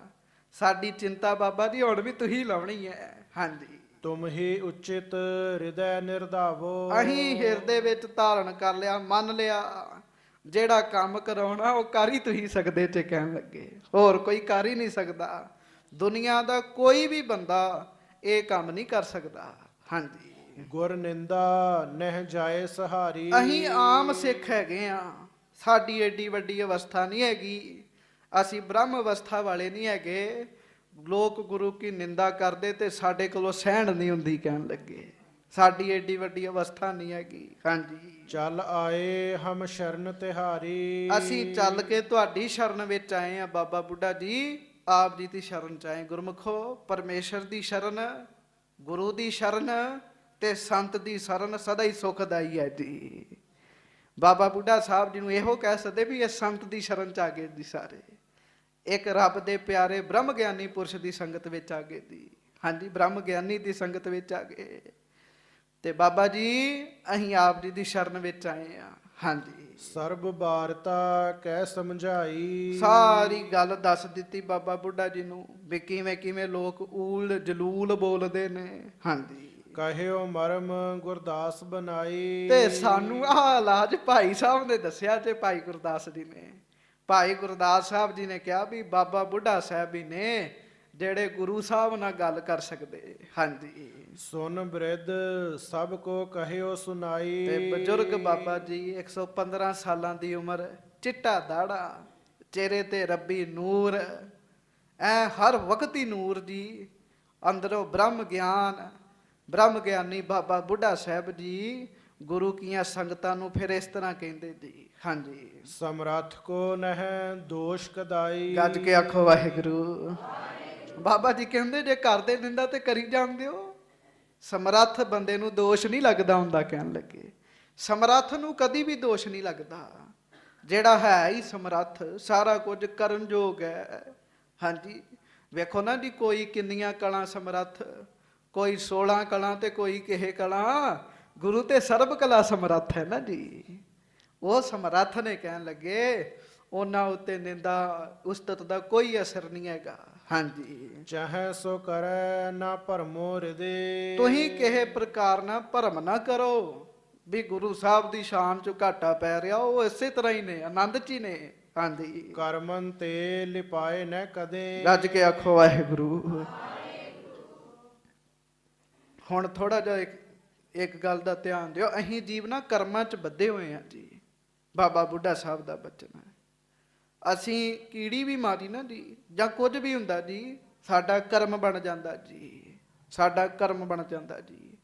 ਸਾਡੀ ਚਿੰਤਾ ਬਾਬਾ ਜੀ ਹੁਣ ਵੀ ਤੁਸੀਂ ਲਾਉਣੀ ਹੈ। ਹਾਂਜੀ, ਤੁਮ ਹੀ ਉਚਿਤ ਹਿਰਦੈ ਨਿਰਧਾਵੋ। ਅਸੀਂ ਹਿਰਦੇ ਵਿੱਚ ਧਾਰਨ ਕਰ ਲਿਆ, ਮੰਨ ਲਿਆ, ਜਿਹੜਾ ਕੰਮ ਕਰਾਉਣਾ ਉਹ ਕਰ ਹੀ ਤੁਸੀਂ ਸਕਦੇ ਤੇ ਕਹਿਣ ਲੱਗੇ, ਹੋਰ ਕੋਈ ਕਰ ਹੀ ਨਹੀਂ ਸਕਦਾ। ਦੁਨੀਆ ਦਾ ਕੋਈ ਵੀ ਬੰਦਾ ਇਹ ਕੰਮ ਨਹੀਂ ਕਰ ਸਕਦਾ। ਹਾਂਜੀ, ਗੁਰ ਨਿੰਦਾ ਨਹਿ ਜਾਏ ਸਹਾਰੀ। ਅਸੀਂ ਆਮ ਸਿੱਖ ਹੈਗੇ ਆ, ਸਾਡੀ ਏਡੀ ਵੱਡੀ ਅਵਸਥਾ ਨਹੀਂ ਹੈਗੀ, ਅਸੀਂ ਬ੍ਰਹਮ ਅਵਸਥਾ ਵਾਲੇ ਨਹੀਂ ਹੈਗੇ। ਲੋਕ ਗੁਰੂ ਕੀ ਨਿੰਦਾ ਕਰਦੇ ਤੇ ਸਾਡੇ ਕੋਲੋਂ ਸਹਿਣ ਨਹੀਂ ਹੁੰਦੀ, ਕਹਿਣ ਲੱਗੇ ਸਾਡੀ ਏਡੀ ਵੱਡੀ ਅਵਸਥਾ ਨਹੀਂ ਹੈਗੀ। ਹਾਂਜੀ, ਚੱਲ ਆਏ ਹਮ ਸ਼ਰਨ ਤਿਹਾਰੀ। ਅਸੀਂ ਚੱਲ ਕੇ ਤੁਹਾਡੀ ਸ਼ਰਨ ਵਿੱਚ ਆਏ ਆ ਬਾਬਾ ਬੁੱਢਾ ਜੀ, ਆਪ ਜੀ ਦੀ ਸ਼ਰਨ ਚ ਆਏ। ਗੁਰਮੁਖੋ, ਪਰਮੇਸ਼ਰ ਦੀ ਸ਼ਰਨ, ਗੁਰੂ ਦੀ ਸ਼ਰਨ ਤੇ ਸੰਤ ਦੀ ਸ਼ਰਨ ਸਦਾ ਹੀ ਸੁਖਦਾਈ ਹੈ ਜੀ। ਬਾਬਾ ਬੁੱਢਾ ਸਾਹਿਬ ਜੀ ਨੂੰ ਇਹੋ ਕਹਿ ਸਕਦੇ ਵੀ ਇਹ ਸੰਤ ਦੀ ਸ਼ਰਨ ਚ ਆ ਗਏ ਜੀ ਸਾਰੇ, ਇੱਕ ਰੱਬ ਦੇ ਪਿਆਰੇ ਬ੍ਰਹਮ ਗਿਆਨੀ ਪੁਰਸ਼ ਦੀ ਸੰਗਤ ਵਿੱਚ ਆ ਗਏ ਜੀ। ਹਾਂਜੀ, ਬ੍ਰਹਮ ਗਿਆਨੀ ਦੀ ਸੰਗਤ ਵਿੱਚ ਆ ਗਏ, ਤੇ ਬਾਬਾ ਜੀ ਅਸੀਂ ਆਪ ਜੀ ਦੀ ਸ਼ਰਨ ਵਿੱਚ ਆਏ ਆ। ਹਾਂਜੀ, ਸਰਬ ਬਾਰਤਾ ਕਹਿ ਸਮਝਾਈ। ਸਾਰੀ ਗੱਲ ਦੱਸ ਦਿੱਤੀ ਬਾਬਾ ਬੁੱਢਾ ਜੀ ਨੂੰ, ਵੀ ਕਿਵੇਂ ਕਿਵੇਂ ਲੋਕ ਊਲ ਜਲੂਲ ਬੋਲਦੇ ਨੇ। ਹਾਂਜੀ, ਕਹਿਓ ਮਰਮ ਗੁਰਦਾਸ ਬਣਾਈ। ਤੇ ਸਾਨੂੰ ਆਹ ਇਲਾਜ ਭਾਈ ਸਾਹਿਬ ਨੇ ਦੱਸਿਆ ਤੇ ਭਾਈ ਗੁਰਦਾਸ ਜੀ ਨੇ। ਭਾਈ ਗੁਰਦਾਸ ਸਾਹਿਬ ਜੀ ਨੇ ਕਿਹਾ ਵੀ ਬਾਬਾ ਬੁੱਢਾ ਸਾਹਿਬ ਹੀ ਨੇ ਜਿਹੜੇ ਗੁਰੂ ਸਾਹਿਬ ਨਾਲ ਗੱਲ ਕਰ ਸਕਦੇ। ਹਾਂਜੀ, ਸੁਨ ਬਿਰਧ ਸਭ ਕੋ ਕਹਿਓ ਸੁਨਾਈ। ਤੇ ਬਜ਼ੁਰਗ ਬਾਬਾ ਜੀ 115 ਸਾਲਾਂ ਦੀ ਉਮਰ, ਚਿੱਟਾ ਦਾੜਾ, ਚਿਹਰੇ ਤੇ ਰੱਬੀ ਨੂਰ, ਐ ਹਰ ਵਕਤ ਹੀ ਨੂਰ ਜੀ, ਅੰਦਰੋਂ ਬ੍ਰਹਮ ਗਿਆਨ, ਬ੍ਰਹਮ ਗਿਆਨੀ ਬਾਬਾ ਬੁੱਢਾ ਸਾਹਿਬ ਜੀ ਗੁਰੂ ਕੀਆਂ ਸੰਗਤਾਂ ਨੂੰ ਫਿਰ ਇਸ ਤਰ੍ਹਾਂ ਕਹਿੰਦੇ ਜੀ। ਹਾਂਜੀ, ਸਮਰੱਥ ਕੋ ਨਹਿ ਦੋਸ਼ ਕਦਾਈ। ਗੱਜ ਕੇ ਆਖੋ ਵਾਹਿਗੁਰੂ। ਬਾਬਾ ਜੀ ਕਹਿੰਦੇ ਜੇ ਕਰਦੇ ਨਿੰਦਾ ਤੇ ਕਰੀ ਜਾਂਦੇ ਹੋ, ਸਮਰੱਥ ਬੰਦੇ ਨੂੰ ਦੋਸ਼ ਨਹੀਂ ਲੱਗਦਾ ਹੁੰਦਾ, ਕਹਿਣ ਲੱਗੇ ਸਮਰੱਥ ਨੂੰ ਕਦੀ ਵੀ ਦੋਸ਼ ਨਹੀਂ ਲੱਗਦਾ, ਜਿਹੜਾ ਹੈ ਹੀ ਸਮਰੱਥ, ਸਾਰਾ ਕੁਝ ਕਰਨ ਯੋਗ ਹੈ। ਹਾਂਜੀ, ਵੇਖੋ ਨਾ ਜੀ, ਕੋਈ ਕਿੰਨੀਆਂ ਕਲਾਂ ਸਮਰੱਥ, ਕੋਈ 16 ਕਲਾਂ ਤੇ ਕੋਈ ਕਿਹੇ ਕਲਾਂ, ਗੁਰੂ ਤੇ ਸਰਬ ਕਲਾ ਸਮਰੱਥ ਹੈ ਨਾ ਜੀ। ਉਹ ਸਮਰੱਥ ਨੇ, ਕਹਿਣ ਲੱਗੇ ਉਹਨਾਂ ਉੱਤੇ ਨਿੰਦਾ ਉਸਤਤ ਦਾ ਕੋਈ ਅਸਰ ਨਹੀਂ ਹੈਗਾ। ਹਾਂਜੀ, ਚਾਹੇ ਸੋ ਕਰੈ ਨਾ ਭਰਮੋ ਹਿਰਦੇ। ਤੁਸੀਂ ਕਿਸੇ ਪ੍ਰਕਾਰ ਨਾਲ ਭਰਮ ਨਾ ਕਰੋ ਵੀ ਗੁਰੂ ਸਾਹਿਬ ਦੀ ਸ਼ਾਨ ਚ ਘਾਟਾ ਪੈ ਰਿਹਾ, ਉਹ ਇਸੇ ਤਰ੍ਹਾਂ ਹੀ ਨੇ, ਆਨੰਦ ਚ ਹੀ ਨੇ। ਹਾਂਜੀ, ਕਰਮਨ ਤੇ ਲਿਪਾਏ ਨ ਕਦੇ। ਗੱਜ ਕੇ ਆਖੋ ਵਾਹਿਗੁਰੂ। ਹੁਣ ਥੋੜਾ ਜਿਹਾ ਇੱਕ ਗੱਲ ਦਾ ਧਿਆਨ ਦਿਓ, ਅਸੀਂ ਜੀਵ ਨਾ ਕਰਮਾਂ ਚ ਬੱਧੇ ਹੋਏ ਆ ਜੀ। ਬਾਬਾ ਬੁੱਢਾ ਸਾਹਿਬ ਦਾ ਬਚਨ ਹੈ, ਅਸੀਂ ਕੀੜੀ ਵੀ ਮਾਰੀ ਨਾ ਜੀ, ਜਾਂ ਕੁਝ ਵੀ ਹੁੰਦਾ ਜੀ, ਸਾਡਾ ਕਰਮ ਬਣ ਜਾਂਦਾ ਜੀ, ਸਾਡਾ ਕਰਮ ਬਣ ਜਾਂਦਾ ਜੀ।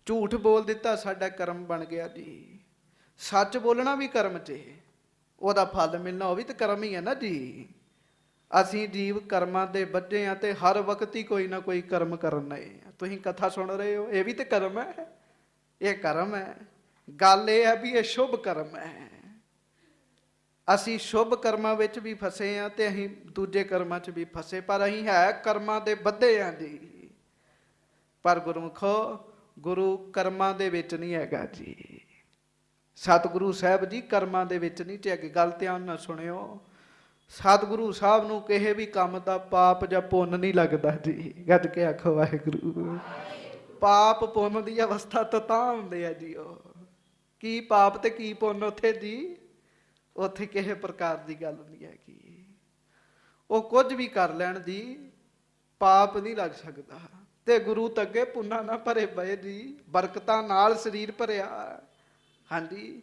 ਝੂਠ ਬੋਲ ਦਿੱਤਾ, ਸਾਡਾ ਕਰਮ ਬਣ ਗਿਆ ਜੀ। ਸੱਚ ਬੋਲਣਾ ਵੀ ਕਰਮ 'ਚ, ਉਹਦਾ ਫਲ ਮਿਲਣਾ ਉਹ ਵੀ ਤਾਂ ਕਰਮ ਹੀ ਹੈ ਨਾ ਜੀ। ਅਸੀਂ ਜੀਵ ਕਰਮਾਂ ਦੇ ਬੱਝੇ ਆ, ਤੇ ਹਰ ਵਕਤ ਹੀ ਕੋਈ ਨਾ ਕੋਈ ਕਰਮ ਕਰਨਾ ਹੈ। ਤੁਸੀਂ ਕਥਾ ਸੁਣ ਰਹੇ ਹੋ, ਇਹ ਵੀ ਤੇ ਕਰਮ ਹੈ, ਇਹ ਕਰਮ ਹੈ। ਗੱਲ ਇਹ ਹੈ ਵੀ ਇਹ ਸ਼ੁਭ ਕਰਮ ਹੈ। ਅਸੀਂ ਸ਼ੁਭ ਕਰਮਾਂ ਵਿੱਚ ਵੀ ਫਸੇ ਆ, ਤੇ ਅਸੀਂ ਦੂਜੇ ਕਰਮਾਂ 'ਚ ਵੀ ਫਸੇ, ਪਰ ਅਸੀਂ ਹੈ ਕਰਮਾਂ ਦੇ ਬੱਧੇ ਆ ਜੀ। ਪਰ ਗੁਰਮੁਖੋ, ਗੁਰੂ ਕਰਮਾਂ ਦੇ ਵਿੱਚ ਨਹੀਂ ਹੈਗਾ ਜੀ। ਸਤਿਗੁਰੂ ਸਾਹਿਬ ਜੀ ਕਰਮਾਂ ਦੇ ਵਿੱਚ ਨਹੀਂ ਤੇ ਹੈਗੇ। ਗੱਲ ਧਿਆਨ ਨਾਲ ਸੁਣਿਓ, ਸਤਿਗੁਰੂ ਸਾਹਿਬ ਨੂੰ ਕਿਸੇ ਵੀ ਕੰਮ ਦਾ ਪਾਪ ਜਾਂ ਪੁੰਨ ਨਹੀਂ ਲੱਗਦਾ ਜੀ। ਗੱਜ ਕੇ ਆਖੋ ਵਾਹਿਗੁਰੂ। ਪਾਪ ਪੁੰਨ ਦੀ ਅਵਸਥਾ ਤਾਂ ਹੁੰਦੇ ਆ ਜੀ। ਉਹ ਕੀ ਪਾਪ ਤੇ ਕੀ ਪੁੰਨ ਉੱਥੇ ਜੀ, ਉੱਥੇ ਕਿਸੇ ਪ੍ਰਕਾਰ ਦੀ ਗੱਲ ਨਹੀਂ ਹੈਗੀ। ਉਹ ਕੁਝ ਵੀ ਕਰ ਲੈਣ ਜੀ, ਪਾਪ ਨਹੀਂ ਲੱਗ ਸਕਦਾ। ਤੇ ਗੁਰੂ ਤੱਕੇ ਪੁੰਨਾ ਨਾ ਭਰੇ ਪਏ ਜੀ, ਬਰਕਤਾਂ ਨਾਲ ਸਰੀਰ ਭਰਿਆ। ਹਾਂਜੀ,